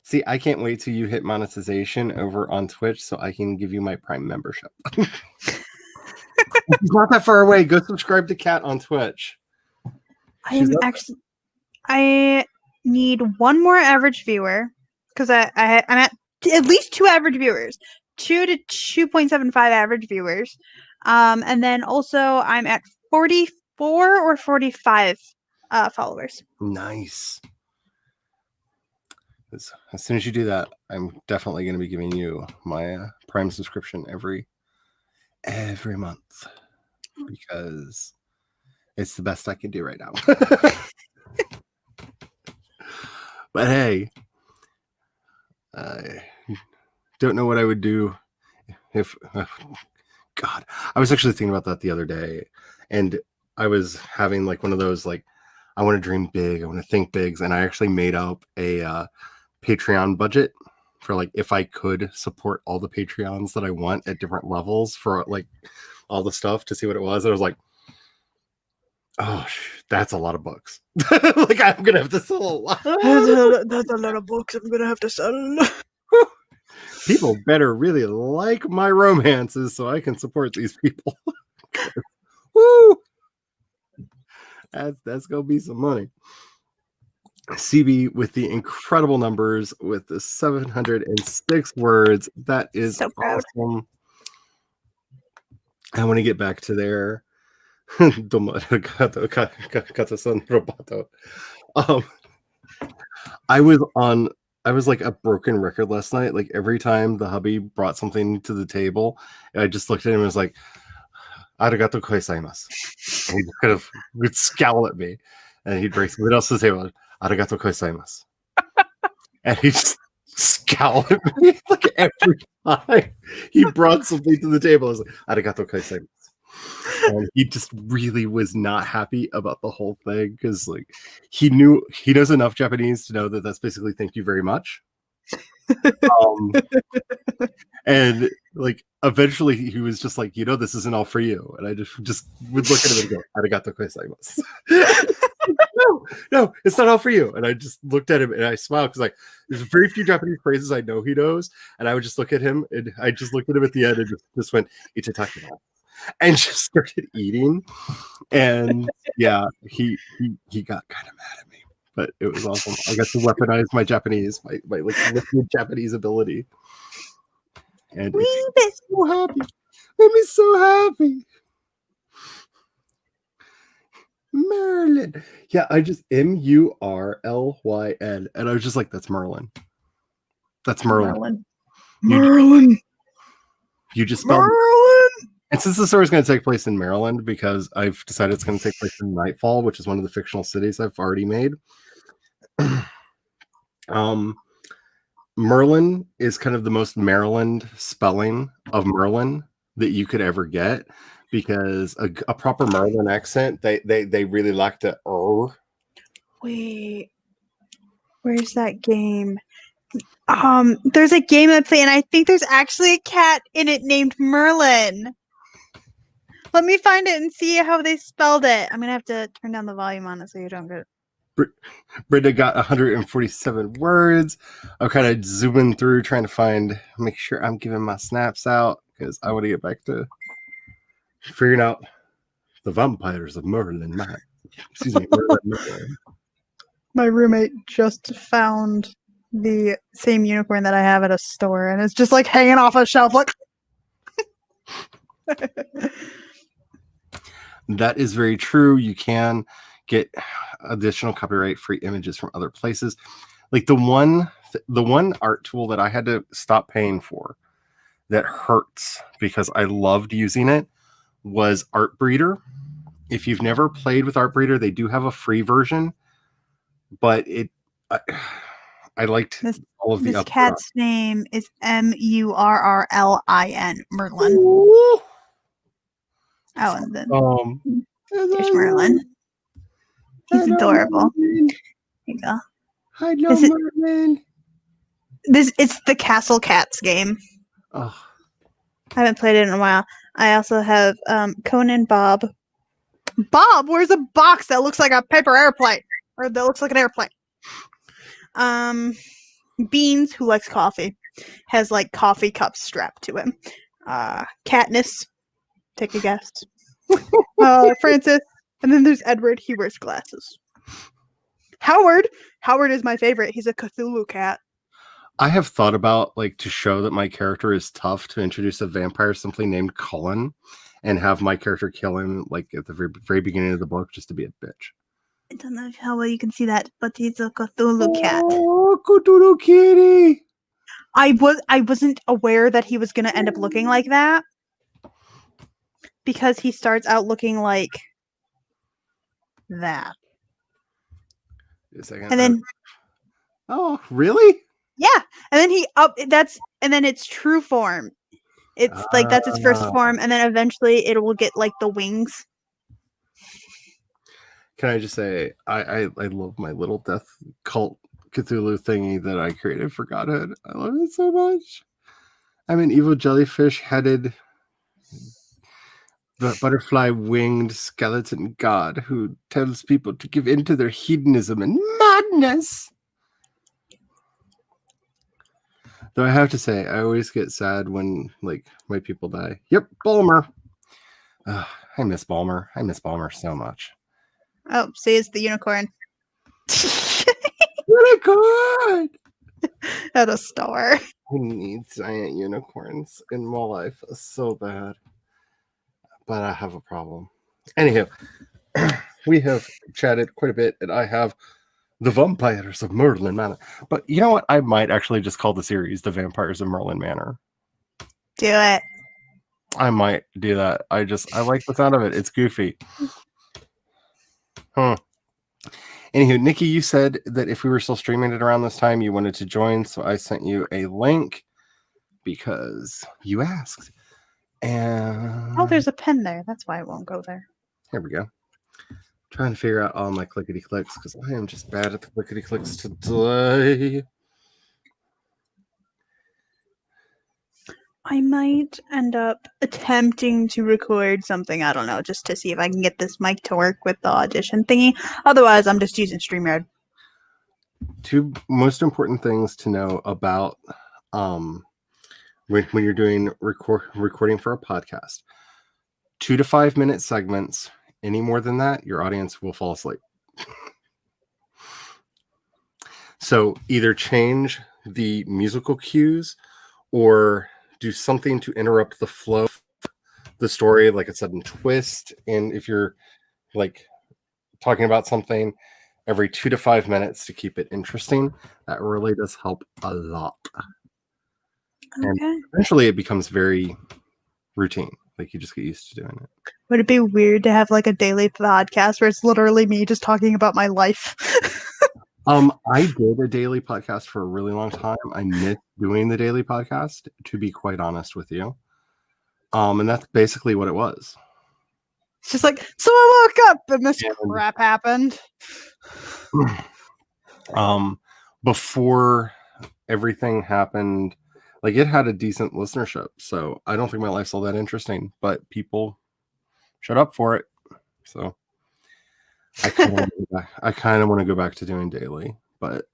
See, I can't wait till you hit monetization over on Twitch so I can give you my Prime membership. It's not that far away. Go subscribe to Kat on Twitch. I need one more average viewer because I'm at least 2 average viewers, 2 to 2.75 average viewers, and then also I'm at 44 or 45 followers. Nice. As soon as you do that, I'm definitely going to be giving you my Prime subscription every month because it's the best I can do right now. But hey, I don't know what I would do if God, I was actually thinking about that the other day, and I was having like one of those like I want to dream big, I want to think big, and I actually made up a Patreon budget for like if I could support all the Patreons that I want at different levels for like all the stuff to see what it was. And I was like, oh, that's a lot of books. Like I'm gonna have to sell a lot. That's a lot of books I'm gonna have to sell. People better really like my romances so I can support these people. Woo! That's gonna be some money. CB with the incredible numbers with the 706 words. That is so awesome. I want to get back to there. I was like a broken record last night. Like every time the hubby brought something to the table, I just looked at him and was like, "Arigato gozaimasu." And he kind of would scowl at me, and he'd bring something else to the table. "Arigato gozaimasu." And he just scowled at me like every time he brought something to the table. I was like, "Arigato gozaimasu." And he just really was not happy about the whole thing because like he knows enough Japanese to know that that's basically thank you very much. And like eventually he was just like, this isn't all for you. And I just would look at him and go, "Arigato gozaimasu." No, it's not all for you. And I just looked at him and I smiled because like there's very few Japanese phrases I know he knows. And I would just look at him and I just looked at him at the end and just went, "Itadakimasu," and just started eating. And yeah, he got kind of mad at me, but it was awesome. I got to weaponize my Japanese, my like liquid Japanese ability. And it made me so happy. Made me so happy. Merlin. Yeah, I just Murlyn. And I was just like, that's Merlin. That's Merlin. Merlin. You just spelled Merlin. And since the story is going to take place in Maryland, because I've decided it's going to take place in Nightfall, which is one of the fictional cities I've already made. Merlin is kind of the most Maryland spelling of Merlin that you could ever get, because a proper Maryland accent, they really like to Wait, where's that game? There's a game I play, and I think there's actually a cat in it named Merlin. Let me find it and see how they spelled it. I'm gonna have to turn down the volume on it so you don't get Brenda got 147 words. I'm kind of zooming through, trying to make sure I'm giving my snaps out because I want to get back to figuring out the vampires of Merlin. Excuse me, Merlin. My roommate just found the same unicorn that I have at a store, and it's just like hanging off a shelf. Like, that is very true. You can get additional copyright-free images from other places. Like the one art tool that I had to stop paying for that hurts because I loved using it was Artbreeder. If you've never played with Artbreeder, they do have a free version, but I liked all of the this cat's name is Murrlin. Merlin. Ooh. Oh, and then there's Merlin. He's adorable. There you go. I love Merlin. It's the Castle Cats game. Oh. I haven't played it in a while. I also have Conan Bob. Bob, where's a box that looks like a paper airplane? Or that looks like an airplane? Beans, who likes coffee, has like coffee cups strapped to him. Katniss, take a guess. Francis, and then there's Edward. He wears glasses. Howard is my favorite. He's a Cthulhu cat. I have thought about, like, to show that my character is tough, to introduce a vampire simply named Cullen and have my character kill him, like, at the very, very beginning of the book, just to be a bitch. I don't know how well you can see that, but he's a Cthulhu cat. Oh, Cthulhu kitty! I wasn't aware that he was going to end up looking like that because he starts out looking like that. And then, oh, really? Yeah, and then and then it's true form. It's like that's its first form, and then eventually it will get like the wings. Can I just say I love my little death cult Cthulhu thingy that I created for Godhood. I love it so much. I'm an evil jellyfish-headed, butterfly winged skeleton god who tells people to give in to their hedonism and madness. Though I have to say, I always get sad when, like, my people die. Yep, Balmer. I miss Balmer. I miss Balmer so much. Oh, see, it's the unicorn. Unicorn! At a store. I need giant unicorns in my life so bad. But I have a problem. Anyhow, we have chatted quite a bit, and I have the Vampires of Merlin Manor. But you know what? I might actually just call the series The Vampires of Merlin Manor. Do it. I might do that. I like the sound of it. It's goofy. Anywho, Nikki, you said that if we were still streaming it around this time, you wanted to join, so I sent you a link because you asked. And there's a pen there. That's why it won't go there. Here we go. Trying to figure out all my clickety clicks because I am just bad at the clickety clicks today. I might end up attempting to record something, I don't know, just to see if I can get this mic to work with the audition thingy. Otherwise, I'm just using StreamYard. Two most important things to know about when you're doing recording for a podcast. 2 to 5 minute segments. Any more than that, your audience will fall asleep. So either change the musical cues or do something to interrupt the flow of the story, like a sudden twist. And if you're like talking about something every 2 to 5 minutes to keep it interesting, that really does help a lot. Okay. And eventually it becomes very routine. Like you just get used to doing it. Would it be weird to have like a daily podcast where it's literally me just talking about my life? I did a daily podcast for a really long time. I missed doing the daily podcast, to be quite honest with you. And that's basically what it was. It's just like, so I woke up and this crap happened. Before everything happened, like it had a decent listenership. So I don't think my life's all that interesting, but people shut up for it. So I kind of want to go back to doing daily, but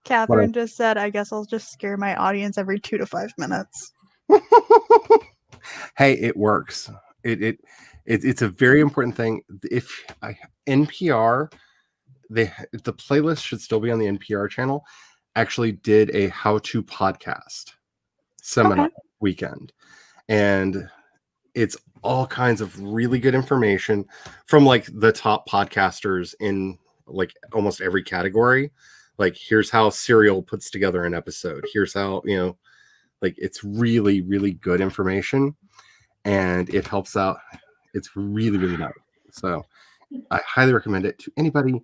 Catherine just said, I guess I'll just scare my audience every 2 to 5 minutes. hey, it works. It's a very important thing. NPR, the playlist should still be on the NPR channel. Actually, did a how-to podcast seminar weekend, and it's all kinds of really good information from like the top podcasters in like almost every category. Like, here's how Serial puts together an episode. Here's how, like, it's really, really good information, and it helps out. It's really, really nice. So I highly recommend it to anybody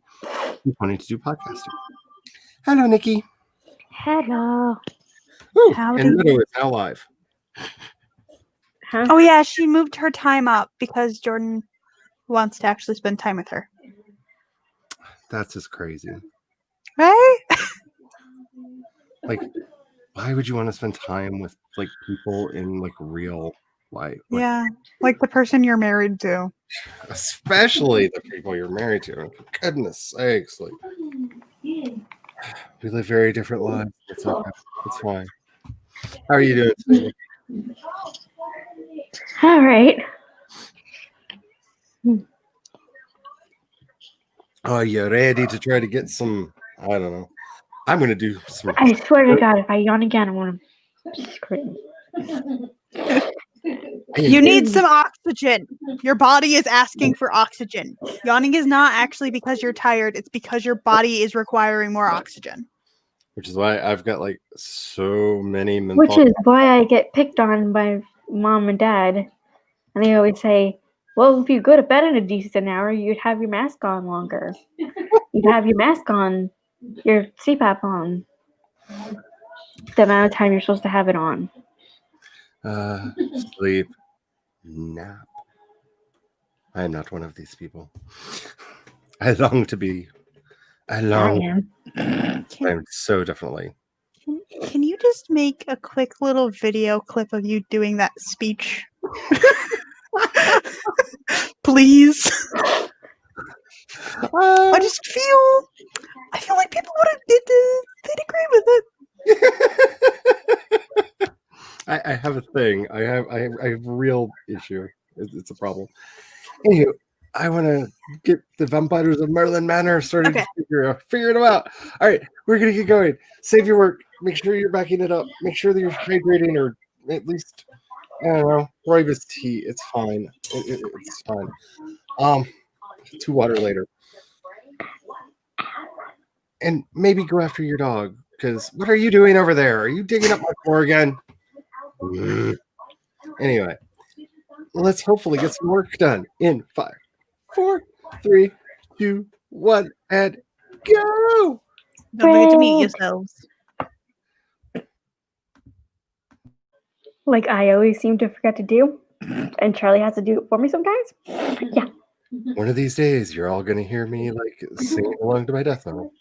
who's wanting to do podcasting. Hello, Nikki. Hello. Ooh, Howdy. and Meadow is now live. Huh? Oh yeah, she moved her time up because Jordan wants to actually spend time with her. That's just crazy. Right? Like, why would you want to spend time with like people in like real life? Like, Yeah. Like the person you're married to. especially the people you're married to. For goodness sakes, like, we live very different lives. It's okay. It's fine. How are you doing today? All right. Are you ready to try to get some? I don't know. I'm gonna do some. I swear to God, if I yawn again, I want to scream. You need some oxygen. Your body is asking for oxygen. Yawning is not actually because you're tired, it's because your body is requiring more oxygen. Which is why I've got like so many menthol. Which is why I get picked on by mom and dad. And they always say, well, if you go to bed in a decent hour, you'd have your mask on longer. You'd have your mask on, your CPAP on. The amount of time you're supposed to have it on. Sleep, nap. I am not one of these people. I long to be. I long. I'm so definitely. Can you just make a quick little video clip of you doing that speech? Please. I just feel like people they'd agree with it. I have a thing. I have a real issue. It's a problem. Anywho, I want to get the Vampires of Merlin Manor started to figure it out. All right, we're gonna get going. Save your work. Make sure you're backing it up. Make sure that you're hydrating, or at least, I don't know, rooibos tea. It's fine. It's fine. 2 water later, and maybe go after your dog. Because what are you doing over there? Are you digging up my floor again? Anyway, let's hopefully get some work done in 5, 4, 3, 2, 1, and go! Don't forget to meet yourselves. Like I always seem to forget to do, and Charlie has to do it for me sometimes. Yeah. One of these days, you're all going to hear me like singing along to my death metal.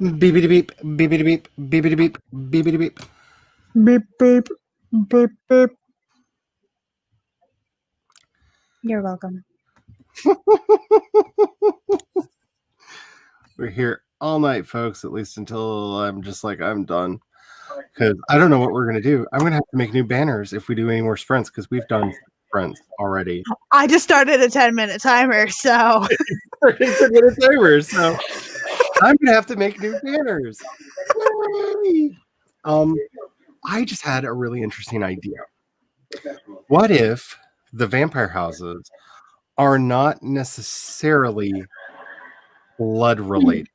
Beepity beep, beepity beep, beepity beep, beepity beep. Beep beep beep beep. You're welcome. We're here all night, folks, at least until I'm just like, I'm done. Because I don't know what we're going to do. I'm going to have to make new banners if we do any more sprints, because we've done sprints already. I just started a 10-minute timer, so It's a minute timer, so I'm going to have to make new banners. Yay! I just had a really interesting idea. What if the vampire houses are not necessarily blood related?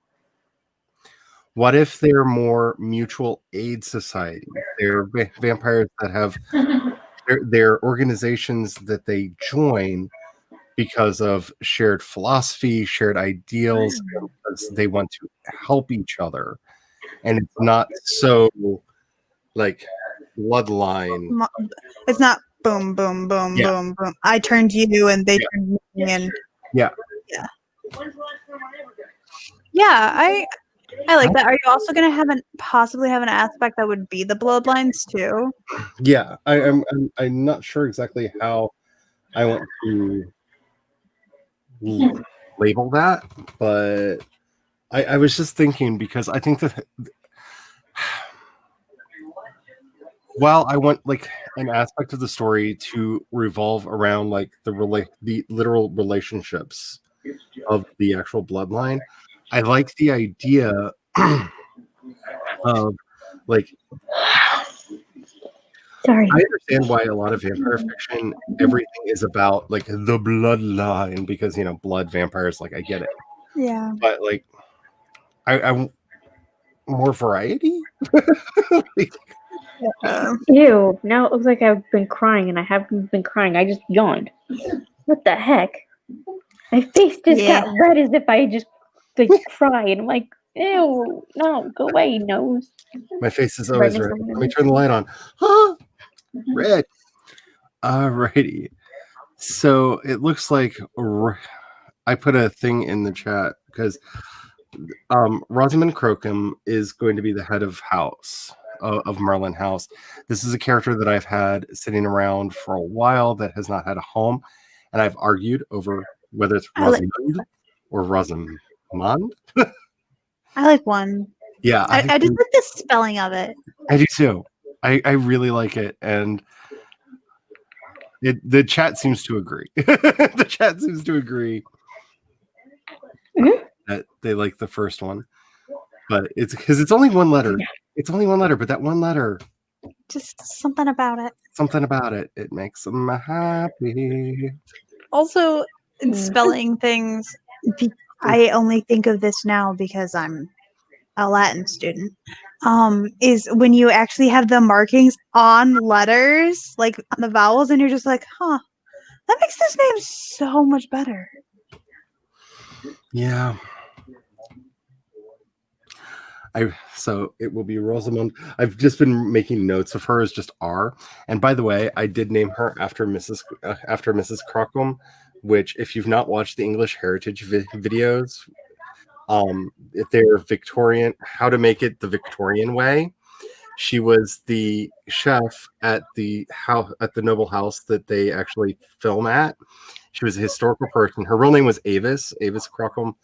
What if they're more mutual aid society? They're vampires that have their organizations that they join because of shared philosophy, shared ideals, because they want to help each other. And it's not so like bloodline. it's not boom, boom, boom, Yeah. boom, boom. I turned you and they Yeah. turned me and Yeah. yeah, I like that. Are you also gonna possibly have an aspect that would be the bloodlines too? Yeah. I'm not sure exactly how I want to label that, but I was just thinking, because I think that while I want like an aspect of the story to revolve around like the literal relationships of the actual bloodline, I like the idea of like, Sorry. I understand why a lot of vampire fiction, everything is about like the bloodline, because blood vampires, like I get it, Yeah. but like I want more variety. Like, Ew. Now it looks like I've been crying, and I haven't been crying. I just yawned. What the heck? My face just got red as if I just like cried. I'm like, ew, no, go away, nose. my face is always red. Let me turn the light on. Ah, red. Alrighty. So it looks like I put a thing in the chat because Rosamund Crocombe is going to be the head of house of Merlin House. This is a character that I've had sitting around for a while that has not had a home, and I've argued over whether it's Rosamund or Rosamund. I like one. Yeah, I just like the spelling of it. I do too. I really like it, and the chat seems to agree. The chat seems to agree that they like the first one, but it's because it's only one letter. It's only one letter, but that one letter, just something about it. Something about it. It makes them happy. Also, in spelling things, I only think of this now because I'm a Latin student. Is when you actually have the markings on letters, like on the vowels, and you're just like, huh, that makes this name so much better. Yeah. So it will be Rosamund. I've just been making notes of her as just R. And by the way, I did name her after Mrs. Crocombe, which, if you've not watched the English Heritage videos, if they're Victorian, how to make it the Victorian way. She was the chef at the house, at the noble house that they actually film at. She was a historical person. Her real name was Avis. Avis Crocombe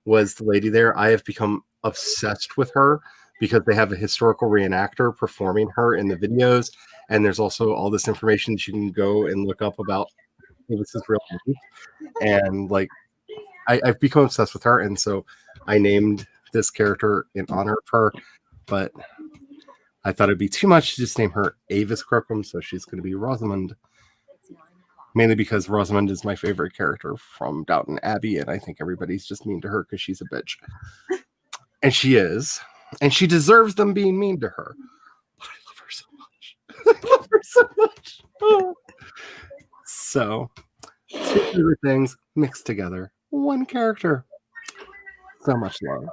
was the lady there. I have become obsessed with her because they have a historical reenactor performing her in the videos, and there's also all this information that you can go and look up about Avis's real name. And like, I've become obsessed with her, and so I named this character in honor of her, but I thought it'd be too much to just name her Avis Crocombe, so she's going to be Rosamund. Mainly because Rosamund is my favorite character from Downton Abbey, and I think everybody's just mean to her because she's a bitch. And she is. And she deserves them being mean to her. But I love her so much. I love her so much. Oh. So, two favorite things mixed together. One character. So much love.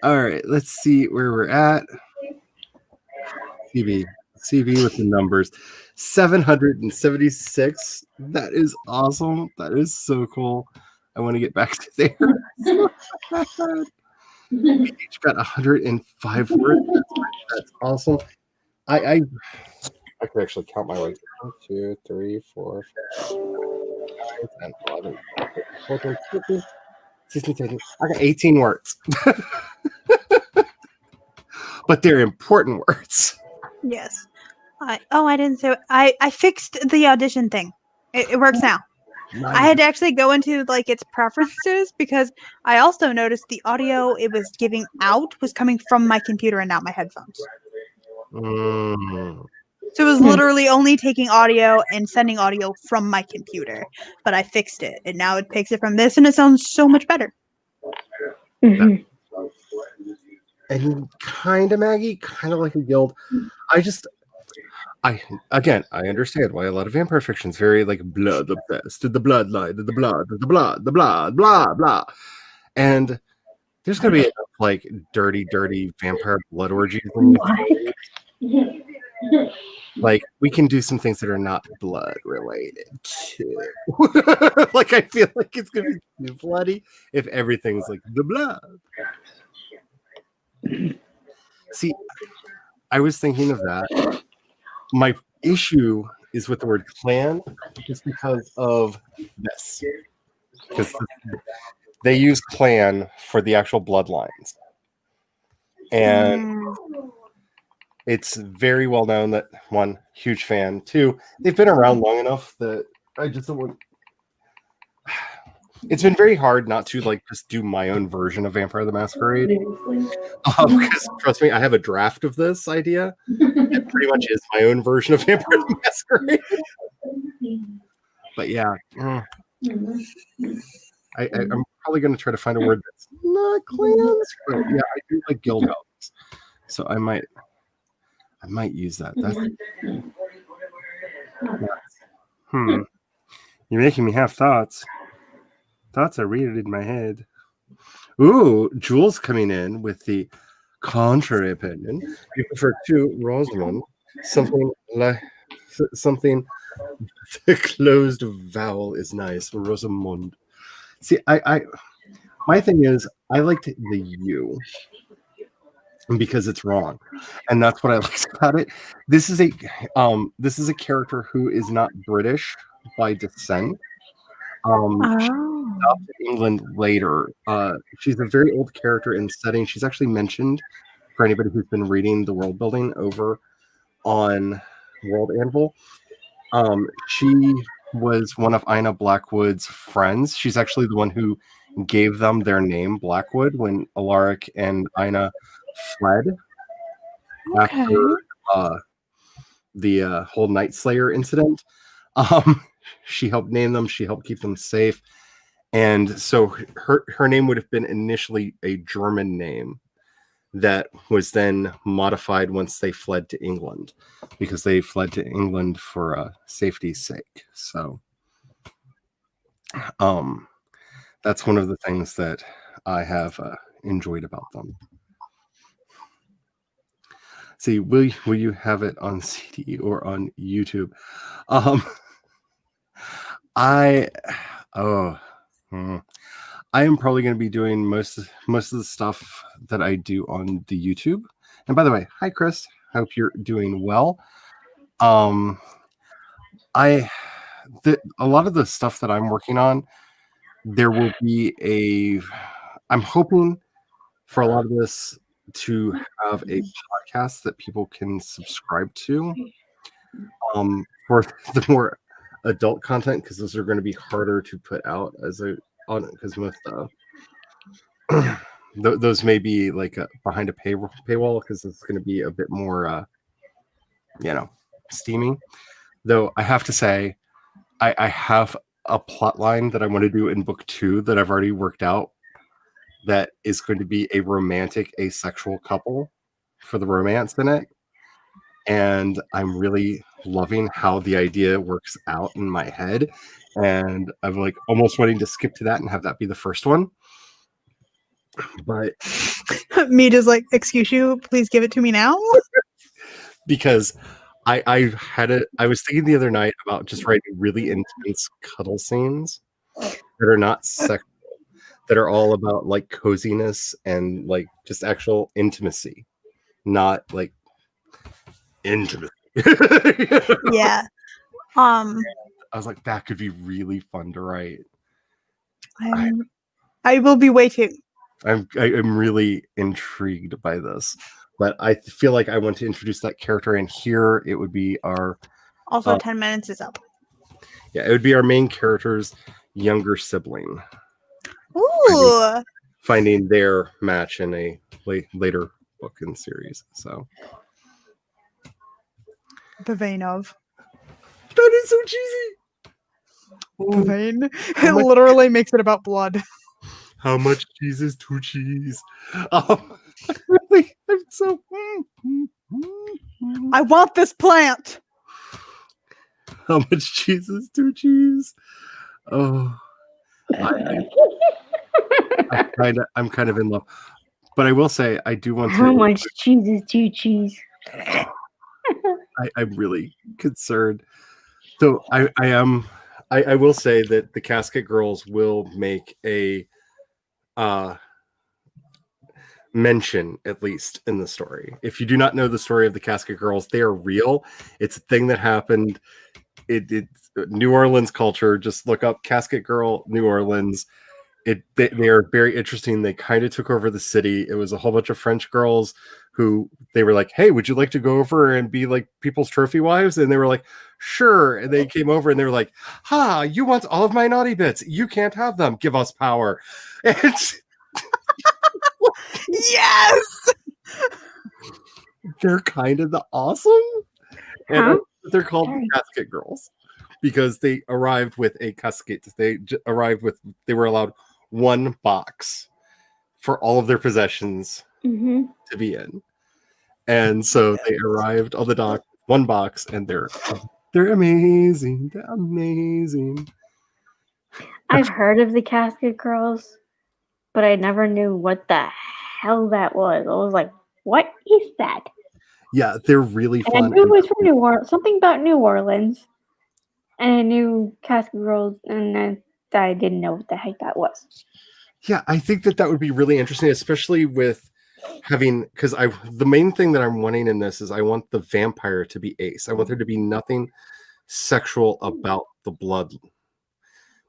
All right, let's see where we're at. CV with the numbers. 776. That is awesome. That is so cool. I want to get back to there. Each got 105 words. That's awesome. I could actually count my words. 1, 2, 3, 4, 5, 6, 7, 11, 14, 15, 16, 17. I got 18 words. But they're important words. Yes. I didn't say I fixed the audition thing. It works now. I had to actually go into like its preferences because I also noticed the audio it was giving out was coming from my computer and not my headphones. Mm. So it was literally only taking audio and sending audio from my computer. But I fixed it and now it takes it from this and it sounds so much better. Mhm. And kind of Maggie, kind of like a guild. I understand why a lot of vampire fiction is very like blood obsessed, the bloodline, the blood, blah blah. And there's gonna be enough like dirty vampire blood orgies. Like we can do some things that are not blood related too. Like I feel like it's gonna be too bloody if everything's like the blood. See, I was thinking of that. My issue is with the word clan just because of this. Because they use clan for the actual bloodlines. And it's very well known that, one, huge fan. Two, they've been around long enough that I just don't want... It's been very hard not to like just do my own version of Vampire the Masquerade. Because trust me, I have a draft of this idea. It pretty much is my own version of Vampire the Masquerade. But yeah, I'm probably going to try to find a word that's not clans. But yeah, I do like guild houses, so I might use that. You're making me have thoughts. Thoughts are weird in my head. Ooh, Jules coming in with the contrary opinion. You prefer to Rosamund something like something. The closed vowel is nice. Rosamund. See, I my thing is I liked the U because it's wrong, and that's what I liked about it. This is a character who is not British by descent. She stopped in England later. She's a very old character in the setting. She's actually mentioned for anybody who's been reading the world building over on World Anvil. She was one of Ina Blackwood's friends. She's actually the one who gave them their name, Blackwood, when Alaric and Ina fled after the whole Night Slayer incident. She helped name them. She helped keep them safe. And so her name would have been initially a German name that was then modified once they fled to England, because they fled to England for safety's sake. So that's one of the things that I have enjoyed about them. See, will you have it on CD or on YouTube? I am probably going to be doing most of the stuff that I do on the YouTube. And by the way, hi Chris, hope you're doing well. A lot of the stuff that I'm working on, there will be I'm hoping for a lot of this to have a podcast that people can subscribe to. For the more adult content, because those are going to be harder to put out because most those may be like behind a paywall, because it's going to be a bit more steamy. Though I have to say, I have a plot line that I want to do in book 2 that I've already worked out, that is going to be a romantic asexual couple for the romance in it. And I'm really loving how the idea works out in my head. And I'm like almost wanting to skip to that and have that be the first one. But me just like, excuse you, please give it to me now. Because I was thinking the other night about just writing really intense cuddle scenes that are not sexual, that are all about like coziness and like just actual intimacy, not like intimacy. Yeah. I was like, that could be really fun to write. I will be waiting. I'm really intrigued by this, but I feel like I want to introduce that character, and here it would be our Also, 10 minutes is up. it would be our main character's younger sibling Ooh. finding their match in a later book in series. So The vein of. that is so cheesy. The vein. It literally makes it about blood. How much cheese is too cheese? Really, I'm so. I want this plant. How much cheese is too cheese? Oh, I'm kind of in love, but I will say I do want to. How much cheese is too cheese? I'm really concerned. So I will say that the Casket Girls will make a mention, at least in the story. If you do not know the story of the Casket Girls, they are real. It's a thing that happened. It's New Orleans culture. Just look up Casket Girl New Orleans. They are very interesting. They kind of took over the city. It was a whole bunch of French girls who they were like, hey, would you like to go over and be like people's trophy wives? And they were like, sure. And they came over and they were like, you want all of my naughty bits. You can't have them. Give us power. And Yes. they're kind of the awesome. And they're called the Casket Girls because they arrived with a casket. They were allowed one box for all of their possessions to be in. And so they arrived on the dock, one box, and they're amazing. They're amazing. I've heard of the Casket Girls, but I never knew what the hell that was. I was like, what is that? Yeah, they're really And I fun. knew it was from New Orleans, something about New Orleans. And I knew Casket Girls, and then I didn't know what the heck that was. Yeah, I think that would be really interesting, especially with having, because the main thing that I'm wanting in this is I want the vampire to be Ace. I want there to be nothing sexual about the blood,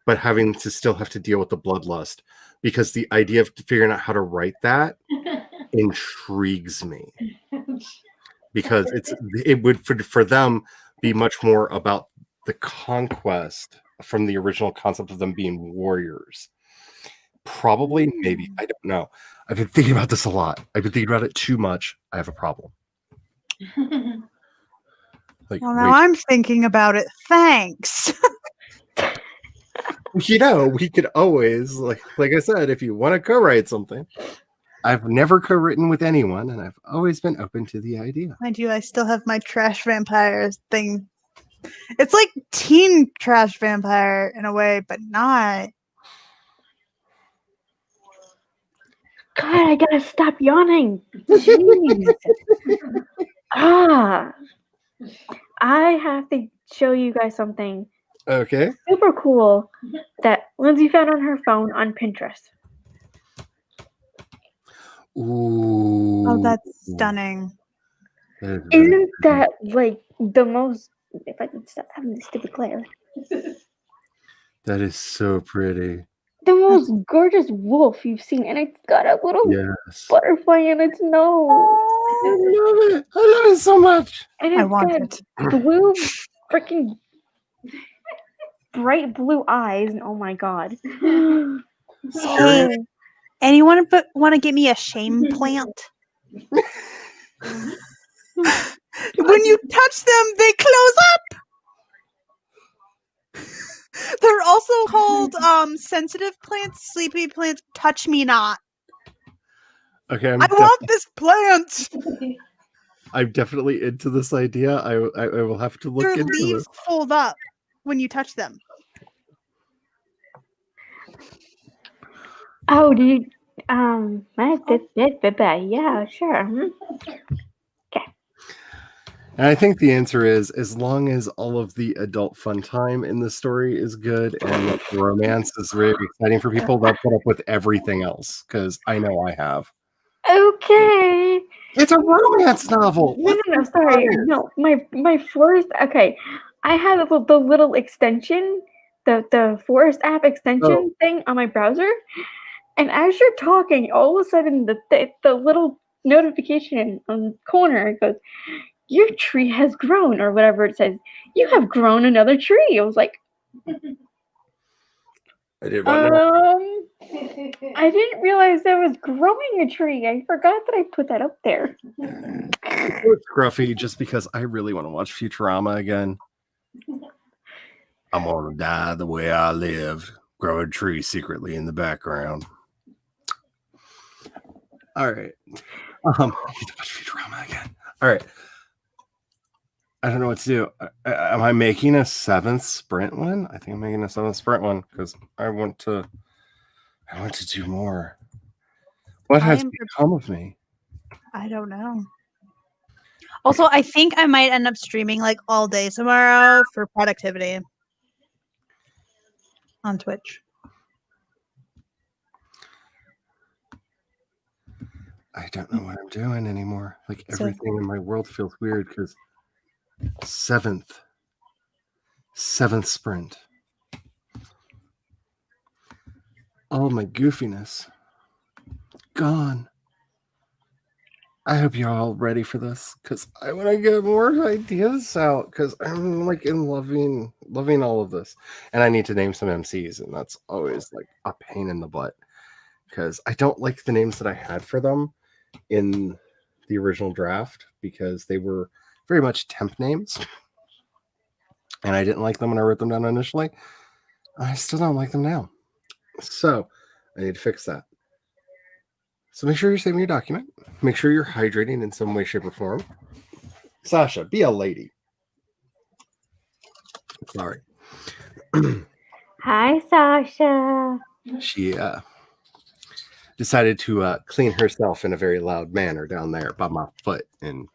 but having to still have to deal with the bloodlust, because the idea of figuring out how to write that intrigues me, because it would for them be much more about the conquest from the original concept of them being warriors. Probably, maybe, I don't know. I've been thinking about this a lot. I've been thinking about it too much. I have a problem. Like, Well, now I'm thinking about it. Thanks. we could always, like I said, if you want to co-write something. I've never co-written with anyone, and I've always been open to the idea. Mind you, I still have my trash vampires thing. It's like teen trash vampire in a way, but not. God, I gotta stop yawning. Jeez. I have to show you guys something Okay. super cool that Lindsay found on her phone on Pinterest. Ooh. Oh, that's stunning. Isn't that like the most? If I can stop having this stupid glare, That is so pretty. the most gorgeous wolf you've seen, and it's got a little Yes. butterfly in its nose, I love it. I love it so much. and I it's want got it. blue, freaking bright blue eyes, and oh my god! Hey, anyone want to get me a shame plant? When you touch them, they close up. They're also called sensitive plants, sleepy plants. Touch me not. Okay, I want this plant. I'm definitely into this idea. I will have to look Their into leaves this. fold up when you touch them. Oh, do you? Yeah, sure. And I think the answer is as long as all of the adult fun time in the story is good and the romance is really exciting for people, they'll put up with everything else. Because I know I have. Okay. It's a romance novel. No, sorry. No, my forest. Okay, I have the little extension, the forest app extension thing on my browser, and as you're talking, all of a sudden the little notification on the corner goes, "Your tree has grown," or whatever it says. You have grown another tree. I was like, I did not know. I didn't realize I was growing a tree. I forgot that I put that up there. It's Scruffy just because I really want to watch Futurama again. I'm gonna die the way I lived, grow a tree secretly in the background. All right. I need to watch Futurama again. All right. I don't know what to do. Am I making a 7th sprint one? I think I'm making a 7th sprint one because I want to do more. What has become of me? I don't know. Also, I think I might end up streaming like all day tomorrow for productivity on Twitch. I don't know what I'm doing anymore. Like everything in my world feels weird because 7th sprint. All my goofiness gone. I hope you're all ready for this because I want to get more ideas out because I'm like loving all of this, and I need to name some MCs, and that's always like a pain in the butt because I don't like the names that I had for them in the original draft because they were very much temp names, and I didn't like them when I wrote them down initially. I still don't like them now, so I need to fix that. So make sure you're saving your document. Make sure you're hydrating in some way, shape, or form. Sasha, be a lady. Sorry. Hi, Sasha. She decided to clean herself in a very loud manner down there by my foot. And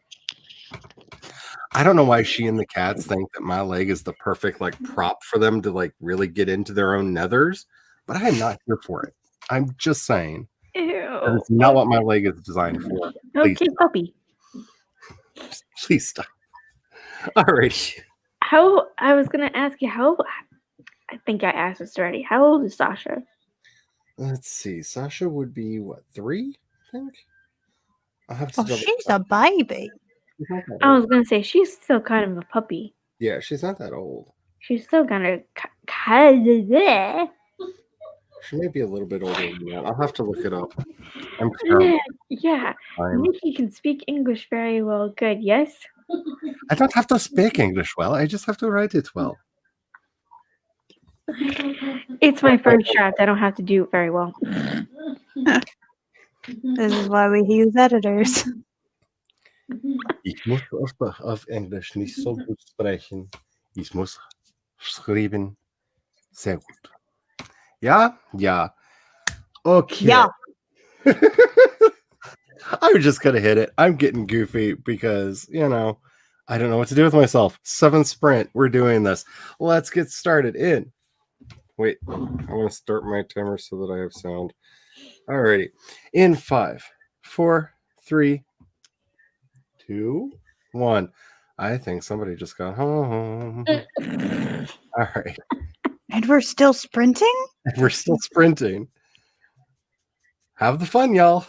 I don't know why she and the cats think that my leg is the perfect like prop for them to like really get into their own nethers, but I am not here for it. I'm just saying. Ew. That's not what my leg is designed for. Please Okay, stop. puppy. Please stop. All right. How I was gonna ask you how. I think I asked this already. How old is Sasha? Let's see. Sasha would be what, 3? I think. I'll have to Oh, double she's check. a baby. She's not that I was old. gonna say she's still kind of a puppy. Yeah, she's not that old. She's still kind of. She may be a little bit older than that. I'll have to look it up. I'm terrible. Yeah. Nikki can speak English very well. Good. Yes. I don't have to speak English well. I just have to write it well. It's my first draft. I don't have to do it very well. This is why we use editors. Ich muss auf Englisch nicht so gut sprechen. Ich muss schreiben sehr gut. Ja? Ja. Okay. Yeah. I'm just gonna hit it. I'm getting goofy because, I don't know what to do with myself. 7th sprint. We're doing this. Let's get started in. Wait, I want to start my timer so that I have sound. Alrighty. In 5, 4, 3, 2, 1. I think somebody just got home. All right. And we're still sprinting? We're still sprinting. Have the fun, y'all.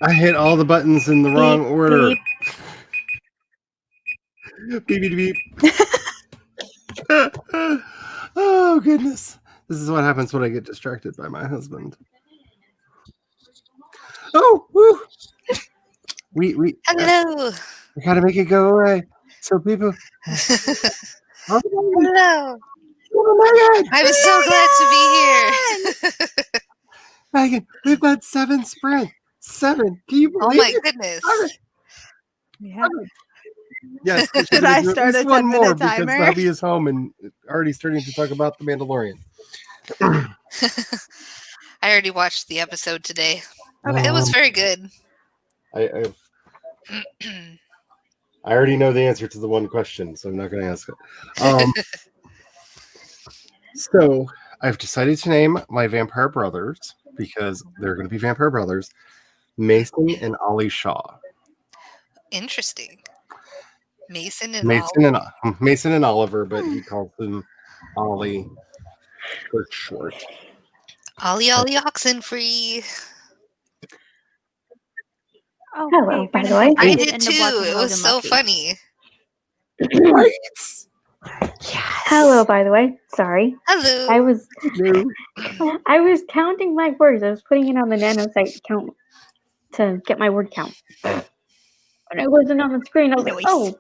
I hit all the buttons in the wrong Beep, order. beep. Beep, beep, beep. Oh, goodness. This is what happens when I get distracted by my husband. Oh, woo. We Hello. gotta make it go away. So people. Oh, Hello. Megan! I'm so glad to be here. Megan, we've got 7 sprints. 7. Can you Oh believe my it? goodness. Yeah. Yes. Should I start a one 10-minute more because timer? the hubby is home and already starting to talk about The Mandalorian. I already watched the episode today. Okay. It was very good. I already know the answer to the one question, so I'm not going to ask it. So I've decided to name my vampire brothers because they're going to be vampire brothers, Mason and Ollie Shaw. Interesting. Mason and Mason and Oliver, but he calls them Ollie for short. Ollie Oxenfree. Oh, Hello, hey, by the Brandon way. posted I it did in too. the Black and It was Logan so Lucky. funny. Hello, by the way. Sorry. Hello. I was counting my words. I was putting it on the nanosite count to get my word count. And it wasn't on the screen. I was like, Nice. oh.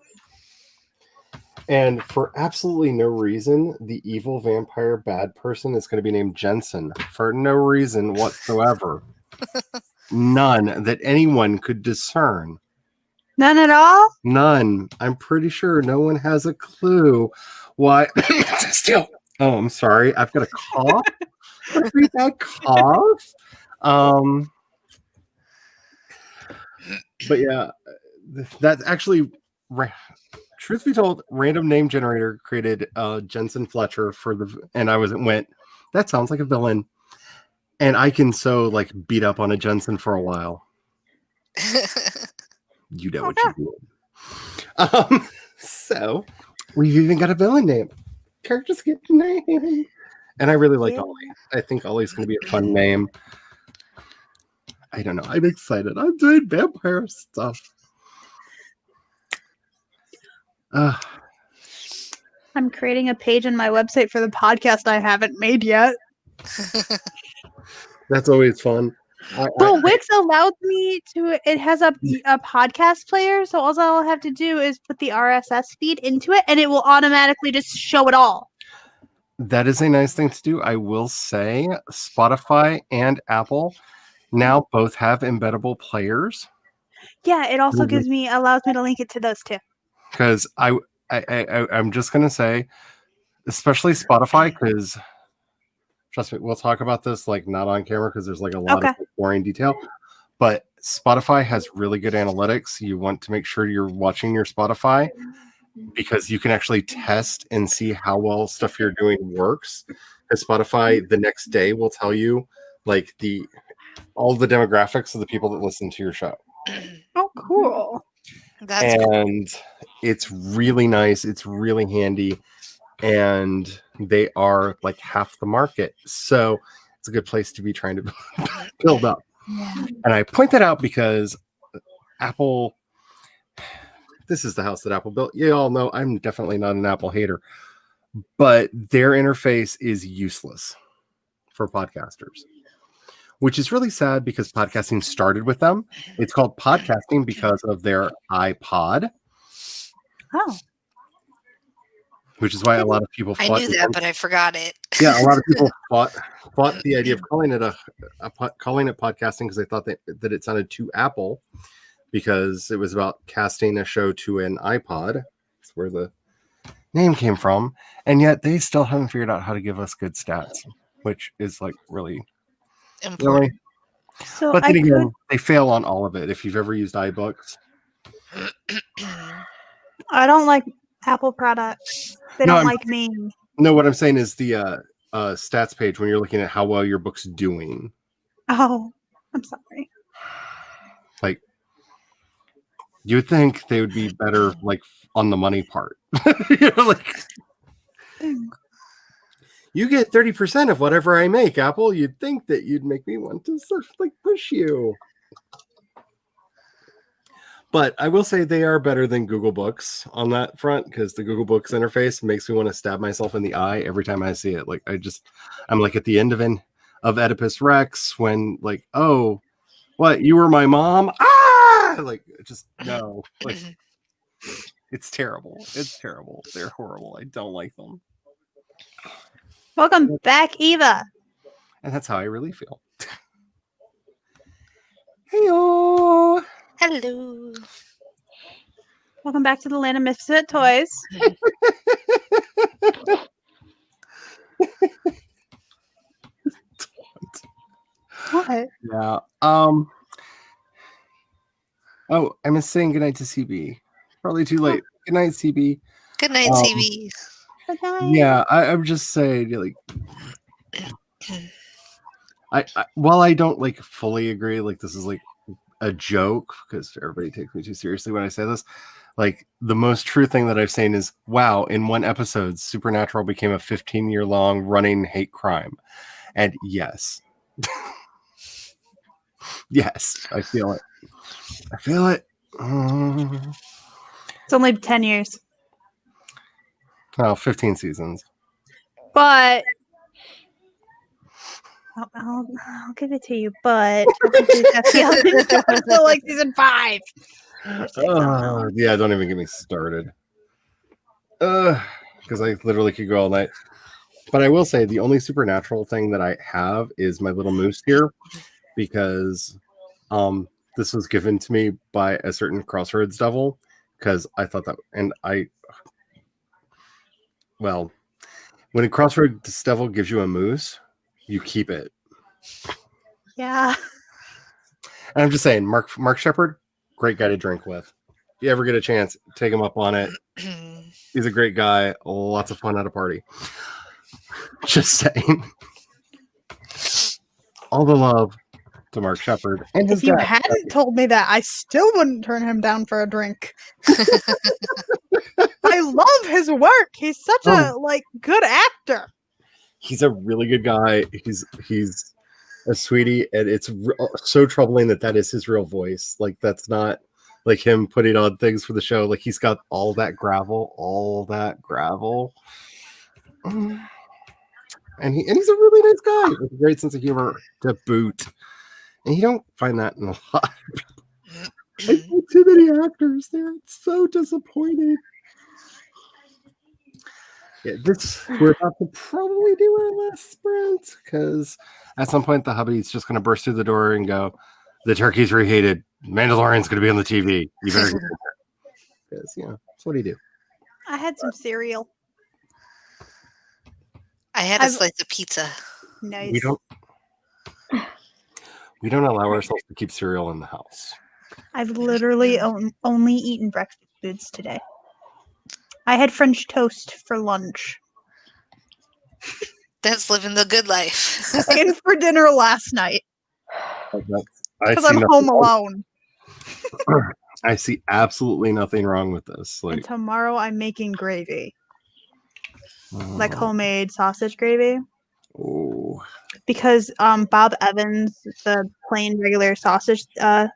And for absolutely no reason, the evil vampire bad person is going to be named Jensen for no reason whatsoever. None that anyone could discern. None at all? None. I'm pretty sure no one has a clue why. Still. Oh, I'm sorry. I've got a cough. A pretty bad cough. But yeah, that's actually, truth be told, random name generator created Jensen Fletcher for and I went, that sounds like a villain. And I can like beat up on a Jensen for a while. You know what you do. So we've even got a villain name. Characters get named. And I really like Ollie. I think Ollie's going to be a fun name. I don't know. I'm excited. I'm doing vampire stuff. I'm creating a page on my website for the podcast I haven't made yet. That's always fun. But Wix allowed me to. It has a podcast player, so all I'll have to do is put the RSS feed into it, and it will automatically just show it all. That is a nice thing to do. I will say Spotify and Apple now both have embeddable players. Yeah, it also allows me to link it to those too. Because I'm just gonna say, especially Spotify, because trust me, we'll talk about this like not on camera because there's like a lot of boring detail. But Spotify has really good analytics. You want to make sure you're watching your Spotify because you can actually test and see how well stuff you're doing works. And Spotify the next day will tell you like all the demographics of the people that listen to your show. Oh, cool. That's and it's really nice. It's really handy. And they are like half the market. So it's a good place to be trying to build up. Yeah. And I point that out because Apple, this is the house that Apple built. You all know I'm definitely not an Apple hater, but their interface is useless for podcasters, which is really sad because podcasting started with them. It's called podcasting because of their iPod. Oh. Which is why a lot of people I knew that, but I forgot it. Yeah, a lot of people fought the idea of calling it calling it podcasting because they thought that it sounded too Apple because it was about casting a show to an iPod. That's where the name came from. And yet they still haven't figured out how to give us good stats, which is like really important. So but then again, they fail on all of it. If you've ever used iBooks. I don't like Apple products. They don't like me. No, what I'm saying is the stats page when you're looking at how well your book's doing. Oh, I'm sorry. Like, you would think they would be better, like on the money part. You know, like, you get 30% of whatever I make, Apple. You'd think that you'd make me want to like push you. But I will say they are better than Google Books on that front, because the Google Books interface makes me want to stab myself in the eye every time I see it. Like I'm like at the end of Oedipus Rex when like, oh, what, you were my mom? Ah, like just no, like it's terrible. It's terrible. They're horrible. I don't like them, Welcome back, Eva. and that's how I really feel. Heyo. Hello. Welcome back to the land of misfit toys. What? Yeah. Oh, I missed saying goodnight to CB. Probably too late. Good night, CB. Good night, Um, CB. Good night. Yeah, I'm just saying, like, I while I don't like fully agree, like this is like a joke because everybody takes me too seriously when I say this. Like the most true thing that I've seen is, wow, in one episode, Supernatural became a 15-year-long running hate crime, and yes, yes, I feel it. I feel it. It's only 10 years. Well, 15 seasons. But I'll give it to you. But I still like season 5. Yeah, don't even get me started. Because I literally could go all night. But I will say the only Supernatural thing that I have is my little moose here, because this was given to me by a certain Crossroads devil, because I thought that, and well, when a Crossroads devil gives you a moose, you keep it. Yeah. And I'm just saying, Mark Shepard, great guy to drink with. If you ever get a chance, take him up on it. He's a great guy. Lots of fun at a party. Just saying. All the love to Mark Shepard and his If you dad. hadn't told me that, I still wouldn't turn him down for a drink. I love his work. He's such a good actor. He's a really good guy. He's a sweetie, and it's so troubling that is his real voice. Like that's not like him putting on things for the show. Like he's got all that gravel. And he's a really nice guy with a great sense of humor to boot. And you don't find that in a lot of people. I see too many actors. They're so disappointed. Yeah, we're about to probably do our last sprint, because at some point the hubby's just going to burst through the door and go, "The turkey's reheated. Mandalorian's going to be on the TV. You better get in there." Because that's what he do. I had some cereal. I had a slice of pizza. Nice. We don't allow ourselves to keep cereal in the house. I've literally only eaten breakfast foods today. I had French toast for lunch. That's living the good life. And for dinner last night. Because I'm home alone. I see absolutely nothing wrong with this. And Like tomorrow I'm making gravy. Like homemade sausage gravy. Oh. Because Bob Evans, the plain regular sausage that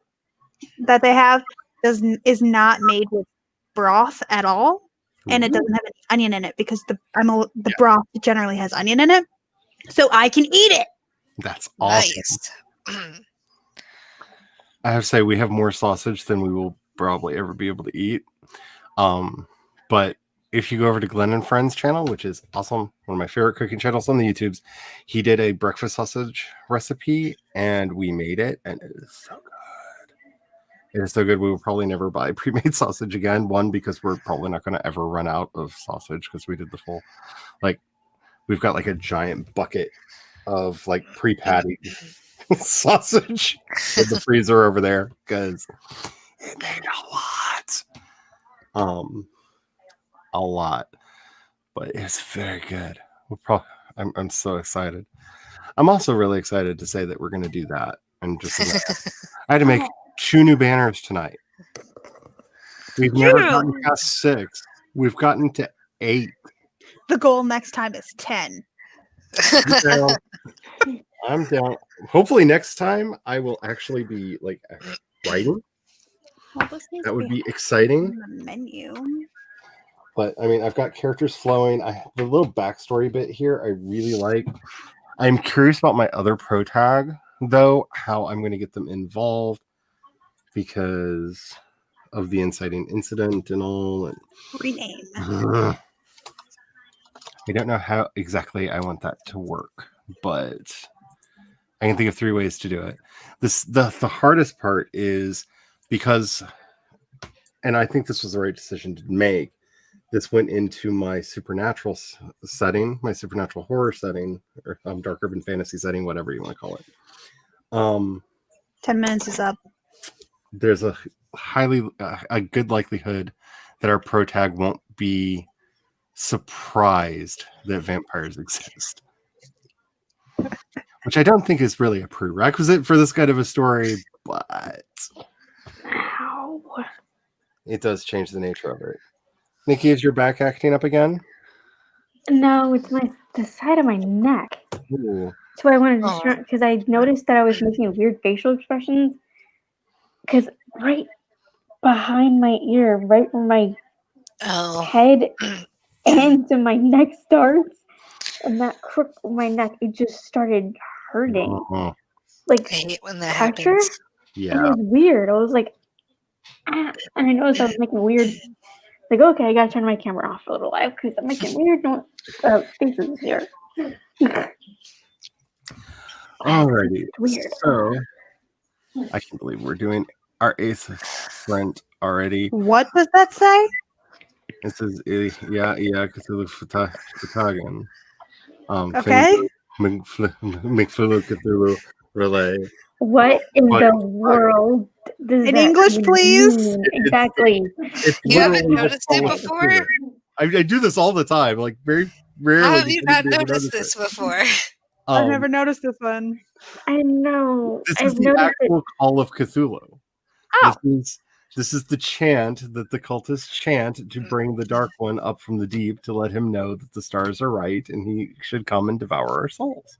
they have, is not made with broth at all. And it doesn't have any onion in it, because the broth generally has onion in it, so I can eat it. That's awesome. Nice. I have to say, we have more sausage than we will probably ever be able to eat. But if you go over to Glenn and Friends channel, which is awesome, one of my favorite cooking channels on the YouTubes, he did a breakfast sausage recipe, and we made it, and it is so good. It is so good. We will probably never buy pre-made sausage again. One, because we're probably not going to ever run out of sausage, because we did the full, we've got like a giant bucket of like pre-patty sausage in the freezer over there, because it made a lot, but it's very good. I'm so excited. I'm also really excited to say that we're going to do that. And just I had to make 2 new banners tonight. We've never gotten past 6. We've gotten to 8. The goal next time is 10. I'm down. Hopefully next time I will actually be like writing. Well, this needs That to would be on exciting. the menu. But I mean, I've got characters flowing. The little backstory bit here, I really like. I'm curious about my other pro tag, though, how I'm going to get them involved because of the inciting incident and all. And Rename. I don't know how exactly I want that to work, but I can think of 3 ways to do it. The hardest part is because, and I think this was the right decision to make. This went into my supernatural setting, my supernatural horror setting, or dark urban fantasy setting, whatever you want to call it. 10 minutes is up. There's a good likelihood that our pro tag won't be surprised that vampires exist, which I don't think is really a prerequisite for this kind of a story, but Ow. it does change the nature of it. Nikki, is your back acting up again? No, it's the side of my neck. Ooh. That's why I wanted to Oh. shrink, because I noticed that I was making weird facial expressions. Because right behind my ear, right where my Oh. head ends and my neck starts, and that crook of my neck, it just started hurting. Uh-huh. Like I hate when that pressure. happens. And it Yeah. was weird. I was like, ah, and I noticed I was making weird. Like, okay, I gotta turn my camera off for a little while because I'm making weird faces here. Alrighty. It's weird. So I can't believe we're doing our 8th sprint already. What does that say? This is Cthulhu Fatagan. Okay. McFlu Cthulhu Relay. What in But- the world does In that English, please? mean? Exactly. It's You haven't literally noticed it just before? I do this all the time. Like very rarely. How have you does not anybody noticed notice this it. before? I've Um, never noticed this one. I know. This I've is the noticed it. actual call of Cthulhu. Oh. This is the chant that the cultists chant to bring the Dark One up from the deep to let him know that the stars are right and he should come and devour our souls.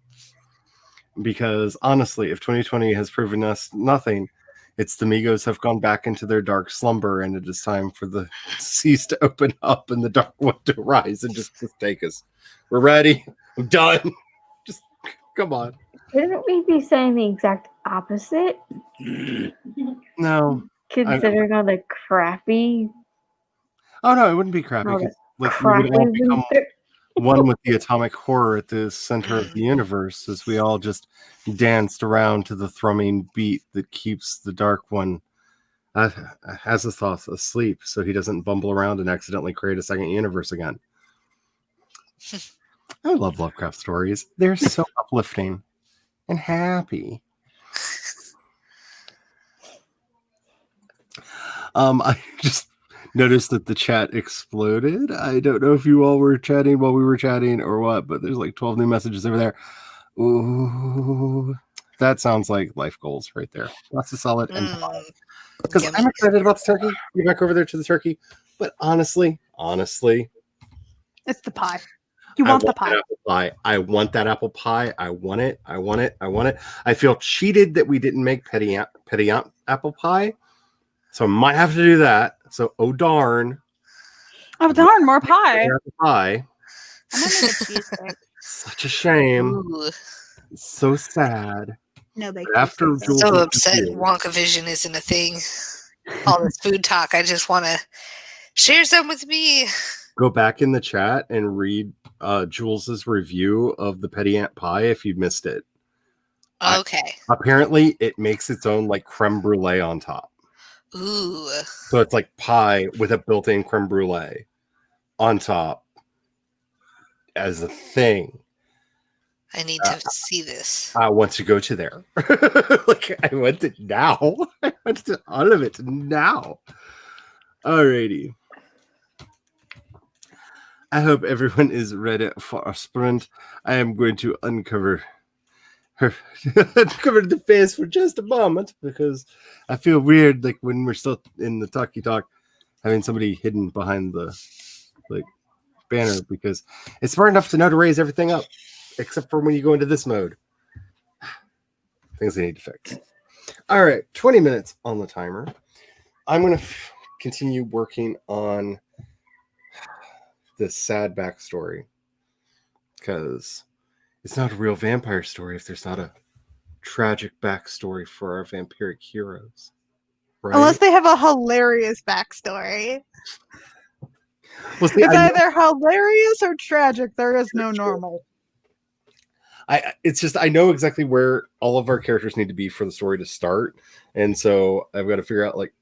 Because honestly, if 2020 has proven us nothing, it's the Migos have gone back into their dark slumber and it is time for the seas to open up and the Dark One to rise and just take us. We're ready. I'm done. Just come on. Shouldn't we be saying the exact opposite? No. Considering all the crappy, Oh no, it wouldn't be crappy. all the 'Cause, like, we crap would all we've been become through. one with the atomic horror at the center of the universe as we all just danced around to the thrumming beat that keeps the Dark One Azathoth asleep so he doesn't bumble around and accidentally create a second universe again. I love Lovecraft stories. They're so uplifting and happy. I just noticed that the chat exploded. I don't know if you all were chatting while we were chatting or what, but there's like 12 new messages over there. Ooh, that sounds like life goals right there. Lots of solid and because Yummy. I'm excited about the turkey. Get back over there to the turkey. But honestly, It's the pie. You want the that pie. apple pie. I want that apple pie. I want it. I feel cheated that we didn't make petty apple pie. So I might have to do that. So, oh darn. Oh, darn, more pie. Apple pie. I'm gonna make a cheese stick. Such a shame. Ooh, So sad. No, they But after Jules so was upset confused, Wonka Vision isn't a thing. All this food talk, I just want to share some with me. go back in the chat and read Jules's review of the Petty Ant Pie if you missed it. Okay. Apparently, it makes its own like creme brulee on top. Ooh. So it's like pie with a built-in creme brulee on top as a thing. I need to see this. I want to go to there. Like I want it now. I want to out of it now. Alrighty. I hope everyone is ready for a sprint. I am going to uncover the face for just a moment because I feel weird like when we're still in the talkie talk having somebody hidden behind the like banner because it's smart enough to know to raise everything up except for when you go into this mode. Things I need to fix. All right, 20 minutes on the timer. I'm going to continue working on this sad backstory because it's not a real vampire story if there's not a tragic backstory for our vampiric heroes. Right? Unless they have a hilarious backstory. Well, see, It's I know- either hilarious or tragic. There is no That's true. normal. it's just I know exactly where all of our characters need to be for the story to start, and so I've got to figure out like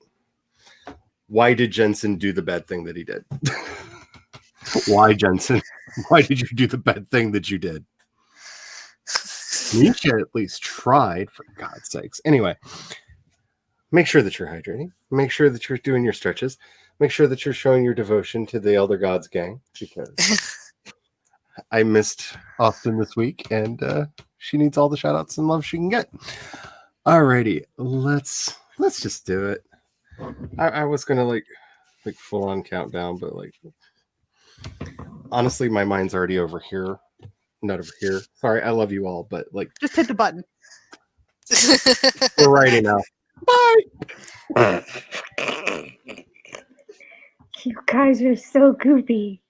why did Jensen do the bad thing that he did? Why, Jensen? Why did you do the bad thing that you did? Nietzsche at least tried, for God's sakes. Anyway, make sure that you're hydrating. Make sure that you're doing your stretches. Make sure that you're showing your devotion to the Elder Gods gang because I missed Austin this week, and she needs all the shout outs and love she can get. Alrighty, let's just do it. I was gonna like full on countdown, but like honestly, my mind's already over here, not over here. Sorry, I love you all, but like Just hit the button. we're writing now. Bye. You guys are so goofy.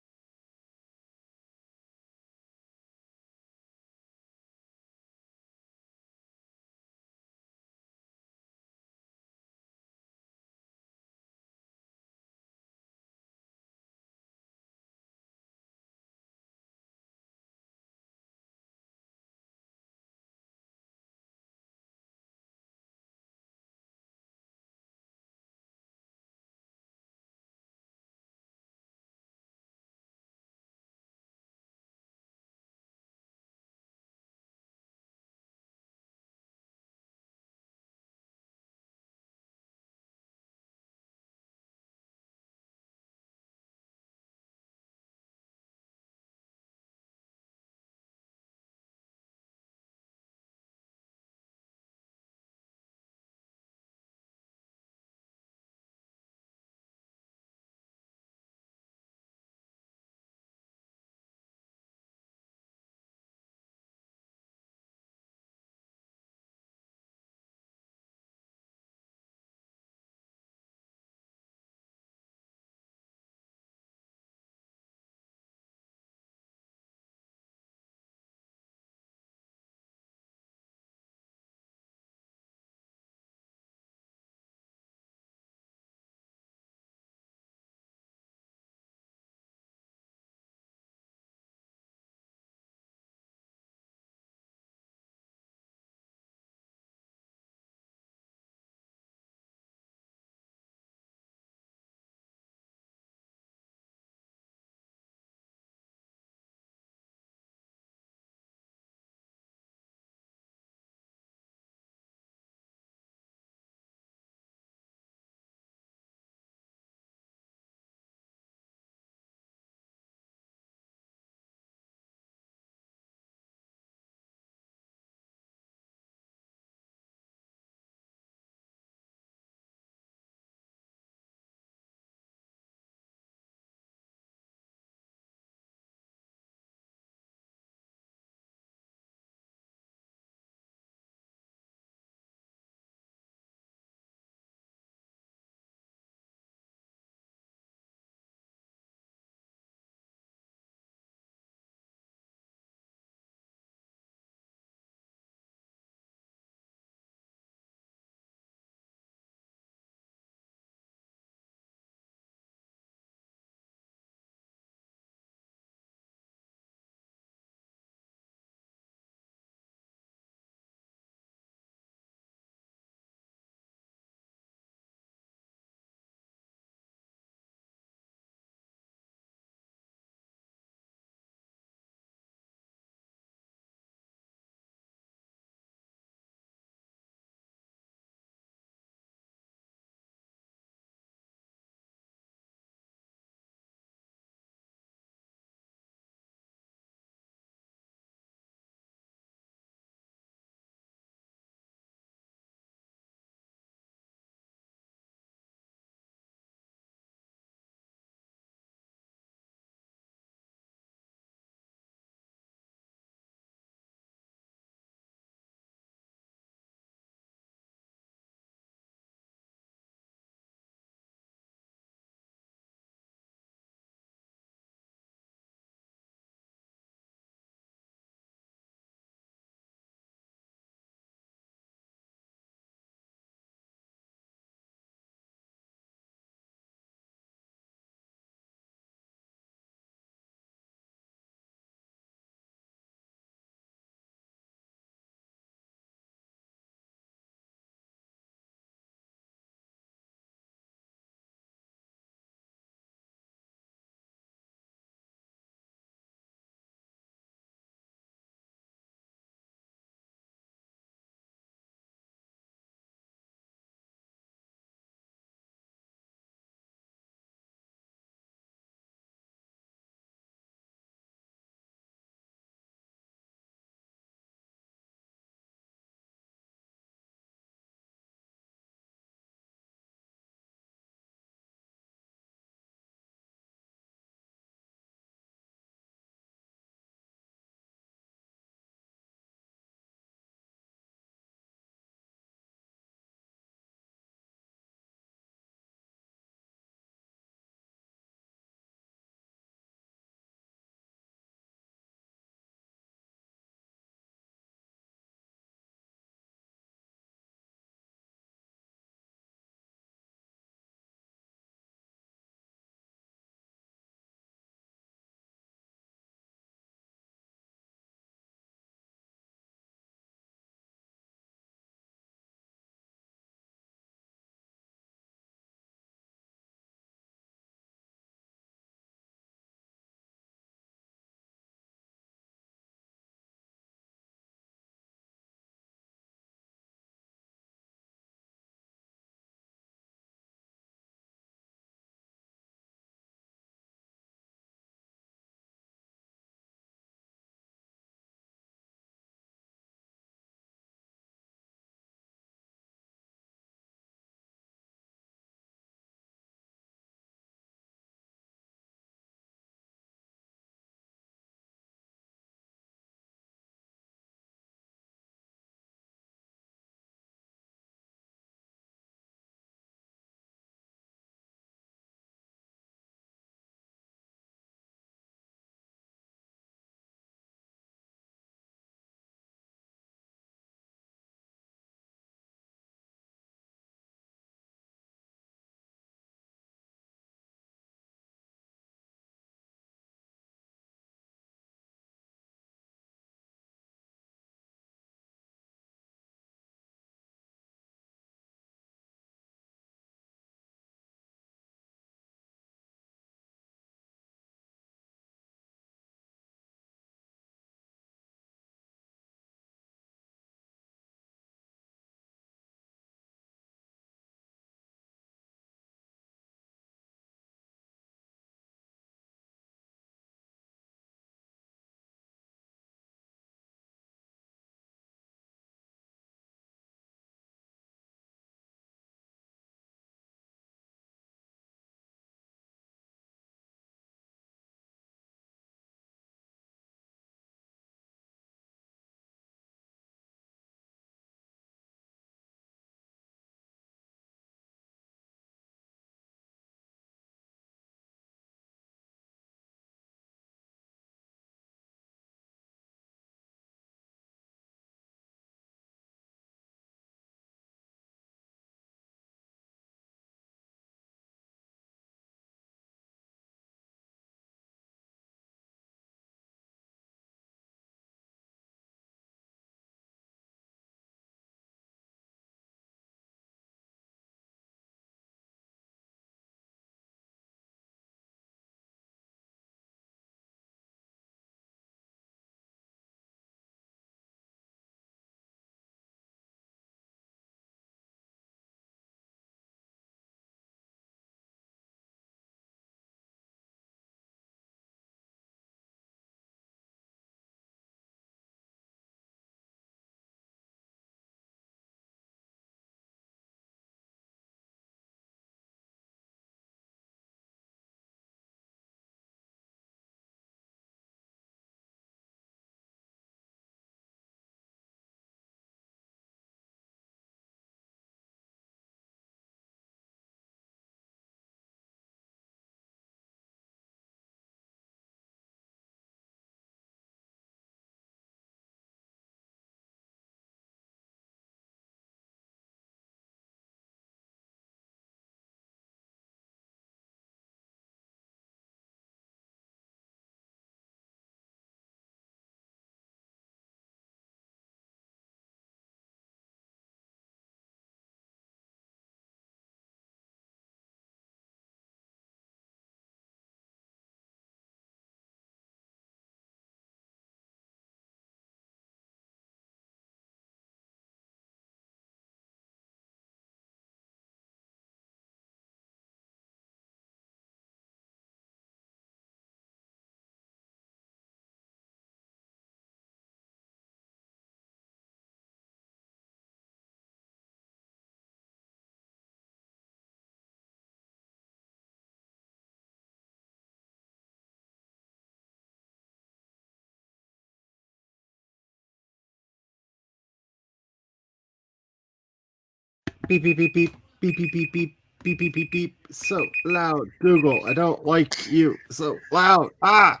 beep beep beep beep beep beep beep beep beep beep beep beep. So loud, Google. I don't like you. So loud. Ah.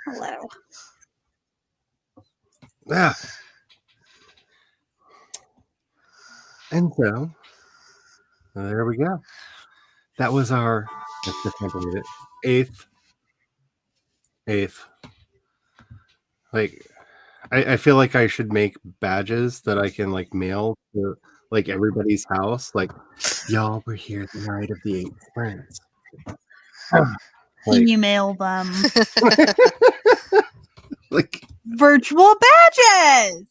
Hello. Yeah. And so there we go. That was our. I just can't believe it. Eighth. Like, I feel like I should make badges that I can like mail to like everybody's house. Like, y'all were here the night of the 8th friends. Like, Email them. like Virtual badges.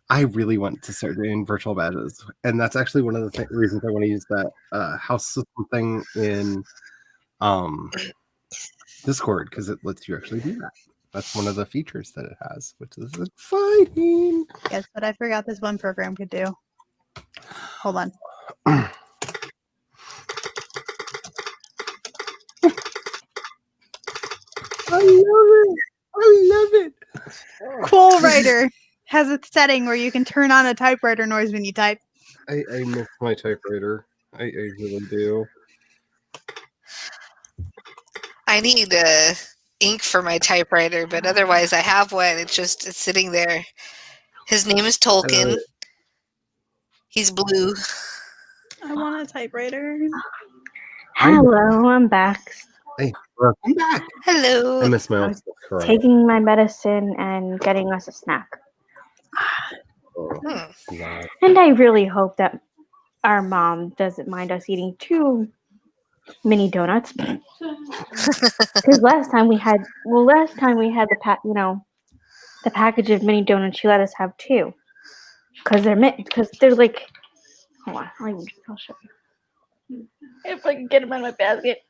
I really want to start doing virtual badges, and that's actually one of the reasons I want to use that house system thing in Discord, because it lets you actually do that. That's one of the features that it has, which is exciting. Guess what I forgot this one program could do? Hold on. I love it. Cool Writer has a setting where you can turn on a typewriter noise when you type. I miss my typewriter. I really do. I need ink for my typewriter, but otherwise I have one. It's sitting there. His name is Tolkien. He's blue. I want a typewriter. Hello, I'm back. Hey, welcome back. Hello. I miss my I old was stuff. Correct. Taking my medicine and getting us a snack. Oh, God. And I really hope that our mom doesn't mind us eating 2 mini donuts. Because last time we had the package of mini donuts, she let us have 2. Because they're like, hold on, I'll show you. If I can get them out of my basket.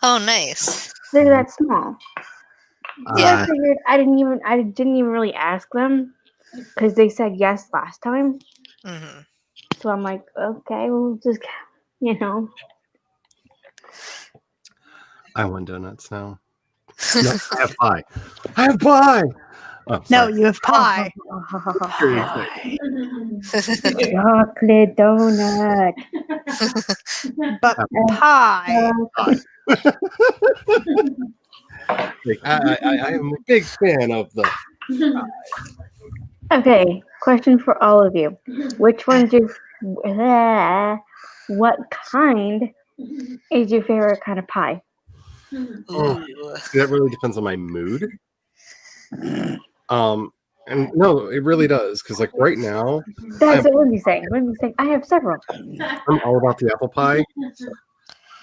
Oh, nice. They're that small. So Yeah. I figured I didn't even really ask them because they said yes last time. Hmm. So I'm like, okay, we'll just, I want donuts now. No, I have pie. I have pie. Oh, No, sorry. you have pie. Chocolate donut. But pie. Like, I am a big fan of the. Okay, question for all of you. Which one's what kind is your favorite kind of pie? Ooh. That really depends on my mood. And no, it really does, because like right now, That's what Lindsay's saying. Lindsay's saying, I have several. I'm all about the apple pie.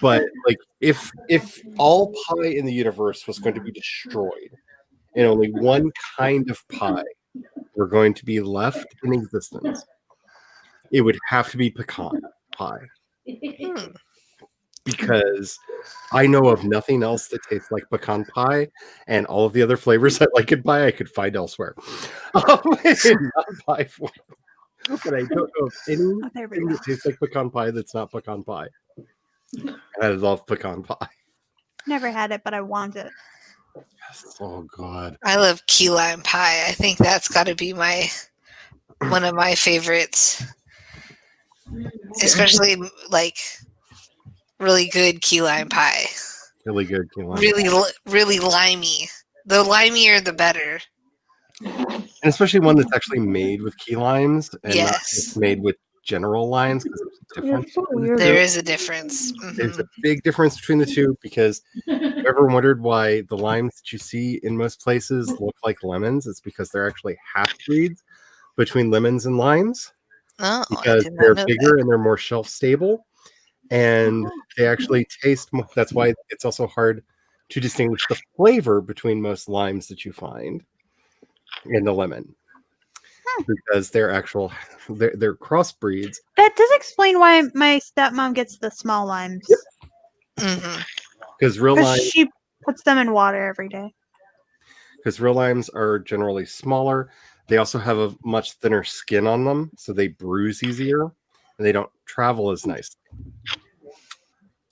But like, if all pie in the universe was going to be destroyed, and only one kind of pie were going to be left in existence, it would have to be pecan pie. Hmm. Because I know of nothing else that tastes like pecan pie, and all of the other flavors I like in pie I could find elsewhere. Not pie form. But I don't know of anything Oh, there we go. that tastes like pecan pie that's not pecan pie. And I love pecan pie. Never had it, but I want it. Yes. Oh God. I love key lime pie. I think that's got to be one of my favorites, especially like really good key lime pie. Really good. Key lime. Really limey. The limier, the better. And especially one that's actually made with key limes and not Yes. just made with general limes, because there's a difference. so weird. There is a difference. There's a big difference between the two, because if you ever wondered why the limes that you see in most places look like lemons, it's because they're actually half breeds between lemons and limes, Oh, I because did not they're know bigger and they're more shelf stable, and they actually taste more. That's why it's also hard to distinguish the flavor between most limes that you find in the lemon, because they're crossbreeds. That does explain why my stepmom gets the small limes. that. Hmm. Because real Because limes, she puts them in water every day. are generally smaller. They also have a much thinner skin on them, so they bruise easier and they don't travel as nice.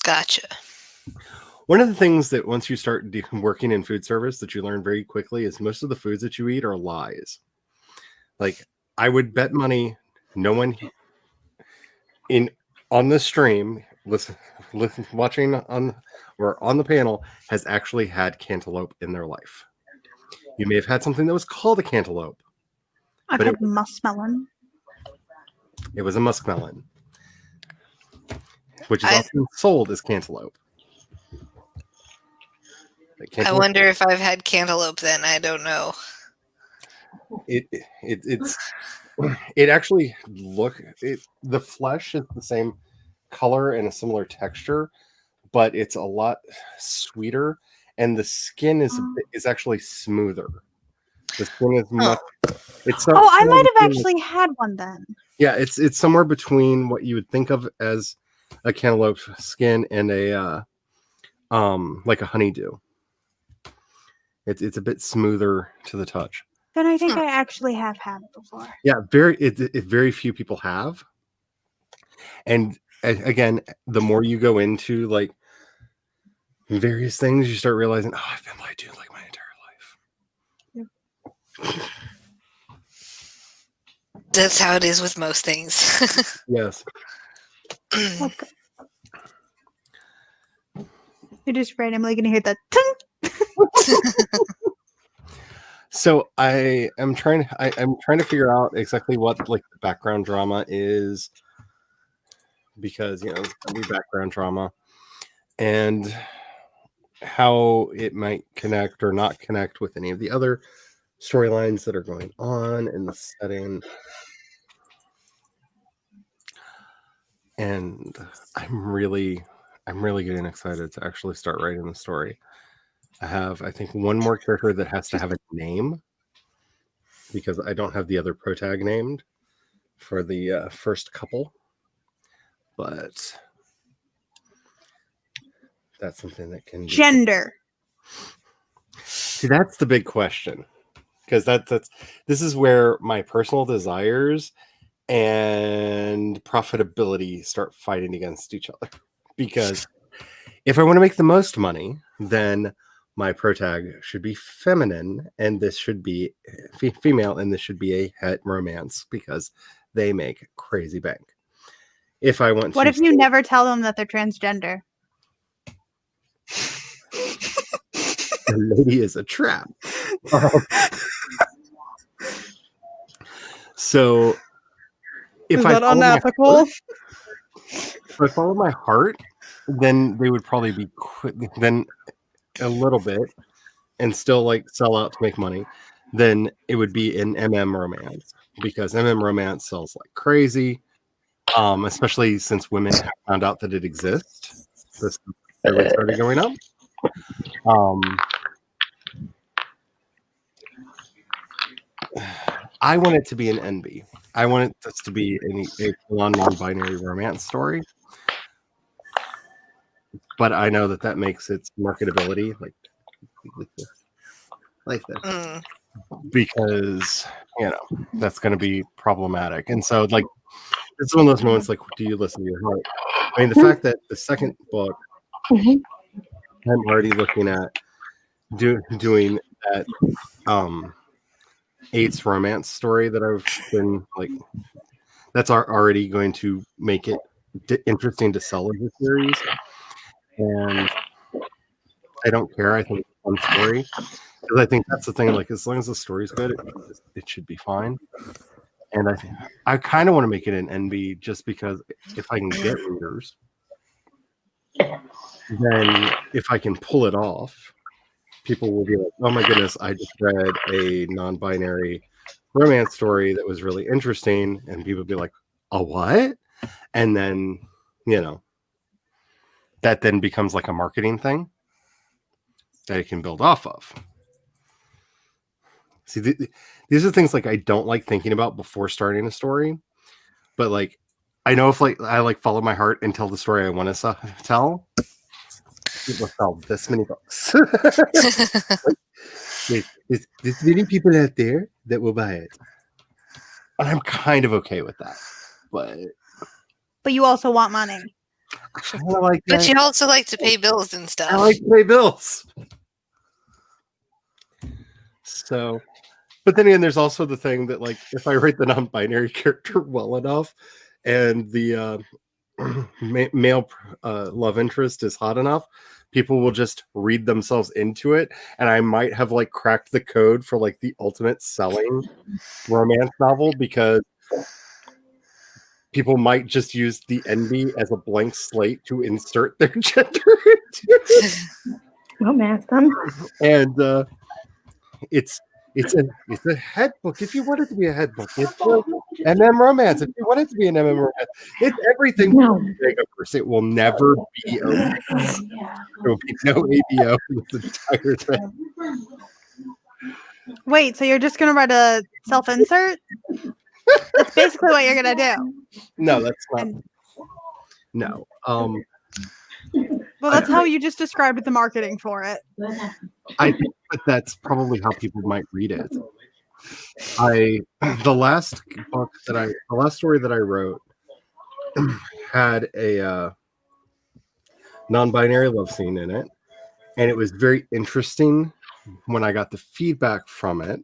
Gotcha. One of the things that once you start working in food service that you learn very quickly is most of the foods that you eat are lies. Like, I would bet money no one on the stream watching on or on the panel has actually had cantaloupe in their life. You may have had something that was called a cantaloupe. I've But had muskmelon. It was a muskmelon, which is I- often sold as cantaloupe. Like, I cantaloupe, wonder if I've had cantaloupe then. I don't know. it's it actually the flesh is the same color and a similar texture, but it's a lot sweeter, and the skin is actually smoother. The skin is much. It's Oh, I might have between, actually had one then. yeah, it's somewhere between what you would think of as a cantaloupe skin and a like a honeydew. It's a bit smoother to the touch. Then I think I actually have had it before. Yeah, very few people have. And again, the more you go into like various things, you start realizing, oh, I've been lied to like my entire life. That's how it is with most things. Yes. Okay. You're just randomly gonna hear that ting. So I'm trying to figure out exactly what like the background drama is, because it's gonna be background drama, and how it might connect or not connect with any of the other storylines that are going on in the setting. And I'm really getting excited to actually start writing the story. I have, I think, one more character that has to have a name, because I don't have the other protag named for the first couple. But that's something that can Gender. See, that's the big question, because this is where my personal desires and profitability start fighting against each other. Because if I want to make the most money, then my protag should be feminine, and this should be female, and this should be a het romance, because they make crazy bank. If I want What to if you never tell them that they're transgender? the lady is a trap. So if I follow my heart- if I follow my heart, then they would probably be then a little bit and still like sell out to make money. Then it would be an MM romance, because MM romance sells like crazy, especially since women have found out that it exists. This really started going up. I want it to be an NB. I want this to be a non-binary romance story. But I know that makes its marketability like this. Mm. Because, that's going to be problematic. And so, like, it's one of those moments like, do you listen to your heart? I mean, the fact that the second book, I'm already looking at doing that AIDS romance story that I've been like, that's already going to make it interesting to sell as a series. And I don't care. I think it's a fun story, because I think that's the thing. Like, as long as the story's good, it should be fine. And I kind of want to make it an NB, just because if I can get readers, then if I can pull it off, people will be like, "Oh my goodness, I just read a non-binary romance story that was really interesting," and people will be like, "A what?" And then that then becomes like a marketing thing that it can build off of. See, these are things like I don't like thinking about before starting a story, but like I know if like I like follow my heart and tell the story I want to tell, people sell this many books. There's many people out there that will buy it, and I'm kind of okay with that. But But you also want money. I like But that. you also like to pay bills and I stuff. like to pay bills. So, but then again, there's also the thing that, like, if I write the non-binary character well enough, and the male love interest is hot enough, people will just read themselves into it, and I might have like cracked the code for like the ultimate selling romance novel, because people might just use the NB as a blank slate to insert their gender into it. Romance them. And it's a head book if you want it to be a head book. It's an MM romance if you want it to be an MM romance. It's everything. No. Megaverse. It will never be okay. There will be no ABO in this entire thing. Wait, so you're just gonna write a self-insert? That's basically what you're gonna do. No, that's not. No. Well, that's how you just described the marketing for it. I think that that's probably how people might read it. The last story that I wrote had a non-binary love scene in it, and it was very interesting when I got the feedback from it,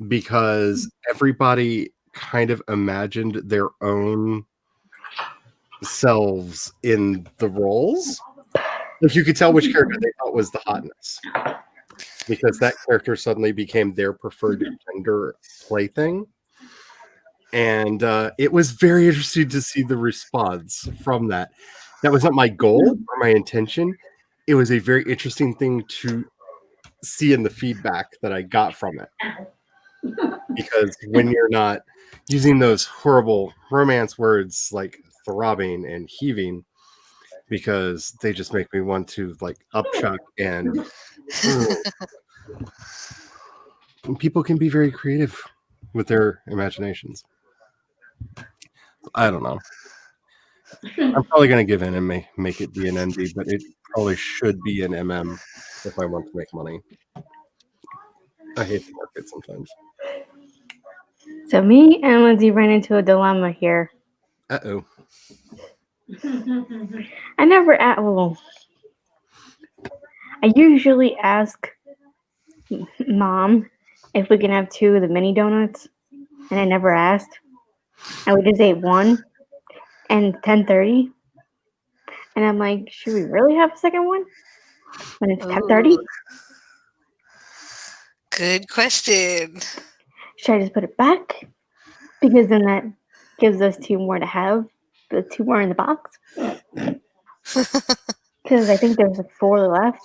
because everybody kind of imagined their own selves in the roles. If you could tell which character they thought was the hotness, because that character suddenly became their preferred gender plaything. And it was very interesting to see the response from that. That was not my goal or my intention. It was a very interesting thing to see in the feedback that I got from it. Because when you're not using those horrible romance words like throbbing and heaving, because they just make me want to like upchuck and people can be very creative with their imaginations. I don't know. I'm probably going to give in and make it be an ND, but it probably should be an MM if I want to make money. I hate the market sometimes. So me and Lindsay ran into a dilemma here. Uh-oh. I never ask. Well, I usually ask Mom if we can have 2 of the mini donuts, and I never asked. I would just ate 1 and 10:30, and I'm like, should we really have a second one when it's 10:30? Good question. Should I just put it back? Because then that gives us 2 more to have, the 2 more in the box. Because I think there's 4 left.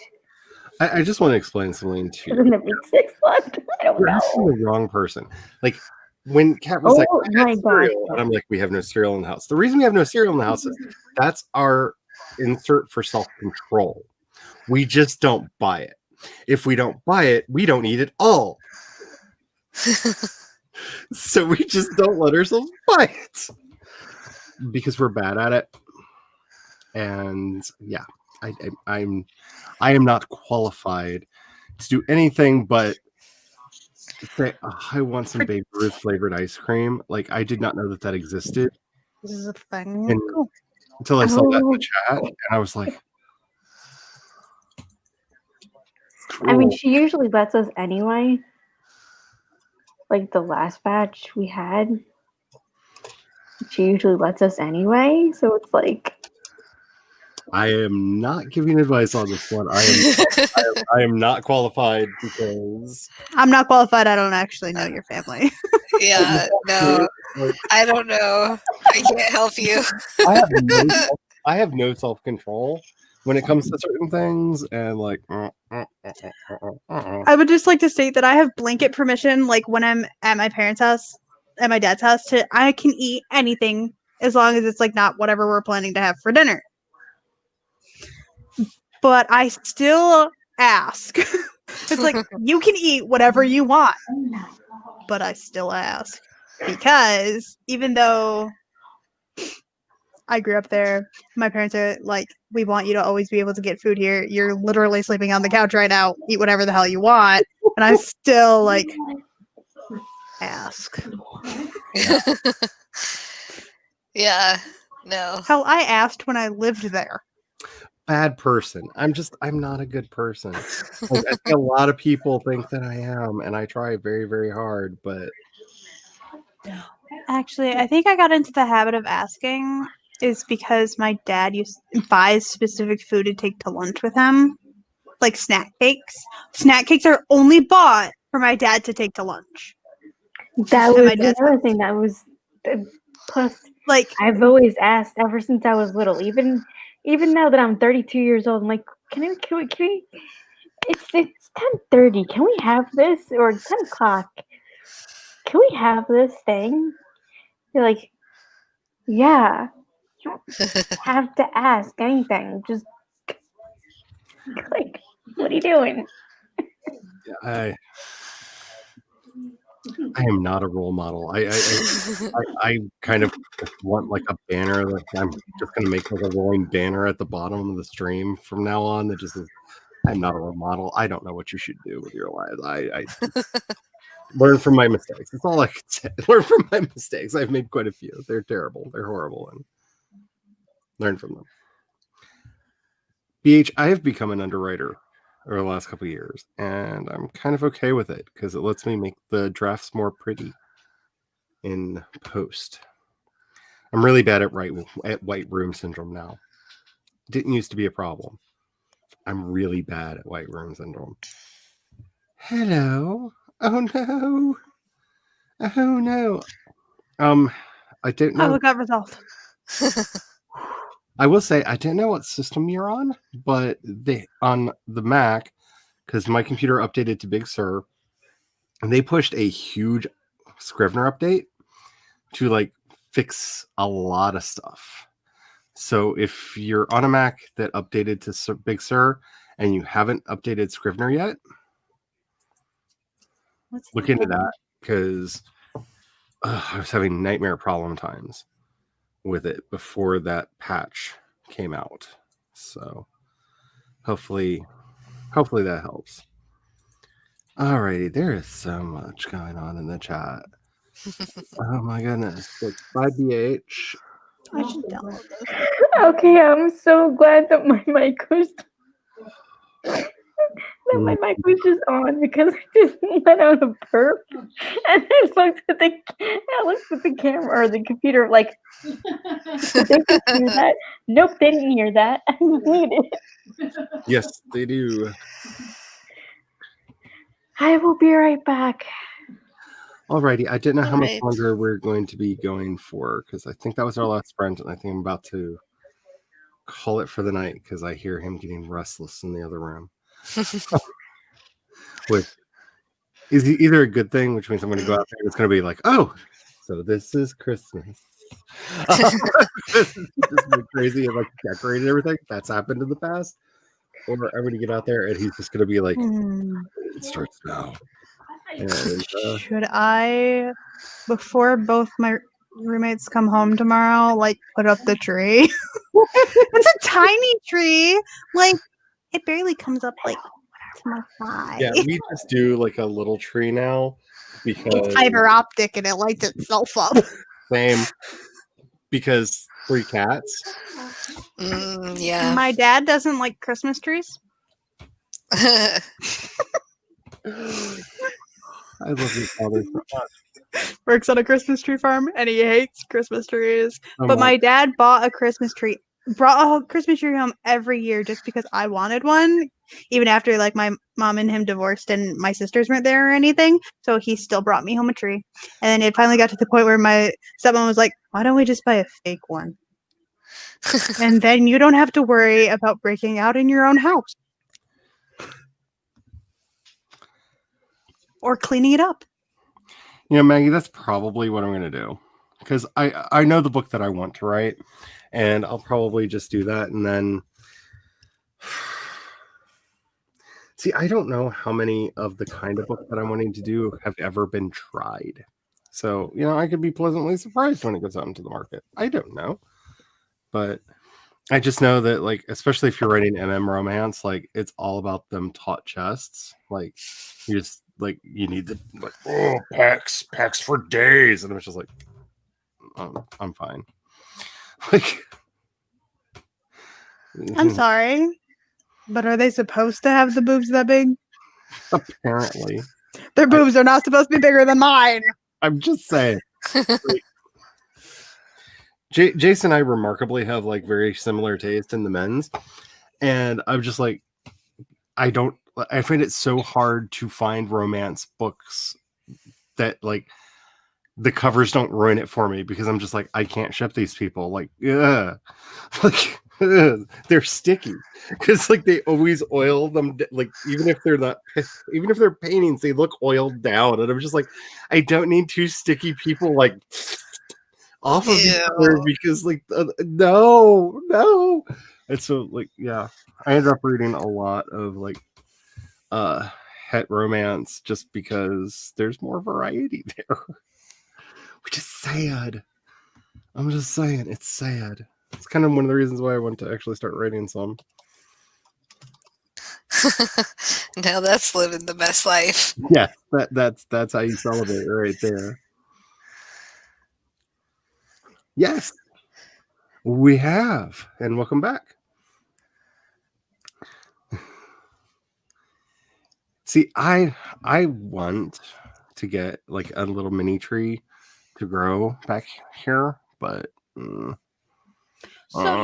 I just want to explain something to Doesn't you. there be 6 left? I don't You're know. asking the wrong person. Like, when Kat was like, Oh "I my got God. cereal," and I'm like, we have no cereal in the house. The reason we have no cereal in the house is that's our insert for self-control. We just don't buy it. If we don't buy it, we don't eat it all. So we just don't let ourselves buy it because we're bad at it. And yeah, I am not qualified to do anything but say, I want some Baby Ruth flavored ice cream. Like, I did not know that existed This is a thing. And- Cool. until I saw that in the chat, and I was like, I mean, cool. she usually lets us anyway. Like the last batch we had, she usually lets us anyway. So it's like, I am not giving advice on this one. I am not qualified because I'm not qualified. I don't actually know your family. Yeah, no, I don't know. I can't help you. I have no self-control when it comes to certain things, and like I would just like to state that I have blanket permission, like when I'm at my parents' house, at my dad's house, I can eat anything as long as it's like not whatever we're planning to have for dinner. But I still ask. It's like, you can eat whatever you want, but I still ask. Because even though I grew up there, my parents are like, we want you to always be able to get food here. You're literally sleeping on the couch right now. Eat whatever the hell you want. And I still like ask. Yeah. No. Hell, I asked when I lived there. Bad person. I'm not a good person. Like, I think a lot of people think that I am, and I try very, very hard, but Actually, I think I got into the habit of asking is because my dad buys specific food to take to lunch with him, like snack cakes. Snack cakes are only bought for my dad to take to lunch. That And was my dad's another house. thing that was plus Like, I've always asked ever since I was little, even now that I'm 32 years old, I'm like, can we it's 10:30, can we have this? Or 10 o'clock, can we have this thing? They're like, yeah, you don't have to ask anything, just like, what are you doing? I am not a role model. I kind of want like a banner. Like I'm just gonna make like a rolling banner at the bottom of the stream from now on that just says, "I'm not a role model. I don't know what you should do with your lives. I learn from my mistakes. That's all I can say. Learn from my mistakes. I've made quite a few. They're terrible. They're horrible, and learn from them." BH, I have become an underwriter over the last couple of years, and I'm kind of okay with it because it lets me make the drafts more pretty in post. I'm really bad at white room syndrome now. Didn't used to be a problem. I'm really bad at white room syndrome. Hello. Oh no. Oh no. I don't know. oh, it got resolved. I will say I didn't know what system you're on, but on the Mac, because my computer updated to Big Sur, and they pushed a huge Scrivener update to like fix a lot of stuff. So if you're on a Mac that updated to Big Sur and you haven't updated Scrivener yet, look into that because I was having nightmare problem times with it before that patch came out. So hopefully that helps. Alrighty, there is so much going on in the chat. Oh my goodness. Bye BH. I should download this. Okay, I'm so glad that my mic was just on because I just let out a burp and I looked at the camera or the computer like, did they just hear that? Nope, they didn't hear that. I muted it. Yes, they do. I will be right back. Alrighty, I didn't know how much Alright. longer we're going to be going for because I think that was our last sprint, and I think I'm about to call it for the night because I hear him getting restless in the other room. Which is either a good thing, which means I'm going to go out there and it's going to be like, oh, so this is Christmas. This is crazy and like decorated everything. That's happened in the past. Or I'm going to get out there and he's just going to be like, it starts now. And, Should I, before both my roommates come home tomorrow, like put up the tree? It's a tiny tree. Like, it barely comes up like to my thigh. yeah, we just do like a little tree now because It's fiber optic and it lights itself up. same because 3 cats. Yeah. My dad doesn't like Christmas trees. I love your father so much. Works on a Christmas tree farm and he hates Christmas trees. Oh But my- my dad brought a Christmas tree home every year just because I wanted one, even after like my mom and him divorced and my sisters weren't there or anything. So he still brought me home a tree. And then it finally got to the point where my stepmom was like, why don't we just buy a fake one? And then you don't have to worry about breaking out in your own house. Or cleaning it up. You know, Maggie, that's probably what I'm going to do because I know the book that I want to write, and I'll probably just do that. And then, see, I don't know how many of the kind of book that I'm wanting to do have ever been tried. So, you know, I could be pleasantly surprised when it goes out into the market. I don't know, but I just know that, like, especially if you're writing romance, like, it's all about them taut chests. Like, you just like you need the like packs for days, and I'm just like, I'm fine. Like, I'm sorry, but are they supposed to have the boobs that big? apparently. Their boobs are not supposed to be bigger than mine. I'm just saying. Jason and I remarkably have like very similar taste in the men's, and I'm just like, I find it so hard to find romance books that like the covers don't ruin it for me, because I'm just like, I can't ship these people. Like, yeah, like they're sticky, because like they always oil them. Like even if they're paintings, they look oiled down, and I'm just like, I don't need two sticky people like off of each other, because like no. And so like, yeah, I ended up reading a lot of like het romance just because there's more variety there, which is sad. I'm just saying, it's sad. It's kind of one of the reasons why I want to actually start writing some. Now that's living the best life. Yeah, that's how you celebrate right there. Yes, we have, and welcome back. See, I want to get like a little mini tree to grow back here, but So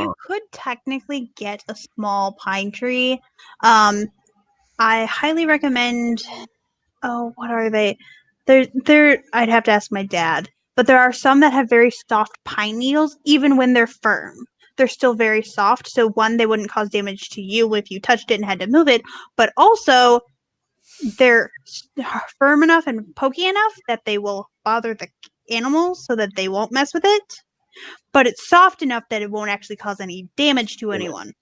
you could technically get a small pine tree. I highly recommend. Oh, what are they? They're. I'd have to ask my dad. But there are some that have very soft pine needles, even when they're firm. They're still very soft. So one, they wouldn't cause damage to you if you touched it and had to move it. But also, they're firm enough and pokey enough that they will bother the animals, so that they won't mess with it. But it's soft enough that it won't actually cause any damage to anyone.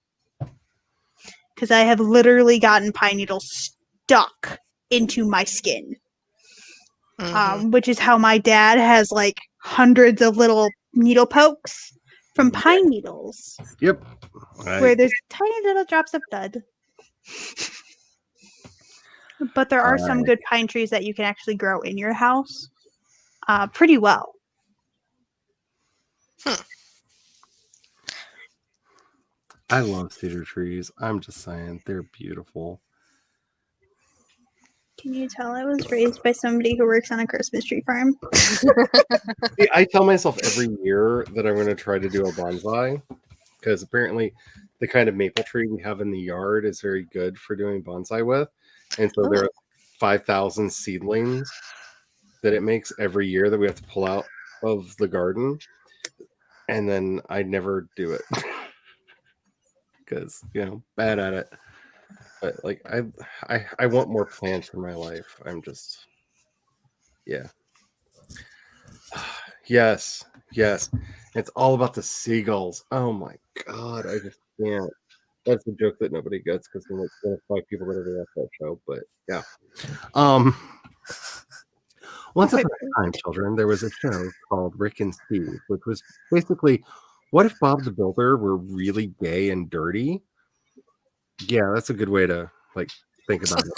Because I have literally gotten pine needles stuck into my skin. Which is how my dad has like hundreds of little needle pokes from pine needles. Yep. Where there's tiny little drops of blood. But there are some good pine trees that you can actually grow in your house pretty well. I love cedar trees. I'm just saying, they're beautiful. Can you tell I was raised by somebody who works on a Christmas tree farm? See, I tell myself every year that I'm going to try to do a bonsai, because apparently the kind of maple tree we have in the yard is very good for doing bonsai with. And so there are 5,000 seedlings that it makes every year that we have to pull out of the garden. And then I never do it because, bad at it. But like, I want more plants in my life. I'm just, yeah. Yes. It's all about the seagulls. Oh my God. I just can't. That's a joke that nobody gets, because there's like 5 people that ever watch that show. But yeah. Once upon a time, children, there was a show called Rick and Steve, which was basically, what if Bob the Builder were really gay and dirty? Yeah, that's a good way to like think about it.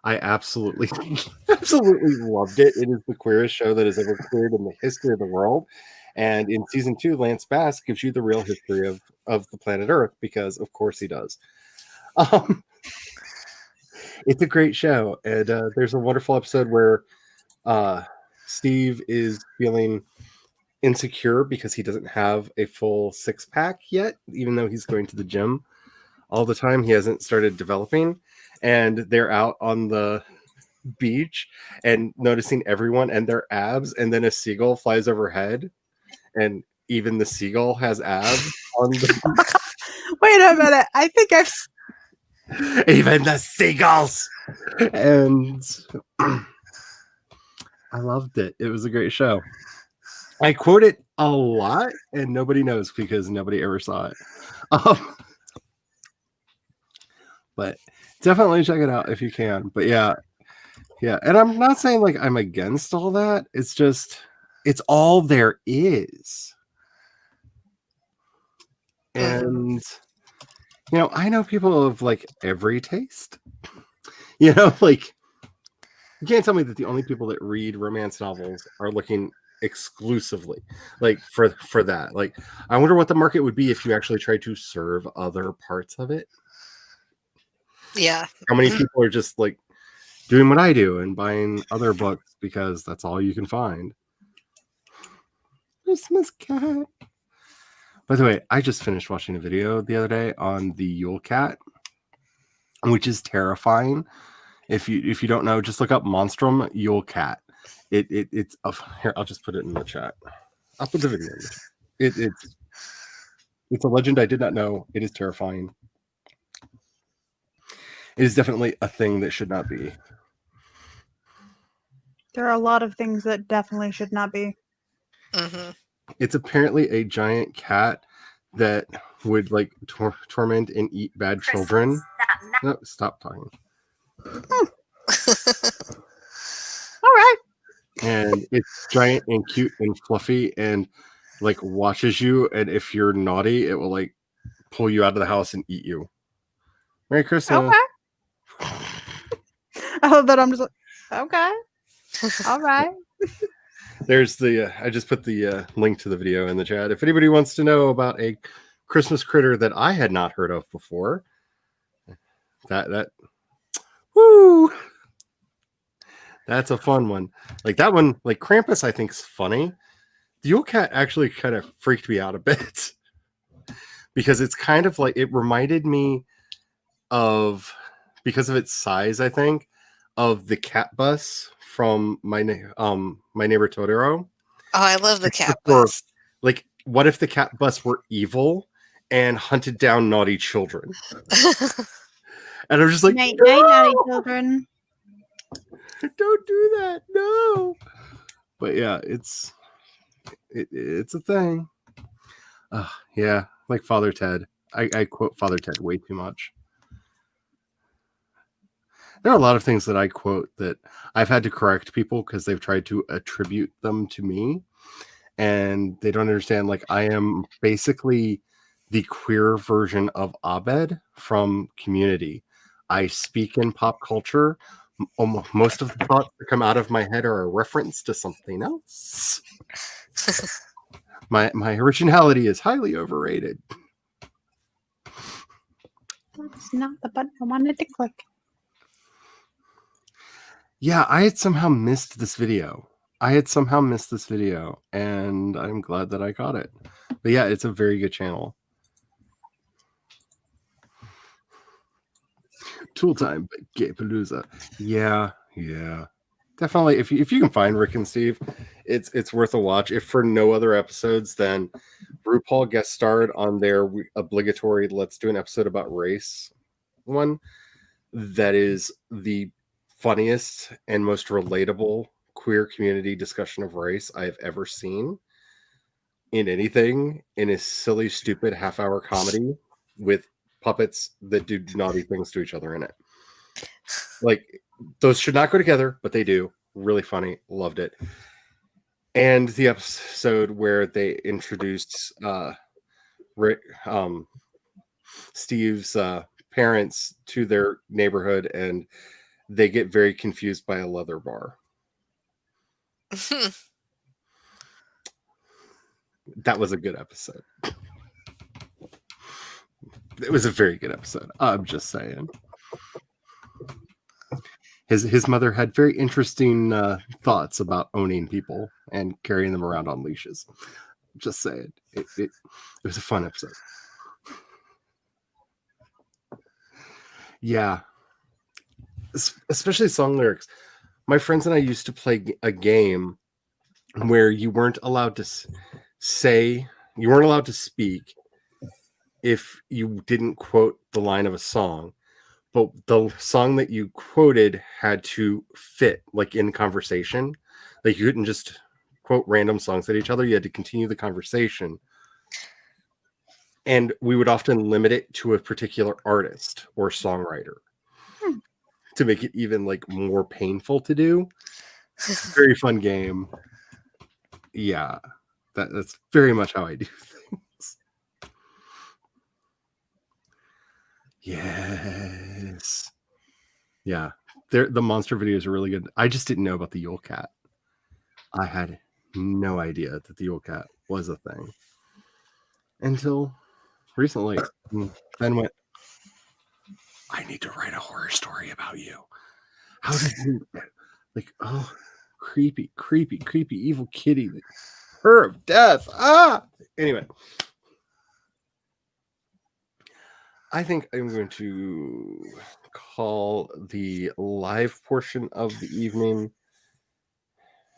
I absolutely loved it. It is the queerest show that has ever queered in the history of the world. And in season 2, Lance Bass gives you the real history of the planet Earth, because of course he does. It's a great show. And there's a wonderful episode where Steve is feeling insecure because he doesn't have a full 6-pack yet, even though he's going to the gym all the time. He hasn't started developing. And they're out on the beach and noticing everyone and their abs. And then a seagull flies overhead, and even the seagull has abs on the Wait a minute. I think I've... even the seagulls. And I loved it. It was a great show. I quote it a lot, and nobody knows because nobody ever saw it. But definitely check it out if you can. But yeah. And I'm not saying like I'm against all that. It's just, it's all there is. And I know people of like every taste. Like, you can't tell me that the only people that read romance novels are looking exclusively, like for that. Like, I wonder what the market would be if you actually tried to serve other parts of it. Yeah. How many people are just like doing what I do and buying other books because that's all you can find? Christmas cat. By the way, I just finished watching a video the other day on the Yule Cat, which is terrifying. If you don't know, just look up Monstrum Yule Cat. It's here. I'll just put it in the chat. I'll put the video in the chat. It's a legend I did not know. It is terrifying. It is definitely a thing that should not be. There are a lot of things that definitely should not be. Mm-hmm. It's apparently a giant cat that would like torment and eat bad children. No, stop talking. All right. And it's giant and cute and fluffy and like watches you, and if you're naughty, it will like pull you out of the house and eat you. Merry Christmas. Okay. I love that. I'm just like, okay. All right. There's the I just put the link to the video in the chat. If anybody wants to know about a Christmas critter that I had not heard of before, that woo, that's a fun one. Like that one, like Krampus, I think is funny. The Yule Cat actually kind of freaked me out a bit because it's kind of like, it reminded me of, because of its size, I think, of the cat bus from my neighbor Totoro. Oh, I love the cat Or, bus. like, what if the cat bus were evil and hunted down naughty children? And I'm just like, Night, no! night, naughty children. Don't do that, no. But yeah, it's a thing. Yeah, like Father Ted. I quote Father Ted way too much. There are a lot of things that I quote that I've had to correct people because they've tried to attribute them to me, and they don't understand. Like, I am basically the queer version of Abed from Community. I speak in pop culture. Most of the thoughts that come out of my head are a reference to something else. My originality is highly overrated. That's not the button I wanted to click. Yeah, I had somehow missed this video. And I'm glad that I got it. But yeah, it's a very good channel. Tool Time, but Gaypalooza. Yeah. Definitely, if you can find Rick and Steve, it's worth a watch. If for no other episodes, then RuPaul guest starred on their obligatory Let's Do an Episode About Race one. That is the funniest and most relatable queer community discussion of race I've ever seen in anything, in a silly, stupid half-hour comedy with puppets that do naughty things to each other in it. Like, those should not go together, but they do. Really funny. Loved it. And the episode where they introduced Steve's parents to their neighborhood, and they get very confused by a leather bar. That was a good episode. It was a very good episode. I'm just saying. His mother had very interesting thoughts about owning people and carrying them around on leashes. Just saying. It was a fun episode. Yeah. Especially song lyrics. My friends and I used to play a game where you weren't allowed to speak if you didn't quote the line of a song, but the song that you quoted had to fit like in conversation. Like, you couldn't just quote random songs at each other. You had to continue the conversation. And we would often limit it to a particular artist or songwriter to make it even like more painful to do. Very fun game. Yeah, that's very much how I do things. Yes. Yeah. The monster videos are really good. I just didn't know about the Yule Cat. I had no idea that the Yule Cat was a thing until recently. And then went, I need to write a horror story about you. How did you, like, oh, creepy, evil kitty, her of death. Anyway, I think I'm going to call the live portion of the evening,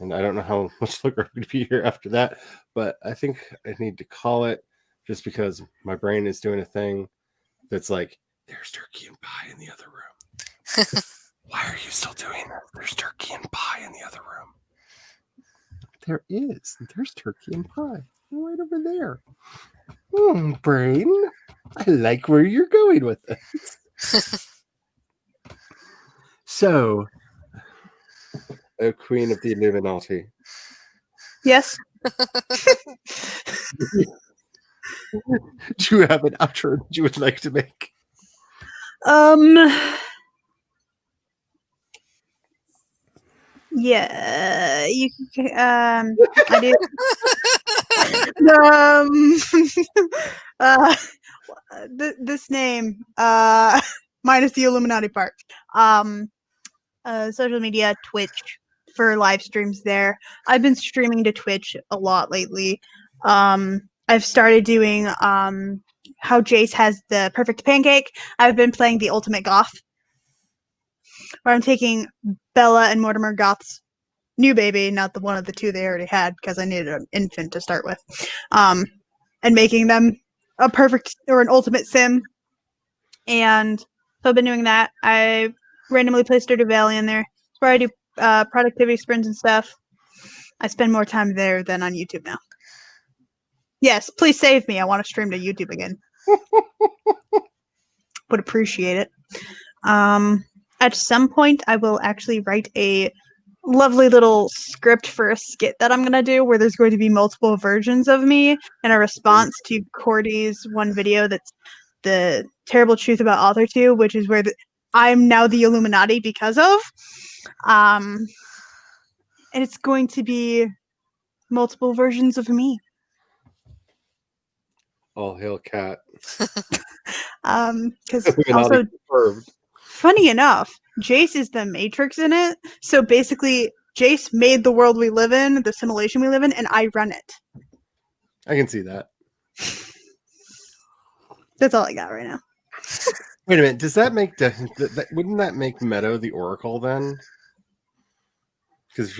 and I don't know how much longer I'm going to be here after that, but I think I need to call it just because my brain is doing a thing that's like, there's turkey and pie in the other room. Why are you still doing that? There's turkey and pie in the other room. There is. There's turkey and pie right over there. Brain. I like where you're going with this. So, a queen of the Illuminati. Yes. Do you have an outro that you would like to make? Yeah, you can. I do. This name, minus the Illuminati part. Social media, Twitch for live streams there. I've been streaming to Twitch a lot lately. I've started doing how Jace has the perfect pancake. I've been playing the ultimate goth, where I'm taking Bella and Mortimer Goth's new baby, not the one of the two they already had, because I needed an infant to start with, and making them a perfect or an ultimate sim. And so I've been doing that. I randomly play Stardew Valley in there. It's where I do productivity sprints and stuff. I spend more time there than on YouTube now. Yes, please save me. I want to stream to YouTube again. Would appreciate it. At some point, I will actually write a lovely little script for a skit that I'm going to do where there's going to be multiple versions of me in a response to Cordy's one video that's the terrible truth about Author 2, which is where I'm now the Illuminati because of. And it's going to be multiple versions of me. All hail cat. Because also, funny enough, Jace is the Matrix in it. So basically, Jace made the world we live in, the simulation we live in, and I run it. I can see that. That's all I got right now. Wait a minute. Does that make wouldn't that make Meadow the Oracle then? Because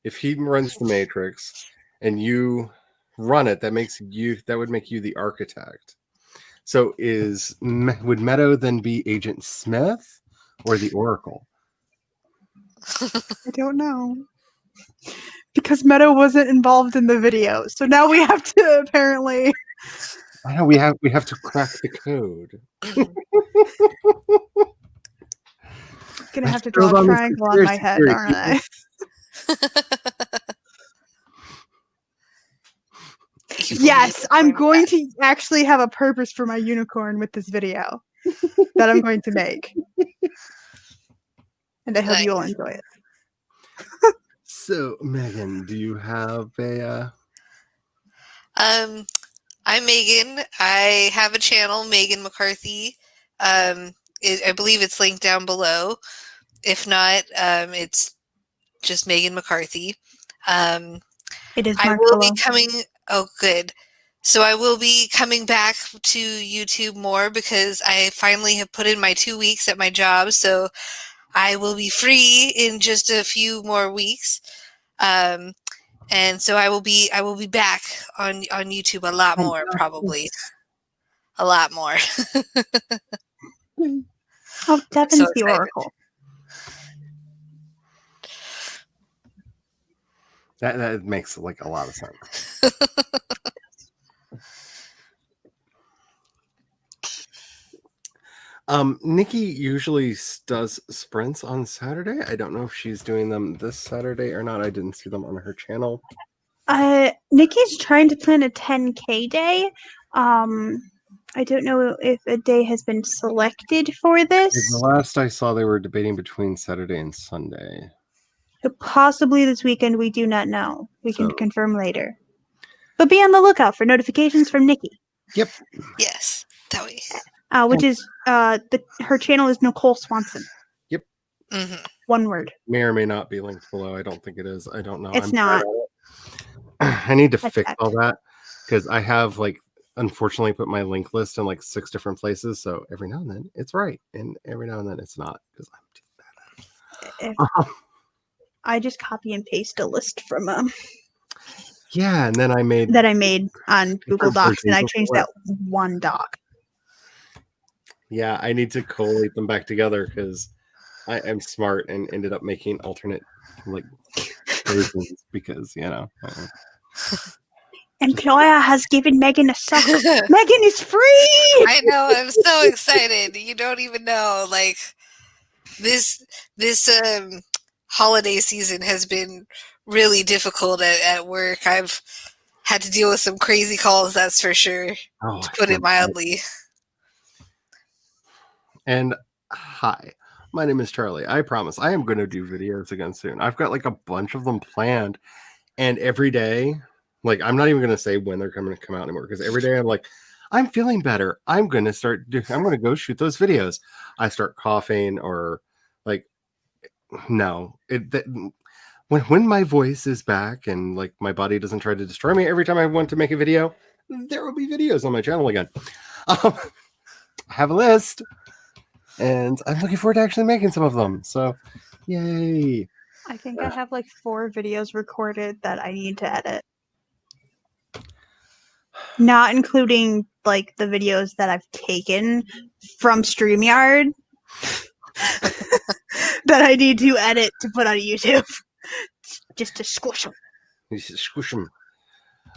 if he runs the Matrix and you run it, that would make you the architect. So would Meadow then be Agent Smith or the Oracle? I don't know. Because Meadow wasn't involved in the video. So now we have to apparently I know we have to crack the code. Gonna have to draw a triangle on my head, aren't I? Yes, I'm going to actually have a purpose for my unicorn with this video that I'm going to make. And I hope you will enjoy it. So, Megan, do you have a... I'm Megan. I have a channel, Megan McCarthy. I believe it's linked down below. If not, it's just Megan McCarthy. It is. I will be coming. Oh, good. So I will be coming back to YouTube more because I finally have put in my 2 weeks at my job. So I will be free in just a few more weeks. And so I will be back on YouTube a lot more, probably. A lot more. Oh, Devin's the Oracle. That makes like a lot of sense. Nikki usually does sprints on Saturday. I don't know if she's doing them this Saturday or not. I didn't see them on her channel. Nikki's trying to plan a 10K day. I don't know if a day has been selected for this. The last I saw, they were debating between Saturday and Sunday. Possibly this weekend. We do not know. We can So- confirm later. But be on the lookout for notifications from Nikki, Yes, that way. which is her channel is Nicole Swanson. hmm One word. May or may not be linked below. I don't think it is. I don't know. It's I'm bad not. at it. I need to That's fix it. all that because I have unfortunately put my link list in 6 different places. So every now and then it's right, and every now and then it's not because I'm too If bad at it. I just copy and paste a list from Yeah, and then I made that I made on Google Different Docs, and I versions changed before. that one doc. Yeah, I need to collate them back together because I am smart and ended up making alternate versions because Employer has given Megan a suck. Megan is free. I know. I'm so excited. You don't even know. This holiday season has been really difficult at work. I've had to deal with some crazy calls. That's for sure. oh, To I put it feel bad. mildly. And hi, my name is Charlie. I promise I am going to do videos again soon. I've got a bunch of them planned, and every day, I'm not even going to say when they're going to come out anymore because every day I'm I'm feeling better. I'm going to I'm going to go shoot those videos. I start coughing or no, when my voice is back and my body doesn't try to destroy me every time I want to make a video, there will be videos on my channel again. I have a list. And I'm looking forward to actually making some of them. So, yay. I think I have 4 videos recorded that I need to edit. Not including the videos that I've taken from StreamYard that I need to edit to put on YouTube. Just to squish them. You should squish them.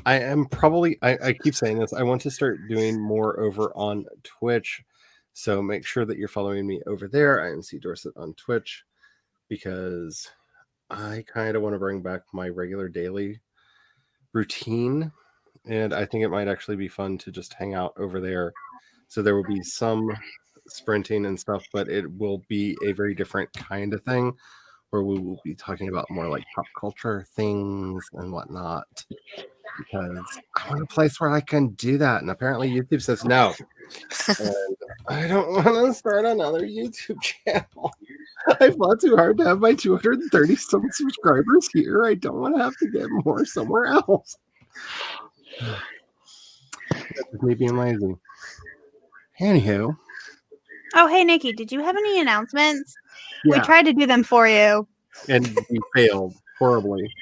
I am probably, I keep saying this, I want to start doing more over on Twitch. So make sure that you're following me over there. I am C Dorset on Twitch because I kind of want to bring back my regular daily routine. And I think it might actually be fun to just hang out over there. So there will be some sprinting and stuff, but it will be a very different kind of thing where we will be talking about more pop culture things and whatnot. Because I want a place where I can do that. And apparently YouTube says no. And I don't want to start another YouTube channel. I fought too hard to have my 230 some subscribers here. I don't want to have to get more somewhere else. That's just me being lazy. Anywho. Oh, hey, Nikki, did you have any announcements? Yeah, We tried to do them for you. and we failed horribly.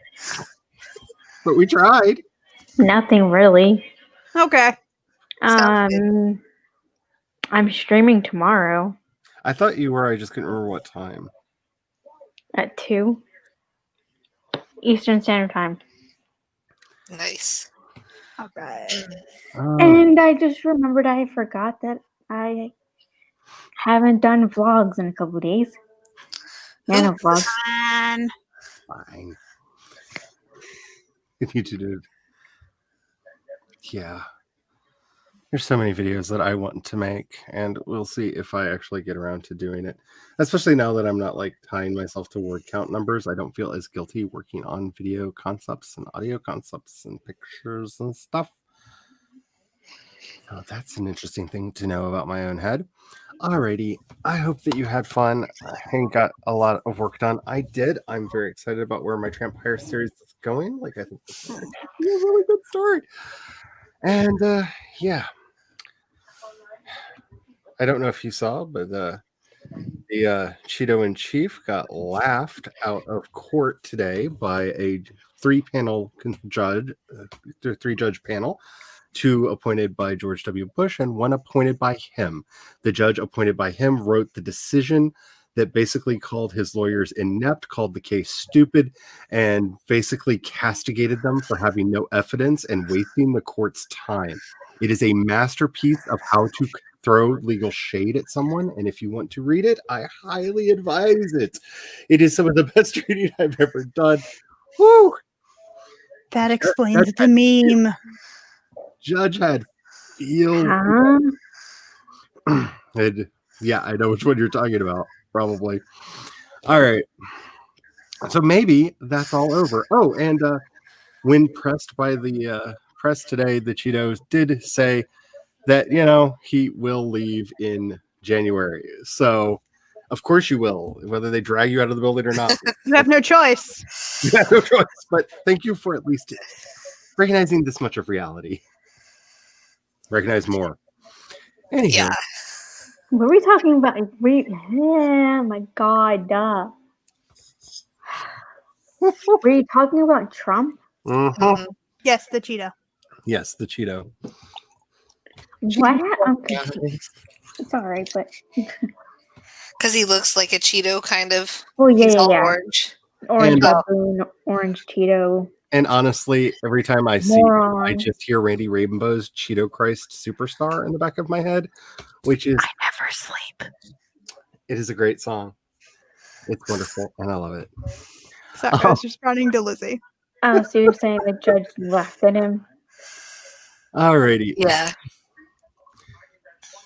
But we tried. Nothing really. Okay. Sounds I'm streaming tomorrow I thought you were. I just couldn't remember what time. at 2 Eastern Standard Time. Nice. All right. Oh, And I just remembered I forgot that I haven't done vlogs in a couple days. Nano Oops. vlogs. And fine. If you two did. Yeah. There's so many videos that I want to make, and we'll see if I actually get around to doing it. Especially now that I'm not tying myself to word count numbers. I don't feel as guilty working on video concepts and audio concepts and pictures and stuff. So that's an interesting thing to know about my own head. Alrighty, I hope that you had fun and got a lot of work done. I did. I'm very excited about where my Trampire series is going. I think this is a really good story. And yeah, I don't know if you saw, but the Cheeto in Chief got laughed out of court today by a 3-panel judge, 3-judge panel. 2 appointed by George W. Bush and 1 appointed by him. The judge appointed by him wrote the decision that basically called his lawyers inept, called the case stupid, and basically castigated them for having no evidence and wasting the court's time. It is a masterpiece of how to throw legal shade at someone, and if you want to read it, I highly advise it. It is some of the best reading I've ever done. Woo! that explains the meme. Judge had feel. Huh? And yeah, I know which one you're talking about. Probably. All right. So maybe that's all over. Oh, and when pressed by the press today, the Cheetos did say that, he will leave in January. So, of course you will, whether they drag you out of the building or not. You have no choice. You have no choice. But thank you for at least recognizing this much of reality. Recognize more. Anyhow. Yeah. Were we talking about? Oh my God! Were you talking about Trump? Mhm. Yes, the Cheeto. Yes, the Cheeto. What? I'm confused. It's all right, but Because he looks like a Cheeto, kind of. oh yeah, He's all yeah. orange. Orange And, baboon, orange Cheeto. And honestly, every time I see him, I Moron. just hear Randy Rainbow's Cheeto Christ Superstar in the back of my head, which is, I never sleep. it is a great song. It's wonderful, and I love it. Sorry, I was responding to Lizzie. Oh, so you're saying the judge laughed at him? Alrighty. Yeah.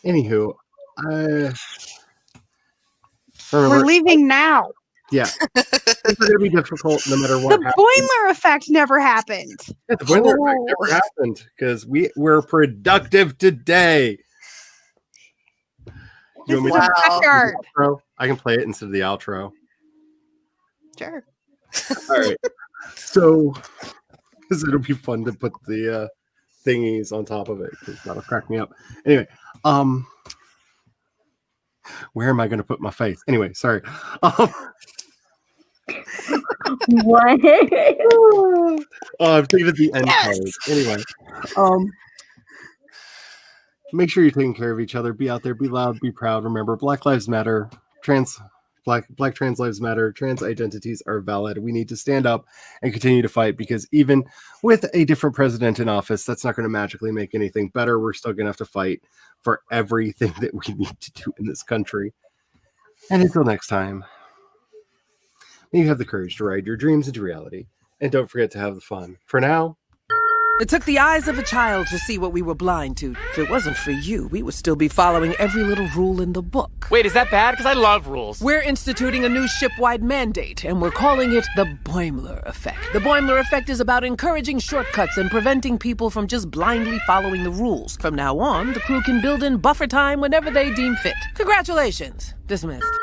Anywho, We're remember, leaving now. yeah, things are going to be difficult no matter The what happens. boiler effect never happened. Yeah, the boiler effect never happened because we're productive today. This You is want me a Wow. record. to outro? I can play it instead of the outro. Sure. All right. So, because it'll be fun to put the thingies on top of it, because that'll crack me up. Anyway, where am I going to put my face? Anyway, sorry. What? I'm thinking of the end Yes. card. Anyway, make sure you're taking care of each other. Be out there. Be loud. Be proud. Remember, Black Lives Matter. Black trans lives matter. Trans identities are valid. We need to stand up and continue to fight, because even with a different president in office, that's not going to magically make anything better. We're still going to have to fight for everything that we need to do in this country. And until next time, may you have the courage to ride your dreams into reality. And don't forget to have the fun. For now, It took the eyes of a child to see what we were blind to. If it wasn't for you, we would still be following every little rule in the book. Wait, is that bad? Because I love rules. We're instituting a new ship-wide mandate, and we're calling it the Boimler Effect. The Boimler Effect is about encouraging shortcuts and preventing people from just blindly following the rules. From now on, the crew can build in buffer time whenever they deem fit. Congratulations. Dismissed.